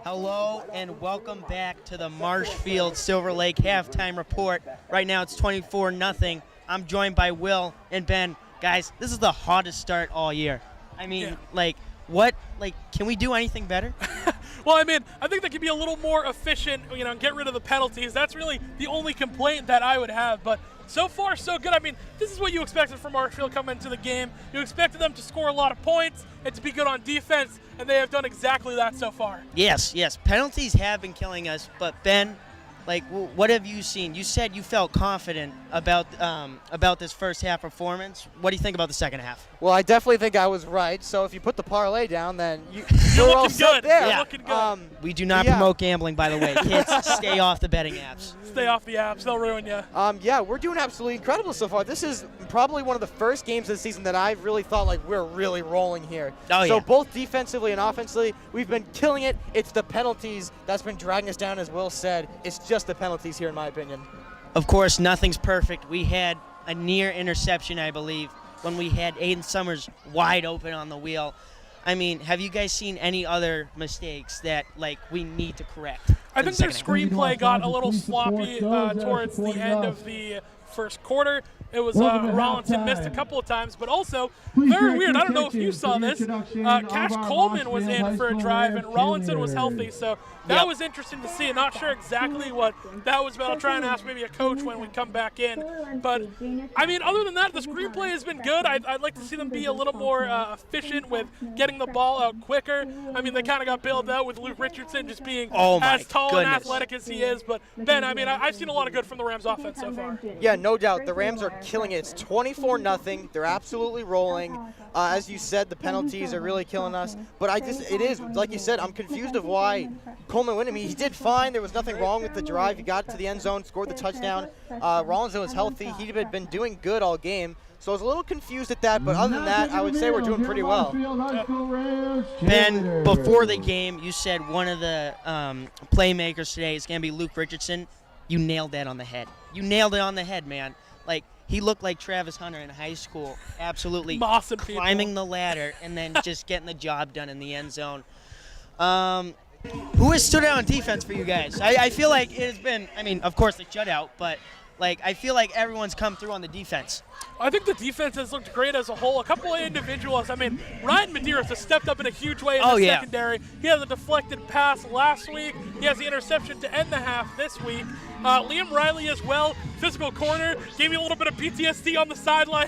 Hello and welcome back to the Marshfield Silver Lake halftime report. Right now it's 24-0. I'm joined by Will and Ben. Guys, this is the hottest start all year. I mean, can we do anything better? Well, I mean, I think they could be a little more efficient, get rid of the penalties. That's really the only complaint that I would have. But so far, so good. I mean, this is what you expected from Marshfield coming into the game. You expected them to score a lot of points and to be good on defense, and they have done exactly that so far. Yes. Penalties have been killing us, but Ben, what have you seen? You said you felt confident about this first half performance. What do you think about the second half? Well, I definitely think I was right. So if you put the parlay down, then you're all looking set good. there. You're looking good. We do not promote gambling, by the way. Kids, stay off the betting apps. Stay off the apps. They'll ruin you. We're doing absolutely incredible so far. This is probably one of the first games of the season that I've really thought we're really rolling here. So both defensively and offensively, we've been killing it. It's the penalties that's been dragging us down, as Will said. It's just the penalties here, in my opinion. Of course, nothing's perfect. We had a near interception, I believe, when we had Aiden Summers wide open on the wheel. I mean, have you guys seen any other mistakes that we need to correct? I think their screenplay got a little sloppy towards the end of the first quarter. It was Rollinson missed a couple of times, but also very weird. I don't know if you saw this. Cash Coleman was in for a drive, and Rollinson was healthy, so that was interesting to see. Not sure exactly what that was about. I'll try and ask maybe a coach when we come back in. But, I mean, other than that, the screenplay has been good. I'd like to see them be a little more efficient with getting the ball out quicker. I mean, they kind of got bailed out with Luke Richardson just being as tall and athletic as he is. But, Ben, I mean, I've seen a lot of good from the Rams offense so far. Yeah, no doubt. The Rams are killing it. It's 24-0. They're absolutely rolling. As you said, the penalties are really killing us. But it is, like you said, I'm confused of why Coleman went. I mean, he did fine. There was nothing wrong with the drive. He got to the end zone, scored the touchdown. Rollinson was healthy. He had been doing good all game. So I was a little confused at that, but other than that, I would say we're doing pretty well. Ben, before the game, you said one of the playmakers today is going to be Luke Richardson. You nailed that on the head. You nailed it on the head, man. He looked like Travis Hunter in high school, absolutely climbing the ladder and then just getting the job done in the end zone. Who has stood out on defense for you guys? I feel like it has been, of course, the shutout, but I feel like everyone's come through on the defense. I think the defense has looked great as a whole. A couple of individuals. I mean, Ryan Medeiros has stepped up in a huge way in the secondary. He has a deflected pass last week. He has the interception to end the half this week. Liam Riley as well, physical corner, gave me a little bit of PTSD on the sideline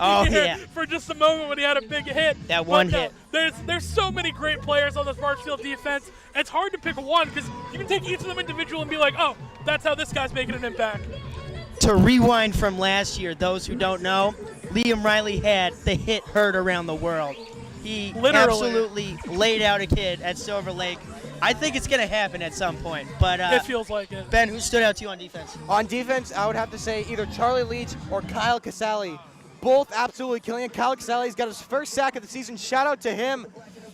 for just a moment when he had a big hit. That one hit. There's so many great players on this Marshfield defense. It's hard to pick one because you can take each of them individual and be like, oh, that's how this guy's making an impact. To rewind from last year, those who don't know, Liam Riley had the hit heard around the world. He absolutely laid out a kid at Silver Lake. I think it's going to happen at some point. But it feels like it. Ben, who stood out to you on defense? On defense, I would have to say either Charlie Leach or Kyle Casale. Both absolutely killing it. Kyle Casale's got his first sack of the season. Shout out to him.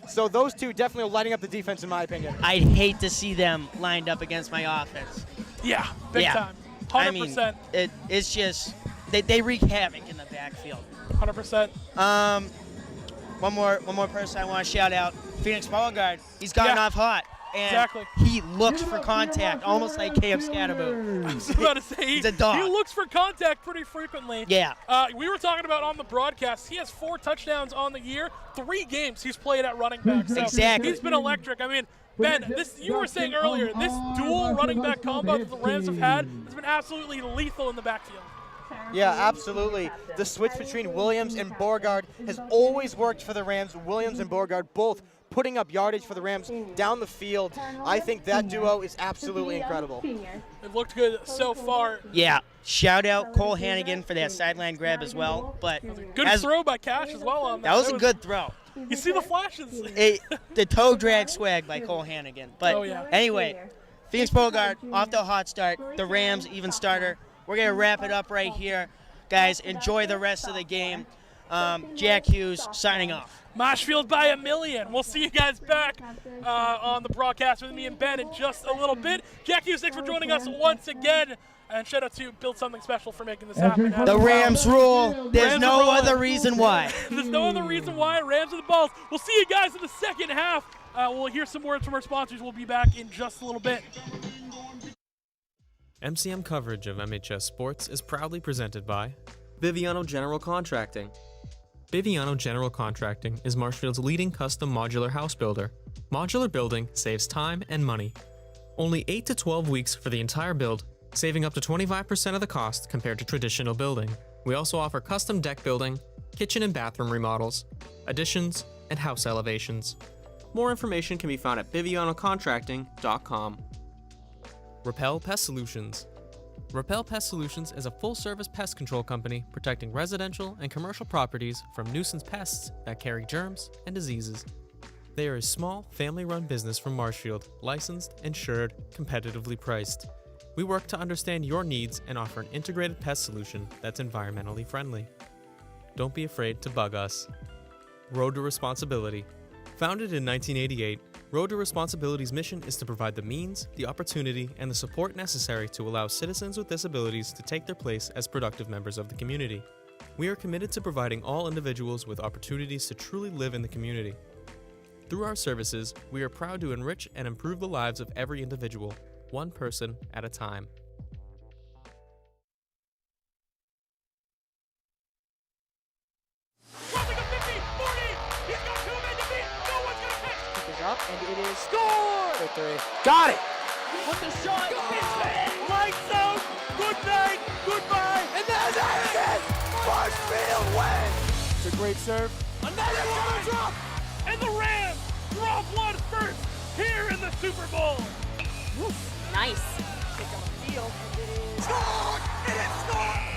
So those two definitely lighting up the defense, in my opinion. I'd hate to see them lined up against my offense. Yeah, big time. 100%. It's just they wreak havoc in the backfield. 100%. One more person I want to shout out, Phoenix Beauregard. He's gotten off hot. And he looks for contact, almost like Cam Scatterbo. I was about to say, he's a dog. He looks for contact pretty frequently. Yeah. We were talking about on the broadcast, he has 4 touchdowns on the year, 3 games he's played at running back. So exactly. He's been electric. I mean, Ben, you were saying earlier, this dual running back combo that the Rams have had has been absolutely lethal in the backfield. Yeah, absolutely. The switch between Williams and Beauregard has always worked for the Rams. Williams and Beauregard both putting up yardage for the Rams down the field. I think that duo is absolutely incredible. It looked good so far. Yeah. Shout out Cole Hannigan for that sideline grab as well. But good throw by Cash as well on that. That was a good throw. You see the flashes. The toe drag swag by Cole Hannigan. But anyway, Phoenix Beauregard off to a hot start. The Rams even starter. We're going to wrap it up right here. Guys, enjoy the rest of the game. Jack Hughes signing off. Marshfield by a million. We'll see you guys back on the broadcast with me and Ben in just a little bit. Jack Hughes, thanks for joining us once again. And shout out to Build Something Special for making this happen. The Rams rule. There's no other reason why. There's no other reason why. Rams are the balls. We'll see you guys in the second half. We'll hear some words from our sponsors. We'll be back in just a little bit. MCM coverage of MHS sports is proudly presented by Biviano General Contracting. Biviano General Contracting is Marshfield's leading custom modular house builder. Modular building saves time and money. Only 8 to 12 weeks for the entire build, saving up to 25% of the cost compared to traditional building. We also offer custom deck building, kitchen and bathroom remodels, additions, and house elevations. More information can be found at bivianocontracting.com. Repel Pest Solutions. Repel Pest Solutions is a full-service pest control company protecting residential and commercial properties from nuisance pests that carry germs and diseases. They are a small, family-run business from Marshfield, licensed, insured, competitively priced. We work to understand your needs and offer an integrated pest solution that's environmentally friendly. Don't be afraid to bug us. Road to Responsibility. Founded in 1988, Road to Responsibility's mission is to provide the means, the opportunity, and the support necessary to allow citizens with disabilities to take their place as productive members of the community. We are committed to providing all individuals with opportunities to truly live in the community. Through our services, we are proud to enrich and improve the lives of every individual, one person at a time. Up, and it is score! For three. Got it! With the shot, it's in! Lights out! Good night! Goodbye! And that's it! Marshfield wins! It's a great serve. Another one! Drop! And the Rams drop one first here in the Super Bowl! Nice. Kick on the field, and it is Scored! And it's scored!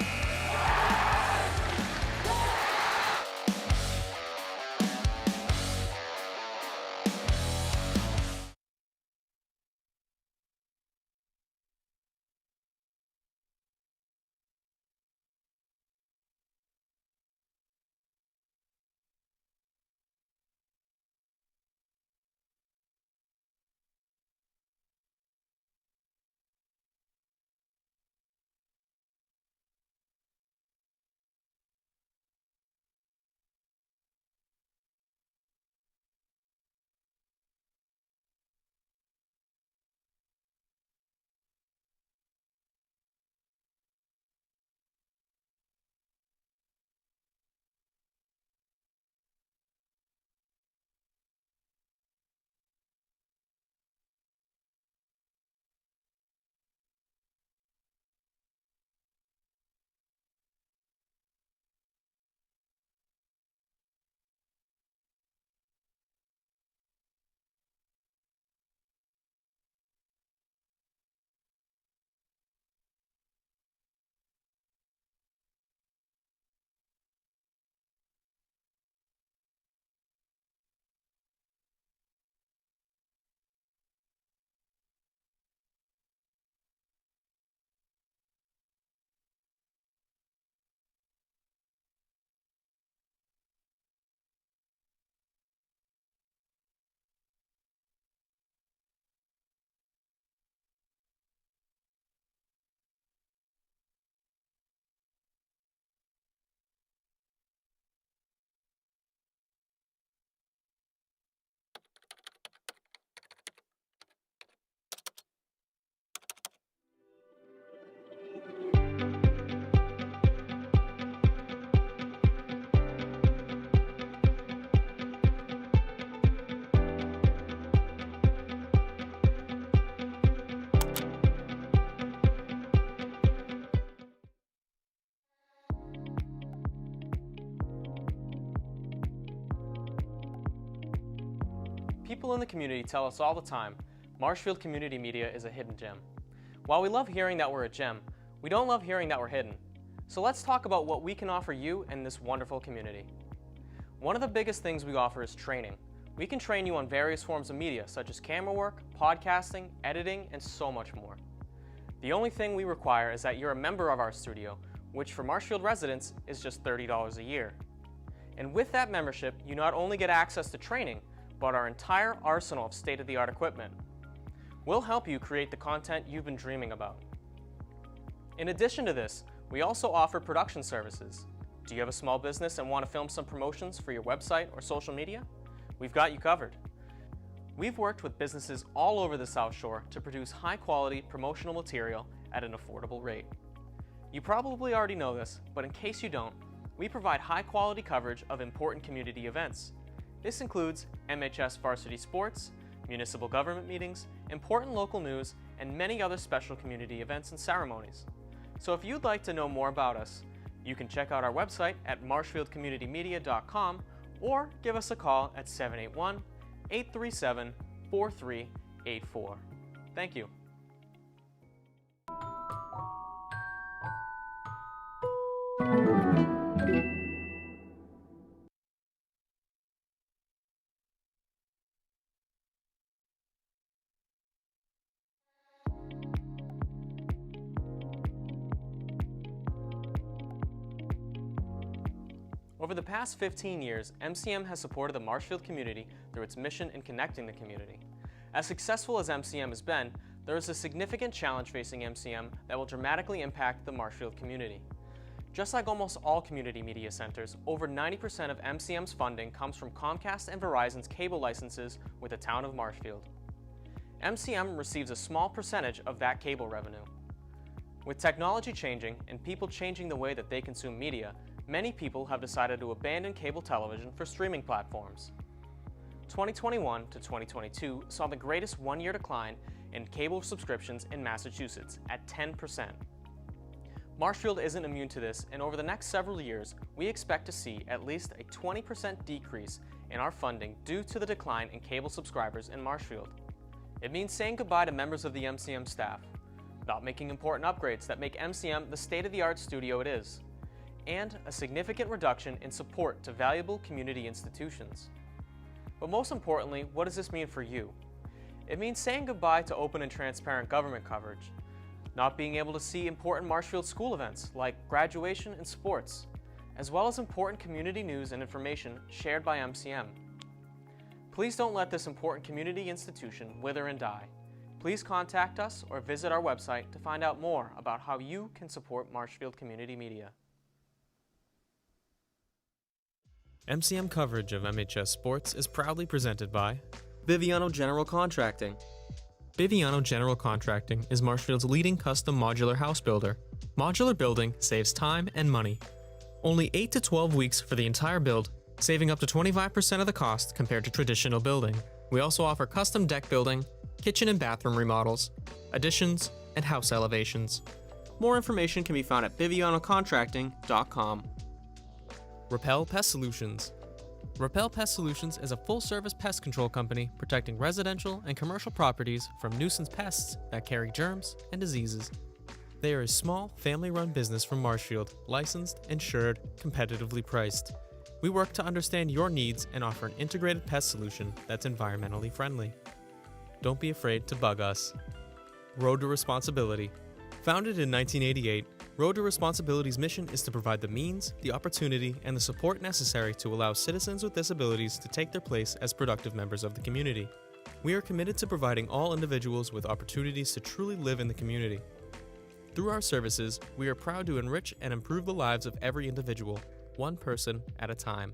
People in the community tell us all the time, Marshfield Community Media is a hidden gem. While we love hearing that we're a gem, we don't love hearing that we're hidden. So let's talk about what we can offer you and this wonderful community. One of the biggest things we offer is training. We can train you on various forms of media such as camera work, podcasting, editing, and so much more. The only thing we require is that you're a member of our studio, which for Marshfield residents is just $30 a year. And with that membership, you not only get access to training, but our entire arsenal of state-of-the-art equipment. We'll help you create the content you've been dreaming about. In addition to this, we also offer production services. Do you have a small business and want to film some promotions for your website or social media? We've got you covered. We've worked with businesses all over the South Shore to produce high-quality promotional material at an affordable rate. You probably already know this, but in case you don't, we provide high-quality coverage of important community events. This includes MHS varsity sports, municipal government meetings, important local news, and many other special community events and ceremonies. So if you'd like to know more about us, you can check out our website at marshfieldcommunitymedia.com or give us a call at 781-837-4384. Thank you. Over the past 15 years, MCM has supported the Marshfield community through its mission in connecting the community. As successful as MCM has been, there is a significant challenge facing MCM that will dramatically impact the Marshfield community. Just like almost all community media centers, over 90% of MCM's funding comes from Comcast and Verizon's cable licenses with the town of Marshfield. MCM receives a small percentage of that cable revenue. With technology changing and people changing the way that they consume media, many people have decided to abandon cable television for streaming platforms. 2021 to 2022 saw the greatest one-year decline in cable subscriptions in Massachusetts at 10%. Marshfield isn't immune to this, and over the next several years, we expect to see at least a 20% decrease in our funding due to the decline in cable subscribers in Marshfield. It means saying goodbye to members of the MCM staff, not making important upgrades that make MCM the state-of-the-art studio it is, and a significant reduction in support to valuable community institutions. But most importantly, what does this mean for you? It means saying goodbye to open and transparent government coverage, not being able to see important Marshfield school events like graduation and sports, as well as important community news and information shared by MCM. Please don't let this important community institution wither and die. Please contact us or visit our website to find out more about how you can support Marshfield Community Media. MCM coverage of MHS sports is proudly presented by Biviano General Contracting. Biviano General Contracting is Marshfield's leading custom modular house builder. Modular building saves time and money. Only 8 to 12 weeks for the entire build, saving up to 25% of the cost compared to traditional building. We also offer custom deck building, kitchen and bathroom remodels, additions, and house elevations. More information can be found at bivianocontracting.com. Repel Pest Solutions. Repel Pest Solutions is a full-service pest control company protecting residential and commercial properties from nuisance pests that carry germs and diseases. They are a small, family-run business from Marshfield, licensed, insured, competitively priced. We work to understand your needs and offer an integrated pest solution that's environmentally friendly. Don't be afraid to bug us. Road to Responsibility. Founded in 1988, Road to Responsibility's mission is to provide the means, the opportunity, and the support necessary to allow citizens with disabilities to take their place as productive members of the community. We are committed to providing all individuals with opportunities to truly live in the community. Through our services, we are proud to enrich and improve the lives of every individual, one person at a time.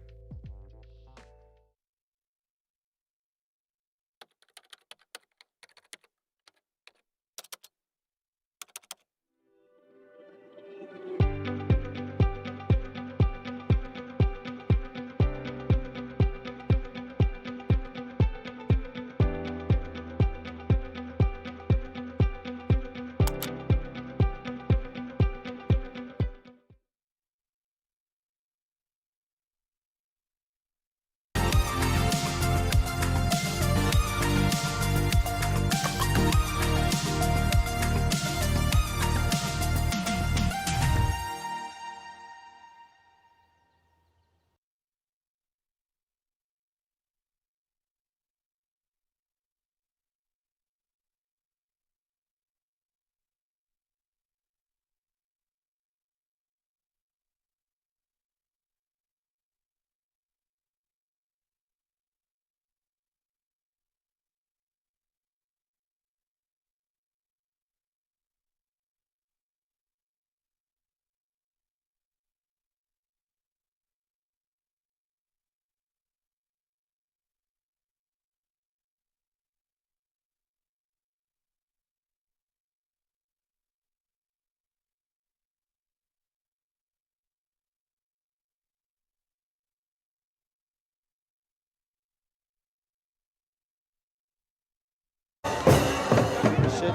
shit.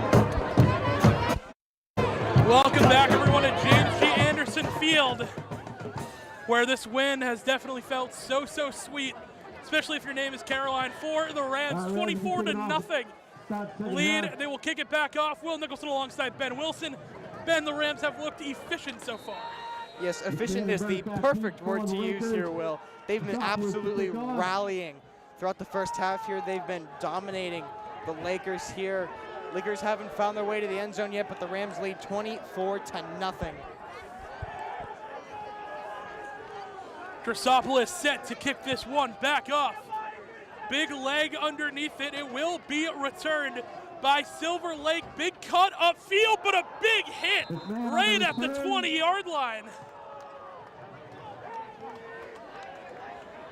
Welcome back, everyone, to James G. Anderson Field, where this win has definitely felt so sweet, especially if your name is Caroline. For the Rams, 24-0 lead. They will kick it back off. Will Nicholson alongside Ben Wilson. Ben, the Rams have looked efficient so far. Yes, efficient is the perfect word to use here, Will. They've been absolutely rallying throughout the first half here. They've been dominating the Lakers here. Lakers haven't found their way to the end zone yet, but the Rams lead 24-0. Drasopoulos set to kick this one back off. Big leg underneath it. It will be returned by Silver Lake. Big cut upfield, but a big hit right at the 20-yard line.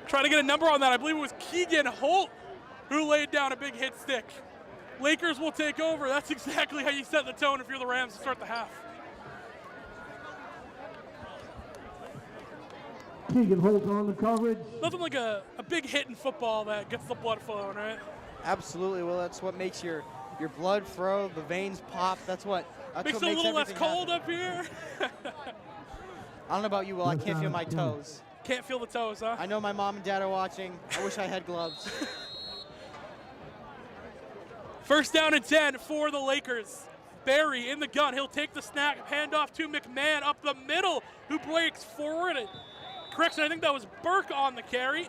Trying to get a number on that. I believe it was Keegan Holt who laid down a big hit stick. Lakers will take over. That's exactly how you set the tone if you're the Rams to start the half. Keegan Holt on the coverage. Nothing like a big hit in football that gets the blood flowing, right? Absolutely. Well, that's what makes your blood flow, the veins pop. That's what makes what it a little less everything cold happen. up here. I don't know about you, Will. I can't feel my toes. Can't feel the toes, huh? I know my mom and dad are watching. I wish I had gloves. First down and 10 for the Lakers. Barry in the gun. He'll take the snap, hand off to McMahon up the middle, who breaks forward. Correction, I think that was Burke on the carry.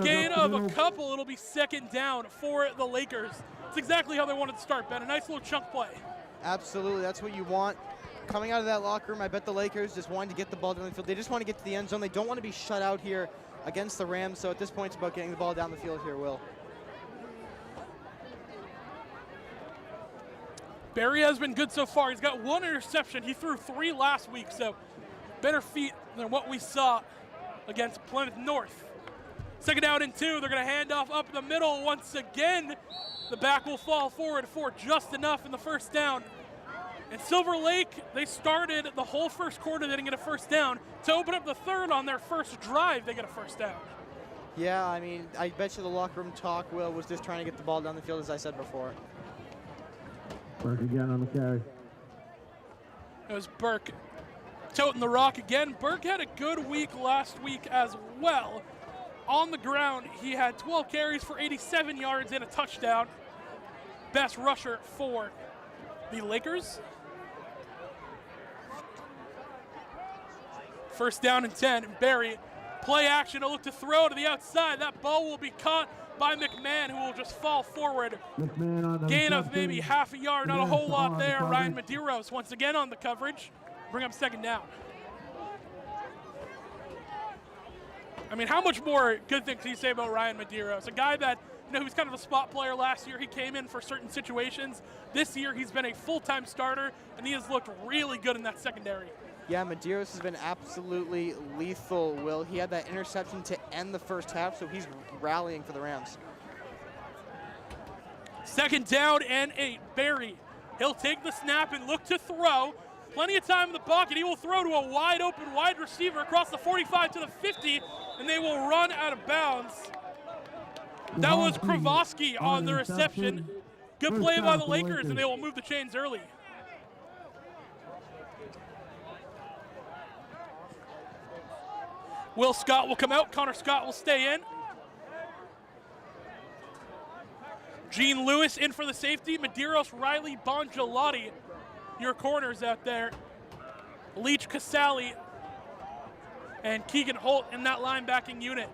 Gain of a couple. It'll be second down for the Lakers. It's exactly how they wanted to start, Ben. A nice little chunk play. Absolutely. That's what you want. Coming out of that locker room, I bet the Lakers just wanted to get the ball down the field. They just want to get to the end zone. They don't want to be shut out here against the Rams. So at this point, it's about getting the ball down the field here, Will. Barry has been good so far. He's got one interception. He threw 3 last week, so better feet than what we saw against Plymouth North. Second down and 2. They're going to hand off up the middle once again. The back will fall forward for just enough in the first down. And Silver Lake, they started the whole first quarter. They didn't get a first down. To open up the third on their first drive, they get a first down. Yeah, I mean, I bet you the locker room talk, Will, was just trying to get the ball down the field, as I said before. Burke again on the carry. It was Burke toting the rock again. Burke had a good week last week as well. On the ground, he had 12 carries for 87 yards and a touchdown. Best rusher for the Lakers. First down and 10. Barry, play action, a look to throw to the outside. That ball will be caught by McMahon, who will just fall forward. Gain of maybe half a yard, not a whole lot there. Ryan Medeiros once again on the coverage. Bring up second down. I mean, how much more good things can you say about Ryan Medeiros? A guy that, he was kind of a spot player last year. He came in for certain situations. This year, he's been a full-time starter, and he has looked really good in that secondary. Yeah, Medeiros has been absolutely lethal, Will. He had that interception to end the first half, so he's rallying for the Rams. Second down and 8. Barry, he'll take the snap and look to throw. Plenty of time in the pocket. He will throw to a wide-open wide receiver across the 45 to the 50, and they will run out of bounds. That was Kravoski on the reception. Good play by the Lakers, and they will move the chains early. Will Scott will come out. Connor Scott will stay in. Gene Lewis in for the safety. Medeiros, Riley, Bongelati, your corners out there. Leach, Casali, and Keegan Holt in that linebacking unit.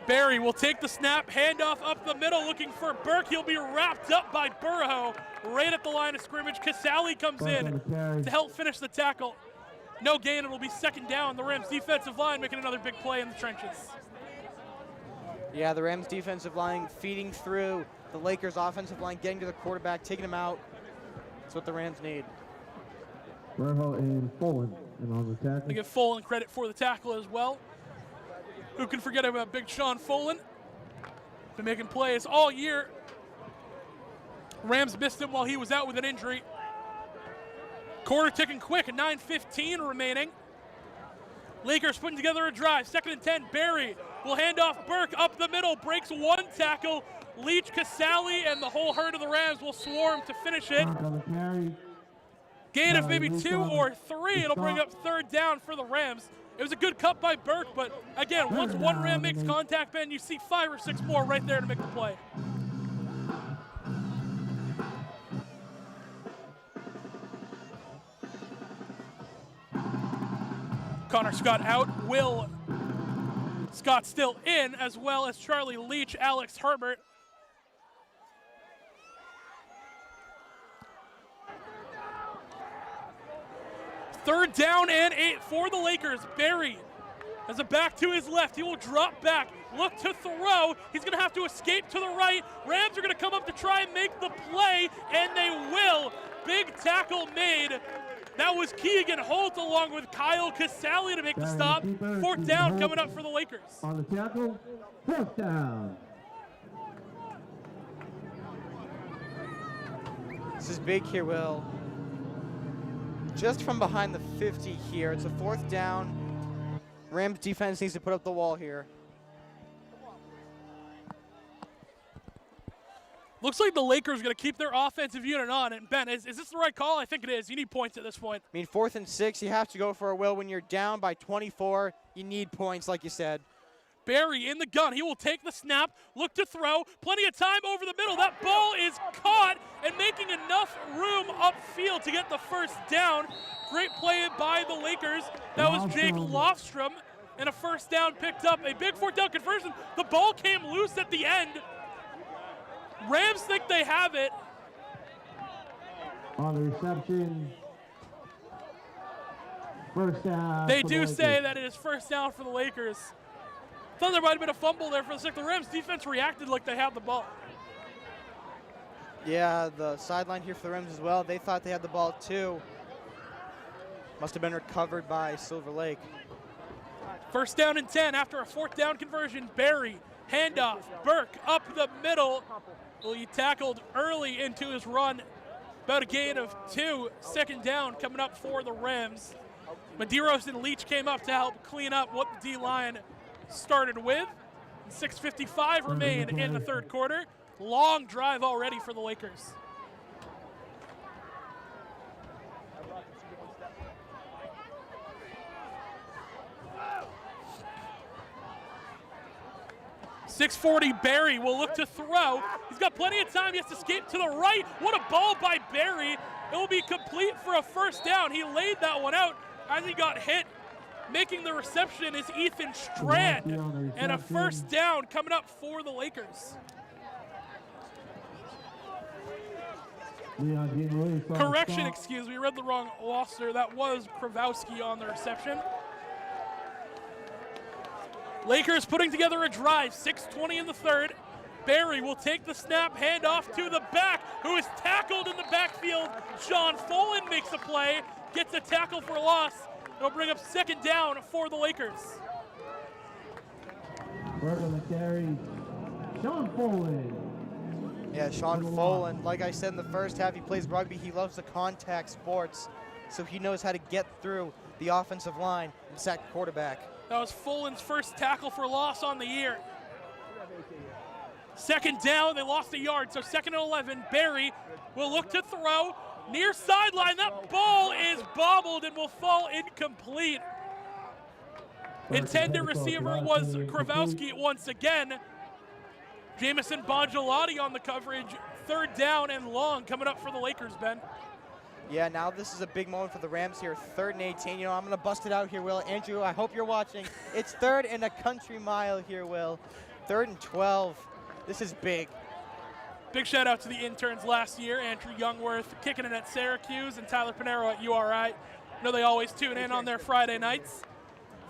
Barry will take the snap, handoff up the middle, looking for Burke. He'll be wrapped up by Burrow right at the line of scrimmage. Casali comes in to help finish the tackle. No gain, it'll be second down. The Rams defensive line making another big play in the trenches. Yeah, the Rams defensive line feeding through the Lakers offensive line, getting to the quarterback, taking him out. That's what the Rams need. Burrow and Fullen and on the tackle. I give Fullen credit for the tackle as well. Who can forget about Big Sean Fullen? Been making plays all year. Rams missed him while he was out with an injury. Quarter ticking quick, 9:15 remaining. Lakers putting together a drive. Second and 10, Barry will hand off Burke up the middle, breaks one tackle. Leach, Casale, and the whole herd of the Rams will swarm to finish it. Gain of maybe 2 or 3. It'll bring up third down for the Rams. It was a good cut by Burke, but again, once one Ram makes contact, Ben, you see 5 or 6 more right there to make the play. Connor Scott out. Will Scott still in, as well as Charlie Leach, Alex Herbert. Third down and 8 for the Lakers. Barry has a back to his left. He will drop back, look to throw. He's going to have to escape to the right. Rams are going to come up to try and make the play, and they will. Big tackle made. That was Keegan Holt along with Kyle Casale to make the stop. Fourth down coming up for the Lakers. On the tackle, fourth down. This is big here, Will. Just from behind the 50 here. It's a fourth down. Rams defense needs to put up the wall here. Looks like the Lakers are going to keep their offensive unit on. And Ben, is this the right call? I think it is. You need points at this point. I mean, 4th and 6, you have to go for a Will. When you're down by 24, you need points, like you said. Barry in the gun. He will take the snap, look to throw. Plenty of time over the middle. That ball is caught and making enough room upfield to get the first down. Great play by the Lakers. That was Jake Lofstrom. And a first down picked up. A big fourth down conversion. The ball came loose at the end. Rams think they have it. On the reception, first down. They do say that it is first down for the Lakers. Thought there might have been a fumble there for the second. The Rams defense reacted like they had the ball. Yeah, the sideline here for the Rams as well. They thought they had the ball too. Must have been recovered by Silver Lake. First down and 10 after a fourth down conversion. Barry, handoff, Burke up the middle. Well, he tackled early into his run. About a gain of 2. Second down coming up for the Rams. Medeiros and Leach came up to help clean up what the D-line started with. 6:55 remain in the third quarter. Long drive already for the Lakers. .640 Barry will look to throw. He's got plenty of time. He has to escape to the right. What a ball by Barry. It will be complete for a first down. He laid that one out as he got hit. Making the reception is Ethan Strand. And a first down coming up for the Lakers. Correction, excuse me. Read the wrong roster. That was Kravowski on the reception. Lakers putting together a drive, 6:20 in the third. Barry will take the snap, hand off to the back, who is tackled in the backfield. Sean Follin makes a play, gets a tackle for a loss. It'll bring up second down for the Lakers. Work on the carry, Sean Follin. Yeah, Sean Follin, like I said in the first half, he plays rugby. He loves the contact sports, so he knows how to get through the offensive line and sack the quarterback. That was Fullen's first tackle for loss on the year. Second down, they lost a yard, so second and 11. Barry will look to throw. Near sideline, that ball is bobbled and will fall incomplete. Intended receiver was Kravowski once again. Jamison Bongelati on the coverage. Third down and long coming up for the Lakers, Ben. Yeah, now this is a big moment for the Rams here. 3rd and 18. You know, I'm going to bust it out here, Will. Andrew, I hope you're watching. It's 3rd and a country mile here, Will. 3rd and 12. This is big. Big shout out to the interns last year. Andrew Youngworth kicking it at Syracuse and Tyler Pinero at URI. I know they always tune in on their Friday nights.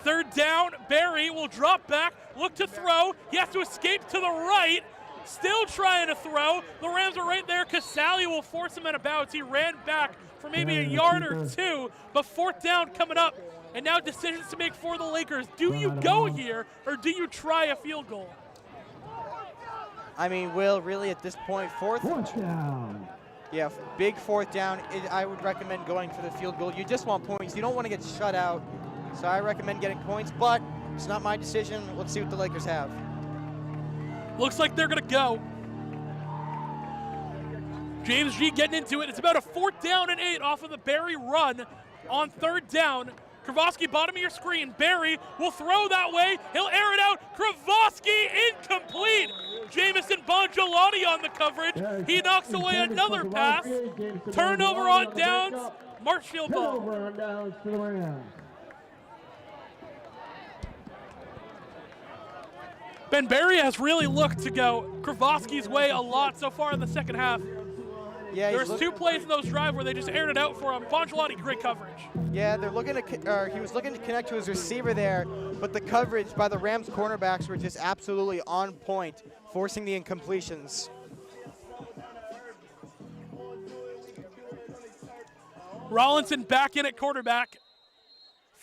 Third down, Barry will drop back, look to throw. He has to escape to the right. Still trying to throw. The Rams are right there. Casale will force him out of bounds. He ran back for maybe a yard or 2, but fourth down coming up. And now decisions to make for the Lakers. Do you go here or do you try a field goal? I mean, Will, really at this point, fourth down. Yeah, big fourth down. I would recommend going for the field goal. You just want points. You don't want to get shut out. So I recommend getting points. But It's not my decision. Let's see what the Lakers have. Looks like they're going to go. James G getting into it. It's about a 4th down and 8 off of the Barry run on 3rd down. Kravosky, bottom of your screen. Barry will throw that way. He'll air it out. Kravosky incomplete. Jamison Bongelati on the coverage. He knocks away another pass. Turnover on downs. Marshfield ball. Turnover on downs for the Rams. Ben Barry has really looked to go Kravosky's way a lot so far in the second half. Yeah, there's 2 plays in those drives where they just aired it out for him. Bongelati, great coverage. Yeah, they're looking to, he was looking to connect to his receiver there, but the coverage by the Rams cornerbacks were just absolutely on point, forcing the incompletions. Rollinson back in at quarterback.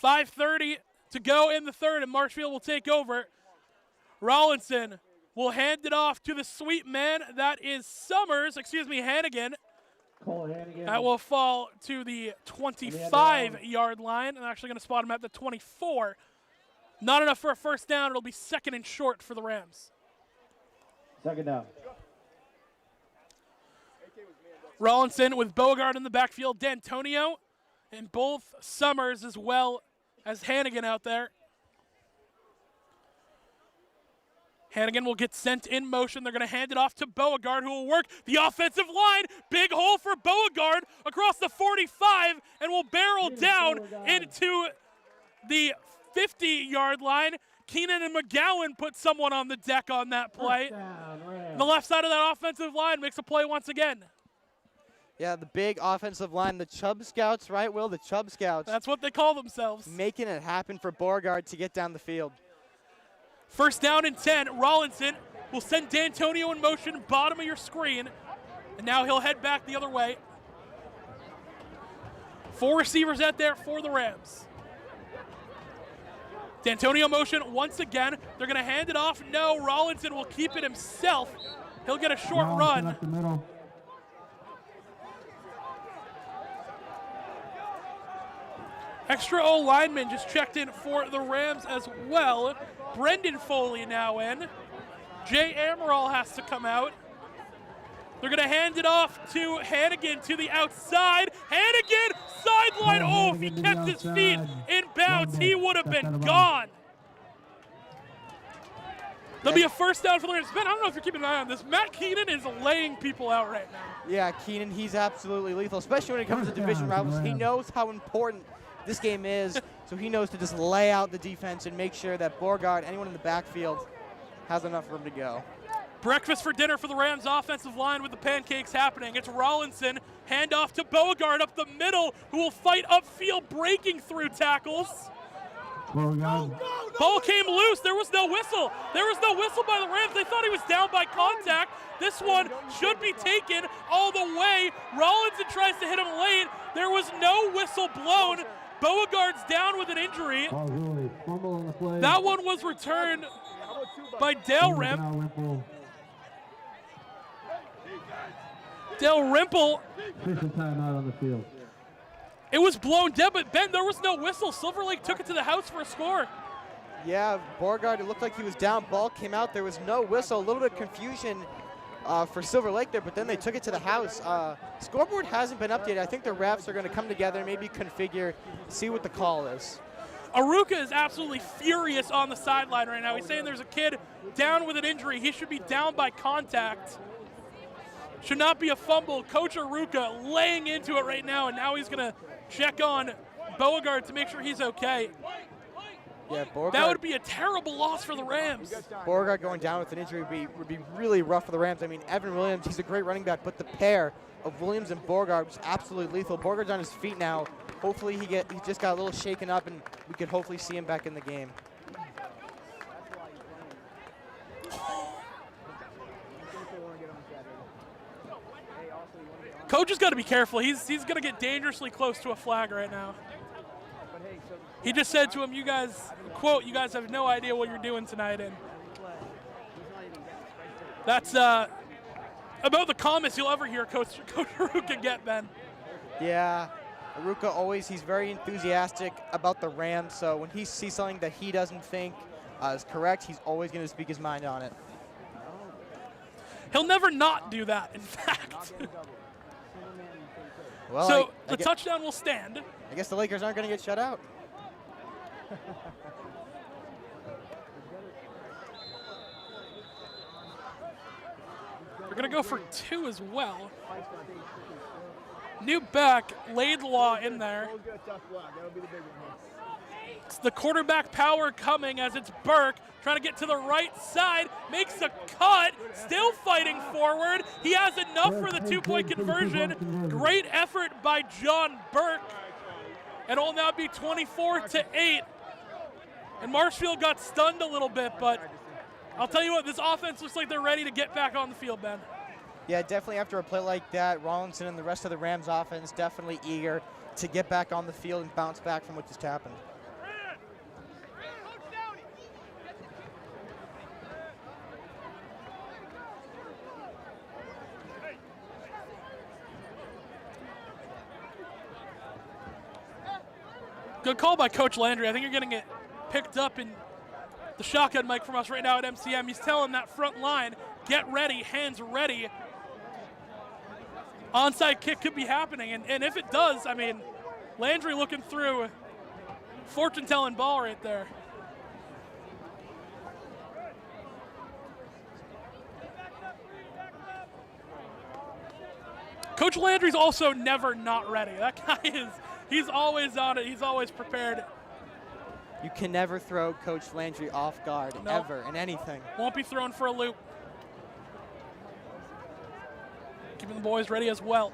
5:30 to go in the 3rd, and Marshfield will take over. Rollinson will hand it off to the sweet man. That is Hannigan. Cole Hannigan. That will fall to the 25-yard line. I'm actually going to spot him at the 24. Not enough for a 1st down. It'll be 2nd and short for the Rams. 2nd down. Rollinson with Beauregard in the backfield. D'Antonio and both Summers as well as Hannigan out there. Hannigan will get sent in motion. They're going to hand it off to Beauregard, who will work the offensive line. Big hole for Beauregard across the 45 and will barrel down into the 50-yard line. Keenan and McGowan put someone on the deck on that play. The left side of that offensive line makes a play once again. Yeah, the big offensive line, the Chubb Scouts, right, Will? The Chubb Scouts. That's what they call themselves. Making it happen for Beauregard to get down the field. 1st down and 10. Rollinson will send D'Antonio in motion, bottom of your screen. And now he'll head back the other way. 4 receivers out there for the Rams. D'Antonio motion once again. They're going to hand it off. No, Rollinson will keep it himself. He'll get a short run. Up the middle. Extra O lineman just checked in for the Rams as well. Brendan Foley now in. Jay Amaral has to come out. They're going to hand it off to Hannigan to the outside. Hannigan, sideline. Oh, if he kept his feet in bounds, he would have been gone. There'll be a 1st down for the Rams. Ben, I don't know if you're keeping an eye on this. Matt Keenan is laying people out right now. Yeah, Keenan, he's absolutely lethal, especially when it comes to division rivals. He knows how important this game is, so he knows to just lay out the defense and make sure that Beauregard, anyone in the backfield, has enough room to go. Breakfast for dinner for the Rams offensive line with the pancakes happening. It's Rollinson, handoff to Beauregard up the middle, who will fight upfield, breaking through tackles. Ball came loose. There was no whistle. There was no whistle by the Rams. They thought he was down by contact. This one should be taken all the way. Rollinson tries to hit him late. There was no whistle blown. Beauregard's down with an injury. That one was returned by Dale Rimple. Dale Rimple. Official timeout on the field. It was blown dead, but Ben, there was no whistle. Silver Lake took it to the house for a score. Yeah, Beauregard, it looked like he was down. Ball came out. There was no whistle. A little bit of confusion for Silver Lake there, but then they took it to the house. Scoreboard hasn't been updated. I think the refs are going to come together, maybe configure, see what the call is. Aruka is absolutely furious on the sideline right now. He's saying there's a kid down with an injury. He should be down by contact. Should not be a fumble. Coach Aruka laying into it right now, and now he's going to check on Beauregard to make sure he's okay. Yeah, Beauregard. That would be a terrible loss for the Rams. Beauregard going down with an injury would be really rough for the Rams. I mean, Evan Williams, he's a great running back, but the pair of Williams and Beauregard was absolutely lethal. Beauregard's on his feet now. Hopefully he just got a little shaken up, and we could hopefully see him back in the game. Coach has got to be careful. He's going to get dangerously close to a flag right now. He just said to him, you guys, quote, you guys have no idea what you're doing tonight. And that's about the calmest you'll ever hear Coach Aruka get, Ben. Yeah, Aruka always, he's very enthusiastic about the Rams, so when he sees something that he doesn't think is correct, he's always going to speak his mind on it. He'll never not do that, in fact. Well, so the touchdown will stand. I guess the Lakers aren't going to get shut out. We're going to go for 2 as well. New back, Laidlaw in there. It's the quarterback power coming as it's Burke trying to get to the right side, makes a cut, still fighting forward. He has enough for the 2-point conversion. Great effort by John Burke. And it'll now be 24-8. And Marshfield got stunned a little bit, but I'll tell you what, this offense looks like they're ready to get back on the field, Ben. Yeah, definitely after a play like that, Rollinson and the rest of the Rams offense definitely eager to get back on the field and bounce back from what just happened. Good call by Coach Landry. I think you're getting it picked up in the shotgun mic from us right now at MCM. He's telling that front line, get ready, hands ready. Onside kick could be happening, and if it does, I mean, Landry looking through fortune-telling ball right there. Coach Landry's also never not ready. That guy he's always on it. He's always prepared. You can never throw Coach Landry off guard, ever, in anything. Won't be thrown for a loop. Keeping the boys ready as well.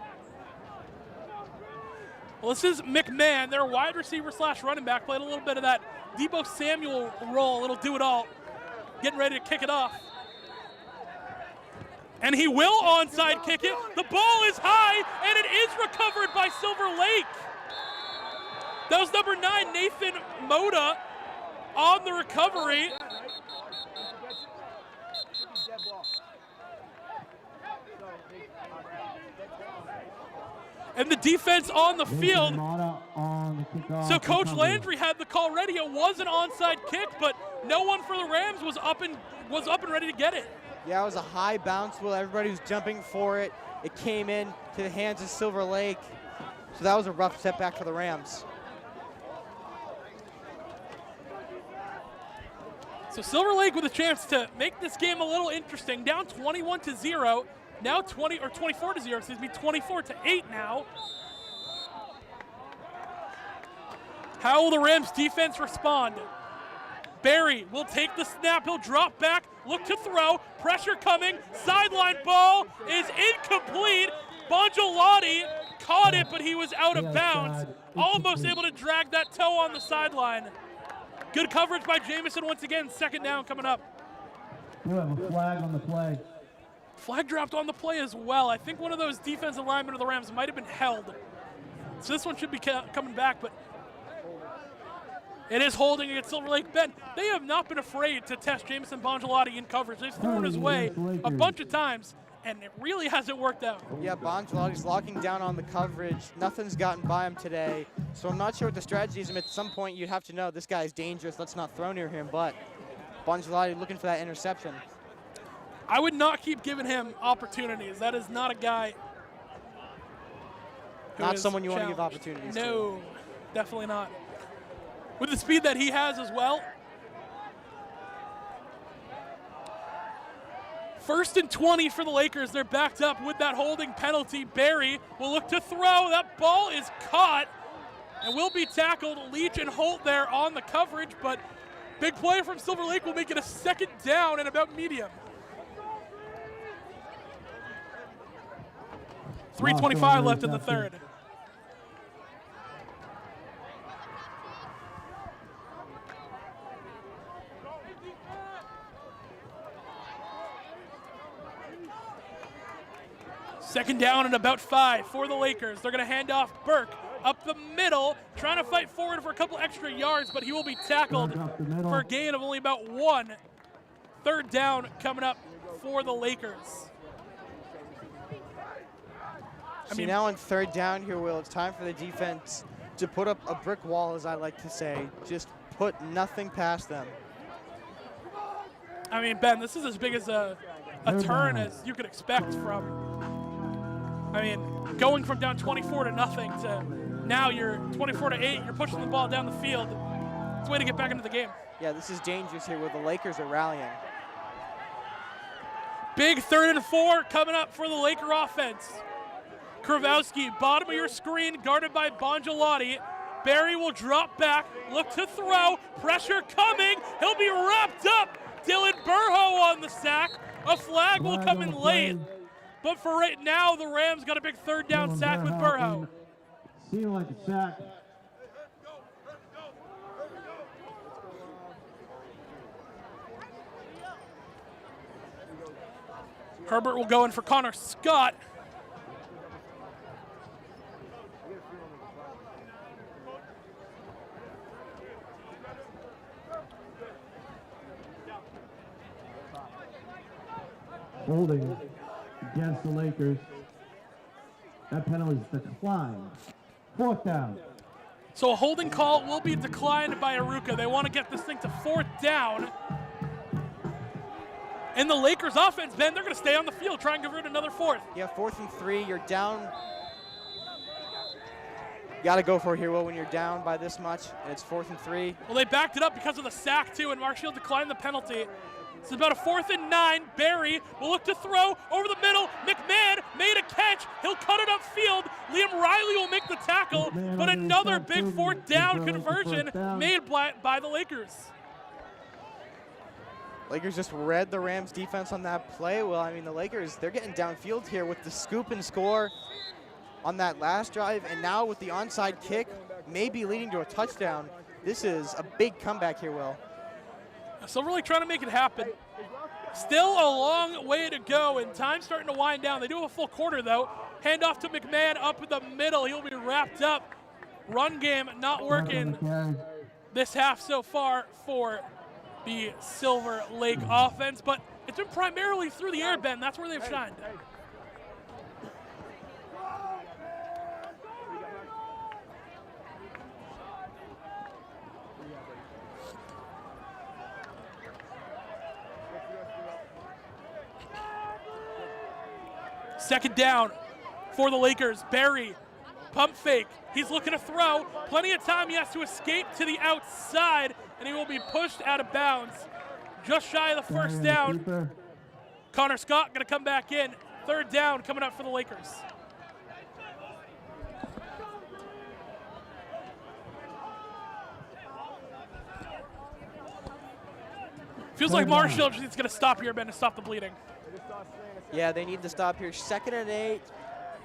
Well, this is McMahon, their wide receiver / running back, played a little bit of that Debo Samuel role, a little do-it-all, getting ready to kick it off. And he will onside kick it. The ball is high, and it is recovered by Silver Lake. That was number 9, Nathan Moda, on the recovery. And the defense on the field. So Coach Landry had the call ready. It was an onside kick, but no one for the Rams was up and ready to get it. Yeah, it was a high bounce. Will everybody was jumping for it. It came in to the hands of Silver Lake. So that was a rough setback for the Rams. So Silver Lake with a chance to make this game a little interesting. Down 21-0. Now 24-0, excuse me, 24-8 now. How will the Rams defense respond? Barry will take the snap, he'll drop back, look to throw, pressure coming, sideline ball is incomplete. Bongiolotti caught it, but he was out of bounds. Almost able to drag that toe on the sideline. Good coverage by Jamison once again, 2nd down coming up. We have a flag on the play. Flag dropped on the play as well. I think one of those defensive linemen of the Rams might have been held. So this one should be coming back, but it is holding against Silver Lake. Ben, they have not been afraid to test Jamison Bongiolotti in coverage. They've thrown his way a bunch of times, and it really hasn't worked out. Yeah, Bongiolotti's locking down on the coverage. Nothing's gotten by him today. So I'm not sure what the strategy is. At some point, you'd have to know this guy's dangerous. Let's not throw near him. But Bongiolotti looking for that interception. I would not keep giving him opportunities. That is not a guy. Not someone you want to give opportunities to. No, definitely not. With the speed that he has as well. 1st and 20 for the Lakers. They're backed up with that holding penalty. Barry will look to throw. That ball is caught and will be tackled. Leach and Holt there on the coverage, but big play from Silver Lake will make it a 2nd down and about medium. 3:25 left in the 3rd. Second down and about 5 for the Lakers. They're going to hand off Burke up the middle, trying to fight forward for a couple extra yards, but he will be tackled for a gain of only about 1. 3rd down coming up for the Lakers. See, now on third down here, Will, it's time for the defense to put up a brick wall, as I like to say. Just put nothing past them. I mean, Ben, this is as big as a turn as you could expect from, I mean, going from down 24 to nothing to now you're 24 to 8, you're pushing the ball down the field. It's a way to get back into the game. Yeah, this is dangerous here where the Lakers are rallying. Big 3rd and 4 coming up for the Laker offense. Kravowski, bottom of your screen, guarded by Bongelotti. Barry will drop back, look to throw, pressure coming. He'll be wrapped up. Dylan Burho on the sack. A flag will come in late. But for right now, the Rams got a big 3rd down sack with Burho. Seemed like a sack. Herbert will go in for Connor Scott. Holding against the Lakers. That penalty is declined. 4th down. So a holding call will be declined by Aruka. They want to get this thing to 4th down. And the Lakers offense, Ben, they're going to stay on the field, try and convert another 4th. Yeah, 4th and 3, you're down. You got to go for it here, Will, when you're down by this much, and it's 4th and 3. Well, they backed it up because of the sack, too, and Marshall declined the penalty. It's about a 4th and 9. Barry will look to throw over the middle. McMahon made a catch. He'll cut it upfield. Liam Riley will make the tackle, but another big 4th down conversion made by the Lakers. Lakers just read the Rams defense on that play. Well, I mean, the Lakers, they're getting downfield here with the scoop and score on that last drive, and now with the onside kick, maybe leading to a touchdown. This is a big comeback here, Will. So really trying to make it happen. Still a long way to go, and time's starting to wind down. They do have a full quarter, though. Hand off to McMahon up in the middle. He'll be wrapped up. Run game not working this half so far for the Silver Lake offense, but it's been primarily through the air, Ben. That's where they've shined. Second down for the Lakers. Barry, pump fake. He's looking to throw. Plenty of time. He has to escape to the outside, and he will be pushed out of bounds. Just shy of the 1st down. Connor Scott going to come back in. 3rd down coming up for the Lakers. Feels like Marshall is going to stop here, Ben, to stop the bleeding. Yeah, they need to stop here. 2nd and 8.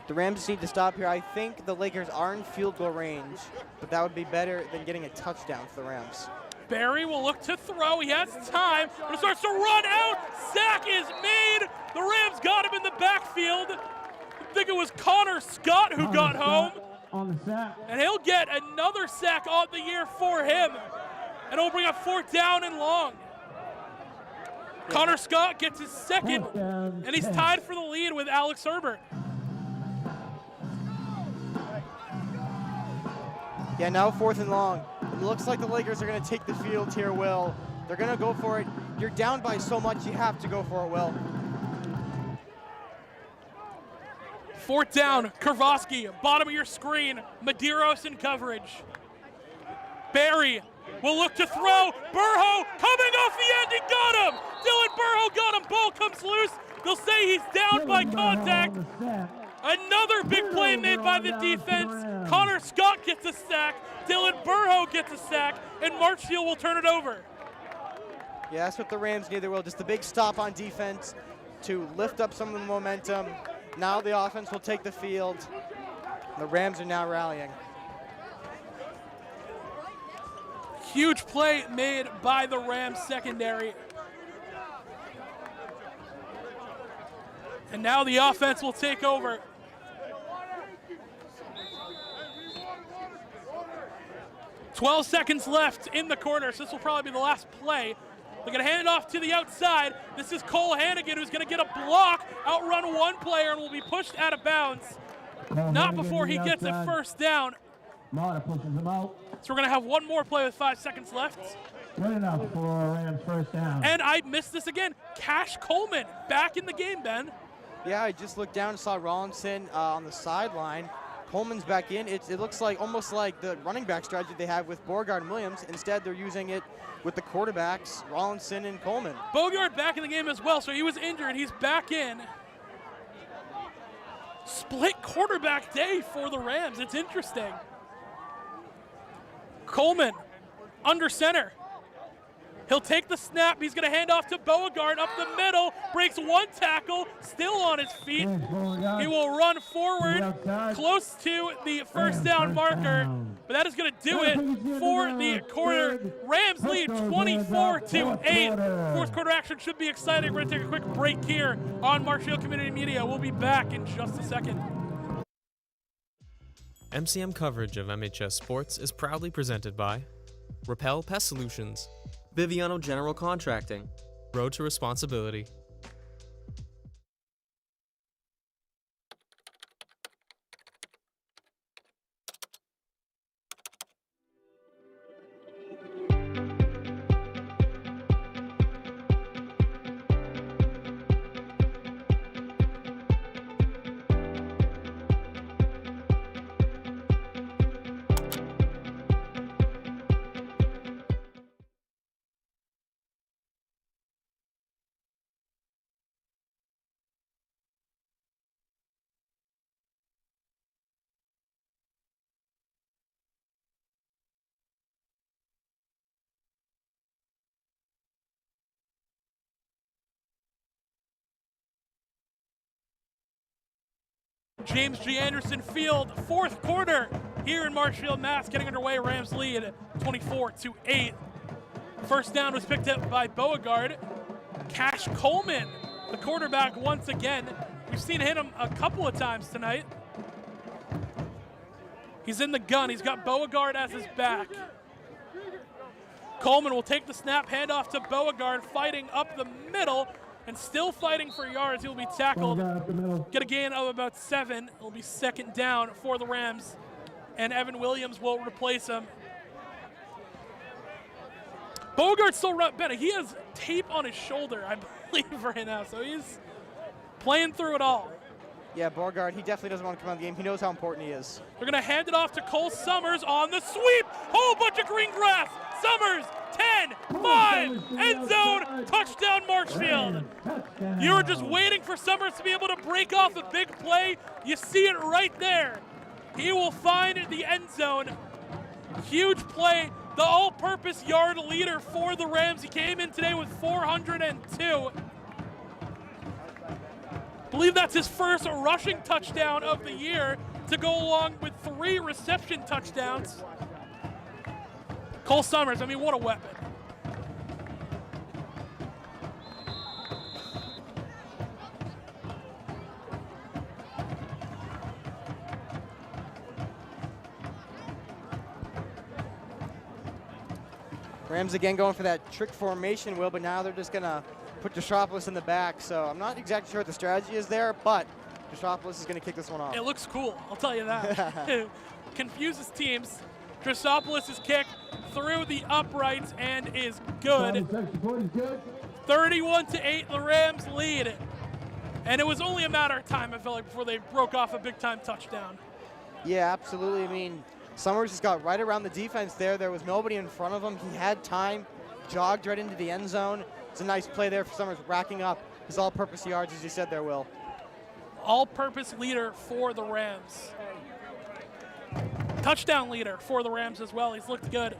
The Rams need to stop here. I think the Lakers are in field goal range, but that would be better than getting a touchdown for the Rams. Barry will look to throw. He has time, but it starts to run out. Sack is made. The Rams got him in the backfield. I think it was Connor Scott who got home. On the sack. And he'll get another sack on the year for him. And it'll bring up 4th down and long. Connor Scott gets his 2nd, and he's tied for the lead with Alex Herbert. Yeah, now 4th and long. It looks like the Lakers are going to take the field here, Will. They're going to go for it. You're down by so much, you have to go for it, Will. 4th down, Kravowski, bottom of your screen. Medeiros in coverage. Barry will look to throw. Burho coming off the end. He got him. Dylan Burho got him. Ball comes loose. They'll say he's down by contact. Another big play made by the defense. Connor Scott gets a sack. Dylan Burho gets a sack. And Marshfield will turn it over. Yeah, that's what the Rams need. They will. Just a big stop on defense to lift up some of the momentum. Now the offense will take the field. The Rams are now rallying. Huge play made by the Rams secondary. And now the offense will take over. "12 seconds left in the quarter, so this will probably be the last play. They're going to hand it off to the outside. This is Cole Hannigan, who's going to get a block, outrun one player, and will be pushed out of bounds. Not before he gets a first down. Mata pushes him out. So we're going to have one more play with 5 seconds left. Good enough for Rams first down. And I missed this again. Cash Coleman back in the game, Ben. Yeah, I just looked down and saw Rollinson on the sideline. Coleman's back in. It looks like almost like the running back strategy they have with Beauregard and Williams. Instead, they're using it with the quarterbacks, Rollinson and Coleman. Beauregard back in the game as well, so he was injured. He's back in. Split quarterback day for the Rams. It's interesting. Coleman under center. He'll take the snap. He's going to hand off to Beauregard up the middle. Breaks one tackle. Still on his feet. He will run forward close to the first down marker. But that is going to do it for the quarter. Rams lead 24-8. Fourth quarter action should be exciting. We're going to take a quick break here on Marshfield Community Media. We'll be back in just a second. MCM coverage of MHS Sports is proudly presented by Repel Pest Solutions, Biviano General Contracting, Road to Responsibility. James G. Anderson Field, fourth quarter here in Marshfield, Mass. Getting underway, Rams lead 24-8. First down was picked up by Beauregard. Cash Coleman, the quarterback once again. We've seen him a couple of times tonight. He's in the gun. He's got Beauregard as his back. Coleman will take the snap, hand off to Beauregard, fighting up the middle. And still fighting for yards. He'll be tackled. Get a gain of about 7. It'll be second down for the Rams. And Evan Williams will replace him. Beauregard's still Ben. He has tape on his shoulder, I believe, right now. So he's playing through it all. Yeah, Beauregard, he definitely doesn't want to come out of the game. He knows how important he is. They're going to hand it off to Cole Summers on the sweep. Whole bunch of green grass. Summers, 10, 5, end zone, touchdown Marshfield. You were just waiting for Summers to be able to break off a big play. You see it right there. He will find the end zone. Huge play, the all-purpose yard leader for the Rams. He came in today with 402. I believe that's his first rushing touchdown of the year to go along with 3 reception touchdowns. Cole Summers, I mean, what a weapon. Rams again going for that trick formation, Will, but now they're just going to put Deshauplis in the back. So I'm not exactly sure what the strategy is there, but Deshauplis is going to kick this one off. It looks cool, I'll tell you that. Confuses teams. Deshauplis' kick through the uprights and is good. 31-8, the Rams lead. And it was only a matter of time, I felt like, before they broke off a big-time touchdown. Yeah, absolutely. I mean, Summers just got right around the defense there. There was nobody in front of him. He had time, jogged right into the end zone. It's a nice play there for Summers, racking up his all-purpose yards, as you said there, Will. All-purpose leader for the Rams. Touchdown leader for the Rams as well. He's looked good.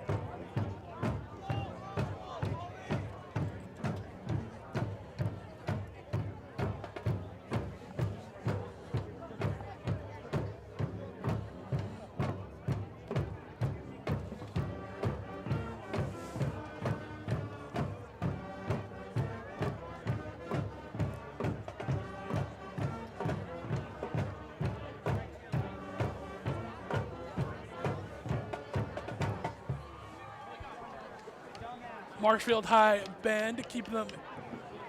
Marshfield High band, keeping them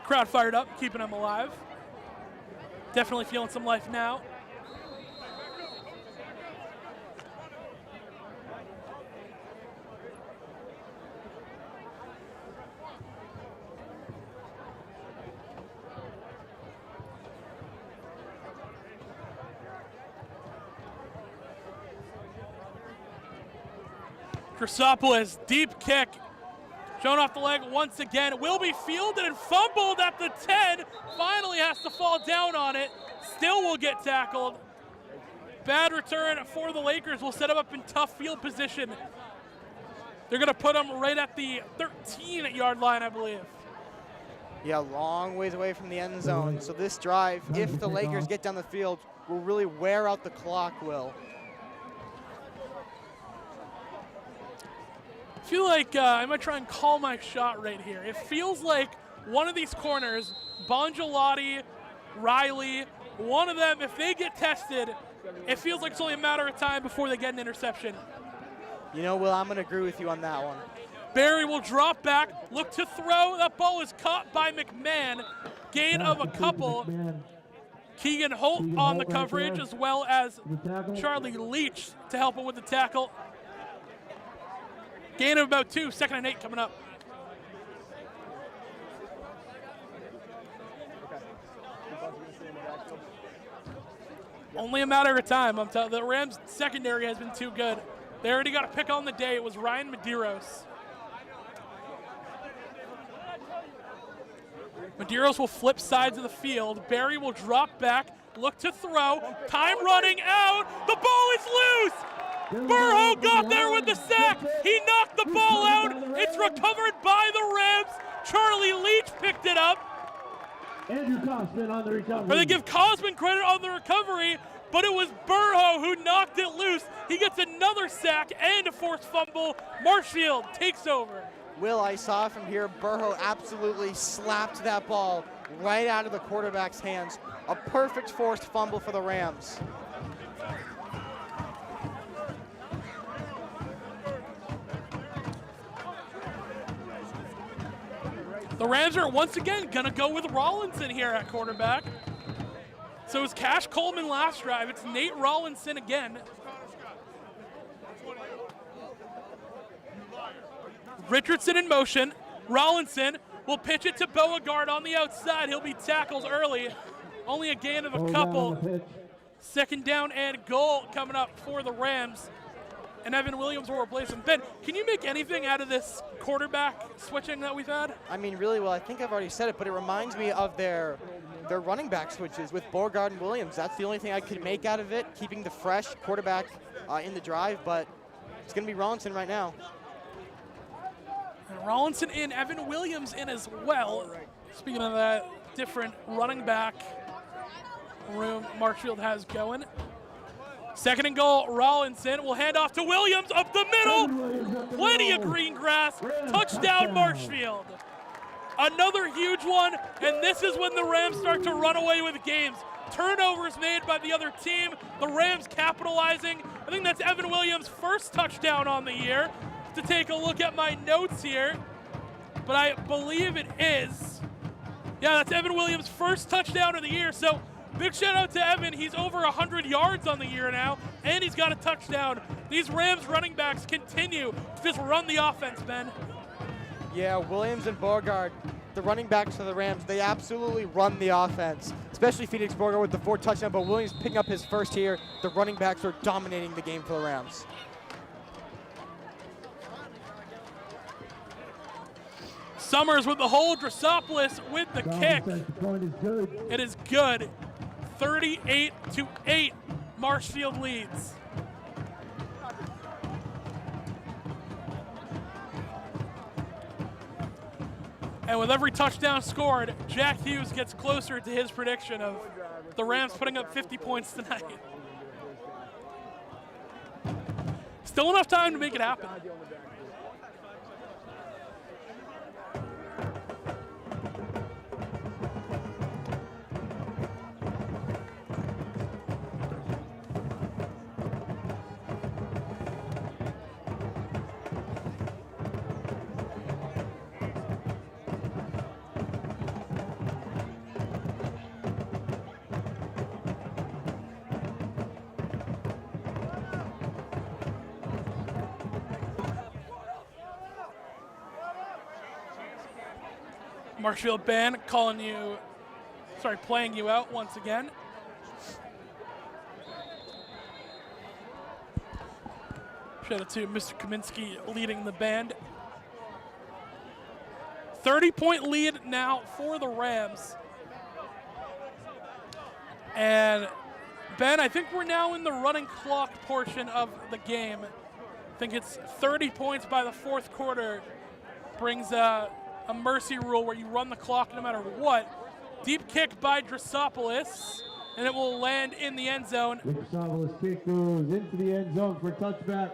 crowd fired up, keeping them alive. Definitely feeling some life now. Drosopoulos, deep kick. Shown off the leg once again. Will be fielded and fumbled at the 10. Finally has to fall down on it. Still will get tackled. Bad return for the Lakers. Will set him up in tough field position. They're going to put him right at the 13-yard line, I believe. Yeah, long ways away from the end zone. So this drive, if the Lakers get down the field, will really wear out the clock, Will. I feel like I'm going to try and call my shot right here. It feels like one of these corners, Bongelati, Riley, one of them, if they get tested, it feels like it's only a matter of time before they get an interception. You know, Will, I'm going to agree with you on that one. Barry will drop back, look to throw. That ball is caught by McMahon. Gain of a couple. Keegan Holt on the coverage, as well as Charlie Leach to help him with the tackle. Gain of about 2, 2nd and 8 coming up. Only a matter of time. I'm telling you, the Rams secondary has been too good. They already got a pick on the day. It was Ryan Medeiros. Medeiros will flip sides of the field. Barry will drop back, look to throw. Time running out. The ball is loose. Burrow got there with the sack. He knocked the ball out. It's recovered by the Rams. Charlie Leach picked it up. Andrew Cosman on the recovery. Or they give Cosman credit on the recovery, but it was Burrow who knocked it loose. He gets another sack and a forced fumble. Marshfield takes over. Will, I saw from here, Burrow absolutely slapped that ball right out of the quarterback's hands. A perfect forced fumble for the Rams. The Rams are once again going to go with Rollinson here at quarterback. So it's Cash Coleman last drive. It's Nate Rollinson again. Richardson in motion. Rollinson will pitch it to Beauregard on the outside. He'll be tackled early. Only a gain of a couple. 2nd down and goal coming up for the Rams. And Evan Williams will replace him. Ben, can you make anything out of this quarterback switching that we've had? I mean, really, well, I think I've already said it, but it reminds me of their running back switches with Beauregard and Williams. That's the only thing I could make out of it, keeping the fresh quarterback in the drive, but it's going to be Rollinson right now. And Rollinson in, Evan Williams in as well. Speaking of that different running back room Marshfield has going. 2nd and goal, Rollinson will hand off to Williams up the middle. Plenty of green grass. Touchdown, Marshfield. Another huge one, and this is when the Rams start to run away with games. Turnovers made by the other team. The Rams capitalizing. I think that's Evan Williams' first touchdown on the year. To take a look at my notes here, but I believe it is. Yeah, that's Evan Williams' first touchdown of the year. So big shout out to Evan. He's over 100 yards on the year now, and he's got a touchdown. These Rams running backs continue to just run the offense, Ben. Yeah, Williams and Beauregard, the running backs for the Rams, they absolutely run the offense, especially Phoenix Beauregard with the 4 touchdowns, but Williams picking up his first here. The running backs are dominating the game for the Rams. Summers with the hold, Drosopoulos with the kick. It is good. 38-8, Marshfield leads. And with every touchdown scored, Jack Hughes gets closer to his prediction of the Rams putting up 50 points tonight. Still enough time to make it happen. Marshfield band playing you out once again. Shout out to Mr. Kaminsky leading the band. 30-point lead now for the Rams. And Ben, I think we're now in the running clock portion of the game. I think it's 30 points by the fourth quarter. Brings a mercy rule where you run the clock no matter what. Deep kick by Drasopoulos, and it will land in the end zone. Drasopoulos kick goes into the end zone for touchback.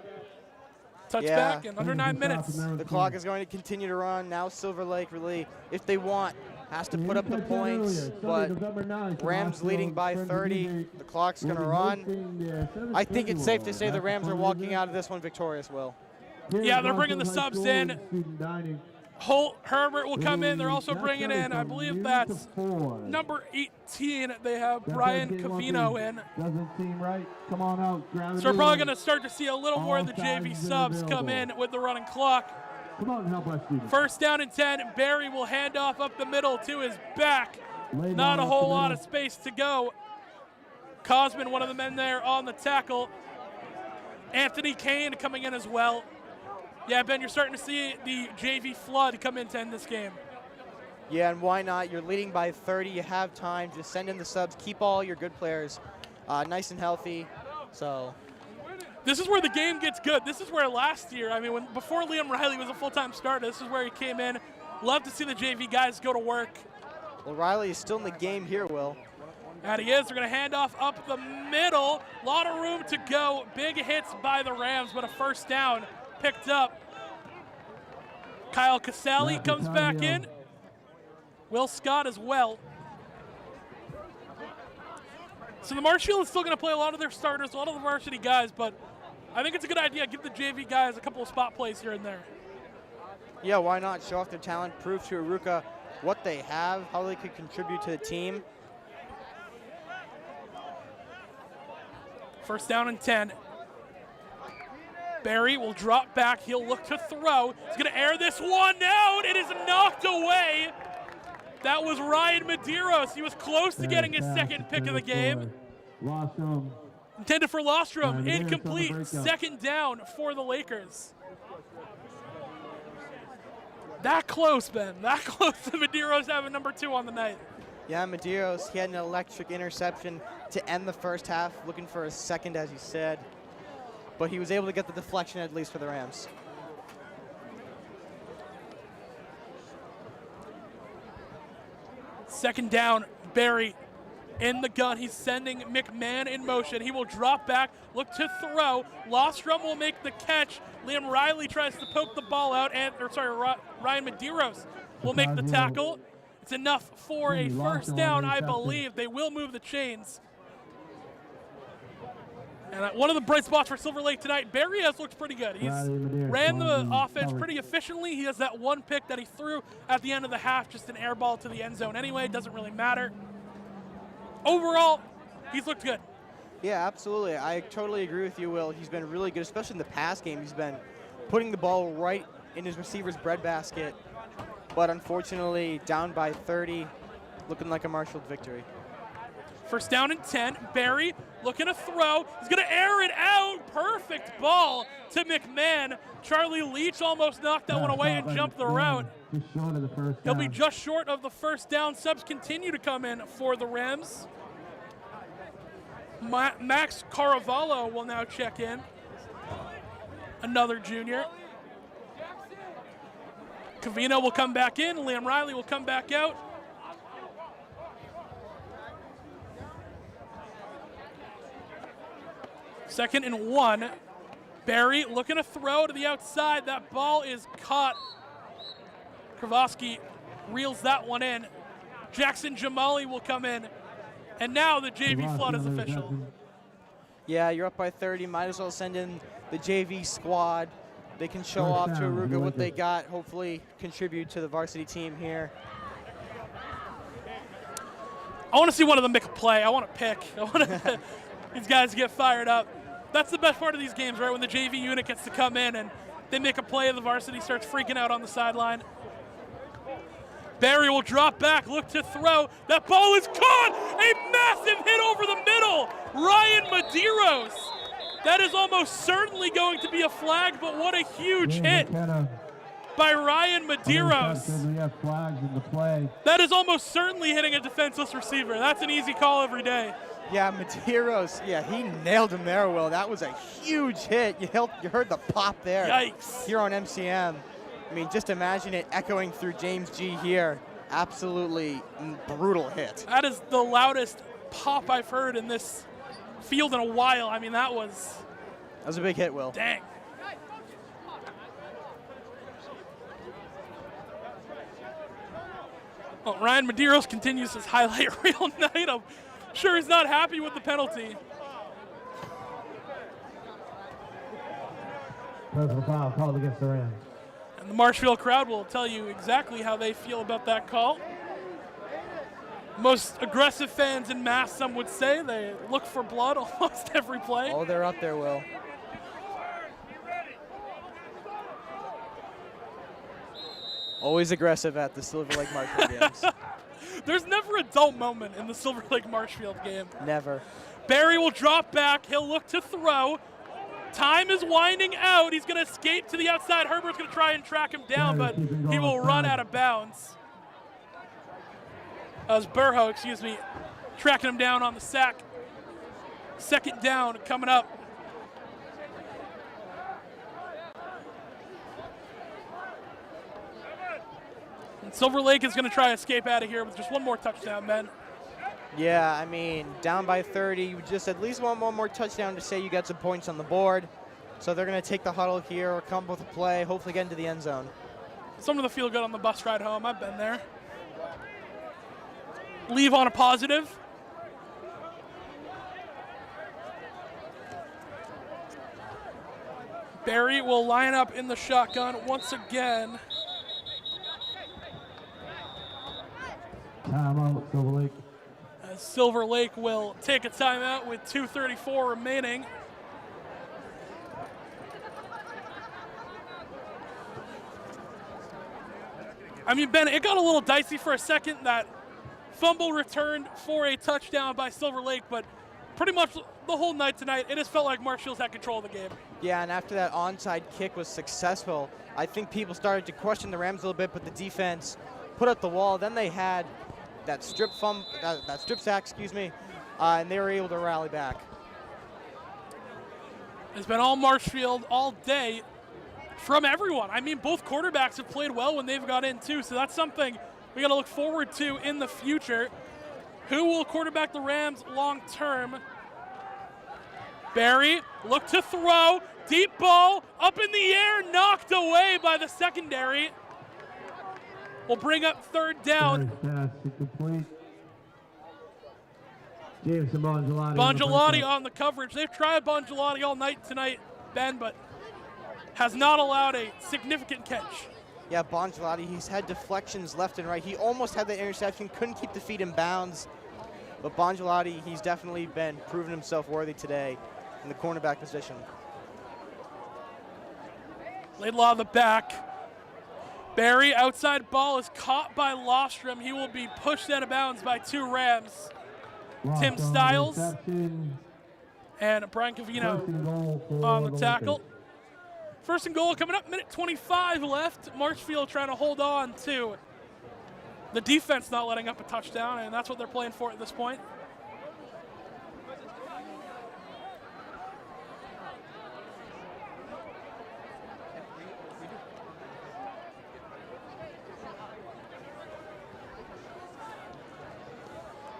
Touchback in under 9 minutes. The clock is going to continue to run. Now Silver Lake really, if they want, has to put up the points, but Rams leading by 30. The clock's going to run. I think it's safe to say the Rams are walking out of this one victorious, Will. Yeah, they're bringing the subs in. Holt, Herbert will come in. They're also bringing in, I believe that's number 18. They have Brian Cavino in. Doesn't seem right. Come on out. So we're probably going to start to see a little more of the JV subs come in with the running clock. Come on, help us, Stephen. First down and 10. Barry will hand off up the middle to his back. Not a whole lot of space to go. Cosman, one of the men there on the tackle. Anthony Kane coming in as well. Yeah, Ben, you're starting to see the JV flood come in to end this game. Yeah, and why not? You're leading by 30. You have time. Just send in the subs. Keep all your good players nice and healthy. So this is where the game gets good. This is where last year, I mean, before Liam Riley was a full-time starter, this is where he came in. Love to see the JV guys go to work. Well, Riley is still in the game here, Will. And he is. They're going to hand off up the middle. A lot of room to go. Big hits by the Rams, but a first down picked up. Kyle Casale comes back in. Will Scott as well. So the Marshfield is still going to play a lot of their starters, a lot of the varsity guys, but I think it's a good idea. Give the JV guys a couple of spot plays here and there. Yeah, why not? Show off their talent, prove to Aruka what they have, how they could contribute to the team. First down and 10. Barry will drop back. He'll look to throw. He's going to air this one out. It is knocked away. That was Ryan Medeiros. He was close to getting his second pick of the game. Intended for Lostrom. Incomplete. Second down for the Lakers. That close, Ben. That close to Medeiros having number 2 on the night. Yeah, Medeiros, he had an electric interception to end the first half, looking for a second, as you said. But he was able to get the deflection at least for the Rams. Second down, Barry in the gun. He's sending McMahon in motion. He will drop back, look to throw. Lostrom will make the catch. Liam Riley tries to poke the ball out, Ryan Medeiros will make the tackle. It's enough for a first down, I believe. They will move the chains. And one of the bright spots for Silver Lake tonight, Barry has looked pretty good. He's ran the offense pretty efficiently. He has that one pick that he threw at the end of the half, just an air ball to the end zone anyway. Doesn't really matter. Overall, he's looked good. Yeah, absolutely. I totally agree with you, Will. He's been really good, especially in the pass game. He's been putting the ball right in his receiver's breadbasket. But unfortunately, down by 30, looking like a marshaled victory. First down and 10. Barry looking to throw. He's going to air it out. Perfect ball to McMahon. Charlie Leach almost knocked that one away and jumped the route. He'll be just short of the first down. Subs continue to come in for the Rams. Max Caravallo will now check in. Another junior. Cavino will come back in. Liam Riley will come back out. Second and 1. Barry looking to throw to the outside. That ball is caught. Kravosky reels that one in. Jackson Jamali will come in. And now the JV flood is official. Yeah, you're up by 30. Might as well send in the JV squad. They can show off to Aruga what they got, hopefully contribute to the varsity team here. I want to see one of them make a play. I want to pick. I want to these guys get fired up. That's the best part of these games, right? When the JV unit gets to come in and they make a play and the varsity starts freaking out on the sideline. Barry will drop back, look to throw. That ball is caught! A massive hit over the middle! Ryan Medeiros That is almost certainly going to be a flag, but what a huge hit by Ryan Medeiros. We have flags in the play. That is almost certainly hitting a defenseless receiver. That's an easy call every day. Yeah, Medeiros, yeah, he nailed him there, Will. That was a huge hit. You heard the pop there. Yikes. Here on MCM. I mean, just imagine it echoing through James G here. Absolutely brutal hit. That is the loudest pop I've heard in this field in a while. I mean, that was a big hit, Will. Dang. Well, Ryan Medeiros continues his highlight reel night. I'm sure he's not happy with the penalty. Personal foul called against the Rams. And the Marshfield crowd will tell you exactly how they feel about that call. Most aggressive fans in mass, some would say. They look for blood almost every play. Oh, they're up there, Will. Always aggressive at the Silver Lake Marshfield games. There's never a dull moment in the Silver Lake Marshfield game. Never. Barry will drop back. He'll look to throw. Time is winding out. He's going to escape to the outside. Herbert's going to try and track him down, but he will run out of bounds. As Burho, tracking him down on the sack. Second down coming up. And Silver Lake is going to try to escape out of here with just one more touchdown, Ben. Yeah, I mean, down by 30. You just at least want one more touchdown to say you got some points on the board. So they're going to take the huddle here or come up with a play, hopefully get into the end zone. Some of the feel good on the bus ride home. I've been there. Leave on a positive. Barry will line up in the shotgun once again. Timeout, Silver Lake. As Silver Lake will take a timeout with 2:34 remaining. I mean, Ben, it got a little dicey for a second. That fumble returned for a touchdown by Silver Lake, but pretty much the whole night tonight, it has felt like Marshfield's had control of the game. Yeah, and after that onside kick was successful, I think people started to question the Rams a little bit, but the defense put up the wall. Then they had that strip sack, and they were able to rally back. It's been all Marshfield all day from everyone. I mean, both quarterbacks have played well when they've got in too, so that's something we got to look forward to in the future. Who will quarterback the Rams long term? Barry, look to throw, deep ball, up in the air, knocked away by the secondary. Will bring up third down. Pass incomplete. Jameson Bongelati. Bongelati on the coverage. They've tried Bongelati all night tonight, Ben, but has not allowed a significant catch. Yeah, Bongelati, he's had deflections left and right. He almost had the interception, couldn't keep the feet in bounds. But Bongelati, he's definitely been proving himself worthy today in the cornerback position. Laidlaw on the back. Barry, outside ball is caught by Lostrom. He will be pushed out of bounds by two Rams. Tim Stiles and Brian Cavino on the tackle. First and goal coming up, minute 25 left. Marshfield trying to hold on to the defense not letting up a touchdown, and that's what they're playing for at this point.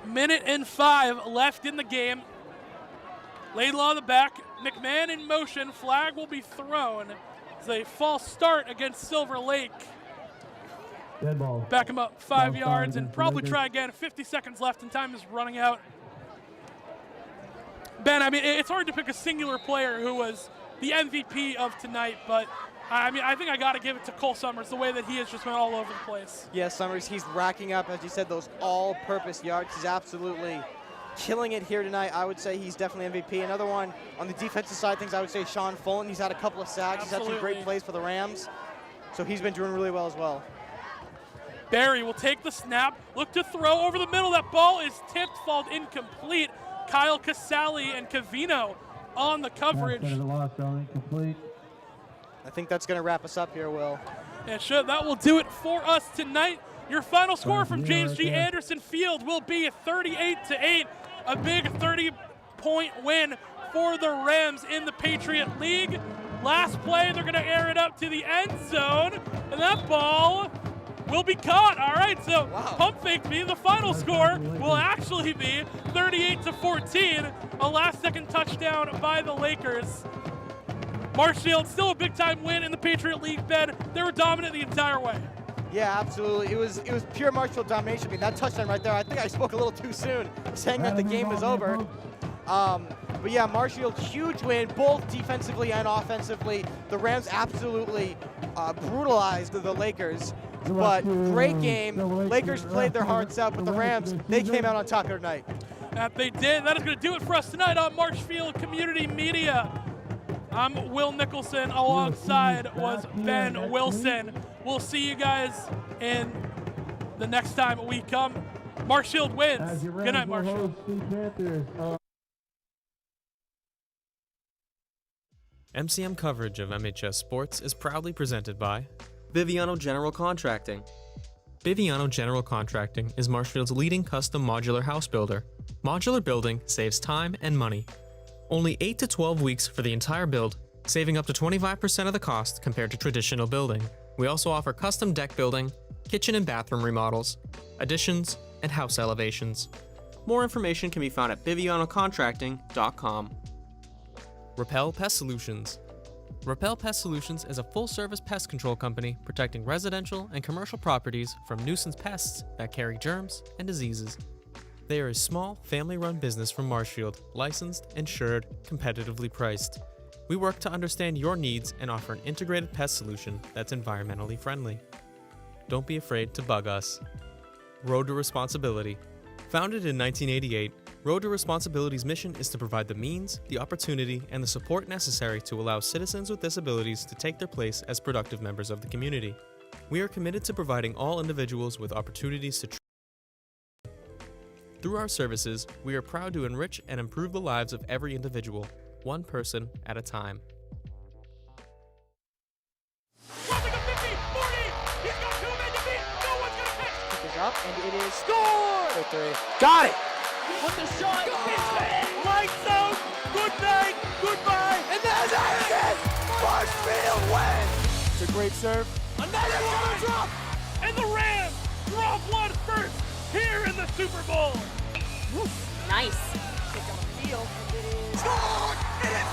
Minute and 5 left in the game. Laidlaw in the back, McMahon in motion, flag will be thrown. It's a false start against Silver Lake. Dead ball. Back him up 5 yards and probably try again. 50 seconds left and time is running out. Ben, I mean, it's hard to pick a singular player who was the MVP of tonight, but I mean, I think I got to give it to Cole Summers, the way that he has just been all over the place. Yeah, Summers, he's racking up, as you said, those all-purpose yards. He's absolutely killing it here tonight. I would say he's definitely MVP. Another one on the defensive side of things, I would say Sean Fulton. He's had a couple of sacks. Absolutely. He's had some great plays for the Rams. So he's been doing really well as well. Barry will take the snap, look to throw over the middle. That ball is tipped, falls incomplete. Kyle Casali and Cavino on the coverage. I think that's going to wrap us up here, Will. And that will do it for us tonight. Your final score from James G. Anderson Field will be 38-8, a big 30-point win for the Rams in the Patriot League. Last play, they're going to air it up to the end zone, and that ball will be caught. All right, so pump faked me. The final score will actually be 38-14, a last-second touchdown by the Lakers. Marshfield, still a big-time win in the Patriot League, Ben. They were dominant the entire way. Yeah, absolutely. It was pure Marshfield domination. I mean, that touchdown right there, I think I spoke a little too soon saying that the game was over. But yeah, Marshfield, huge win, both defensively and offensively. The Rams absolutely brutalized the Lakers. But great game. Lakers played their hearts out, but the Rams, they came out on top here tonight. That they did. That is going to do it for us tonight on Marshfield Community Media. I'm Will Nicholson. Alongside was Ben Wilson. We'll see you guys in the next time we come. Marshfield wins. Good night, Marshfield. MCM coverage of MHS Sports is proudly presented by Biviano General Contracting. Biviano General Contracting is Marshfield's leading custom modular house builder. Modular building saves time and money. Only 8 to 12 weeks for the entire build, saving up to 25% of the cost compared to traditional building. We also offer custom deck building, kitchen and bathroom remodels, additions, and house elevations. More information can be found at bivianocontracting.com. Repel Pest Solutions. Repel Pest Solutions is a full-service pest control company protecting residential and commercial properties from nuisance pests that carry germs and diseases. They are a small, family-run business from Marshfield, licensed, insured, competitively priced. We work to understand your needs and offer an integrated pest solution that's environmentally friendly. Don't be afraid to bug us. Road to Responsibility. Founded in 1988, Road to Responsibility's mission is to provide the means, the opportunity, and the support necessary to allow citizens with disabilities to take their place as productive members of the community. We are committed to providing all individuals with opportunities to Through our services, we are proud to enrich and improve the lives of every individual, one person at a time. Crossing a 50, 40, he's got two men to beat, no one's gonna catch. Pick is up, and it is score! For three. Got it! With the shot, lights out, good night, goodbye. And there's it! Marshfield wins! It's a great serve. Another one drop! And the Rams drop one first here in the Super Bowl. Nice. Kick on the field, and it is. Score! It is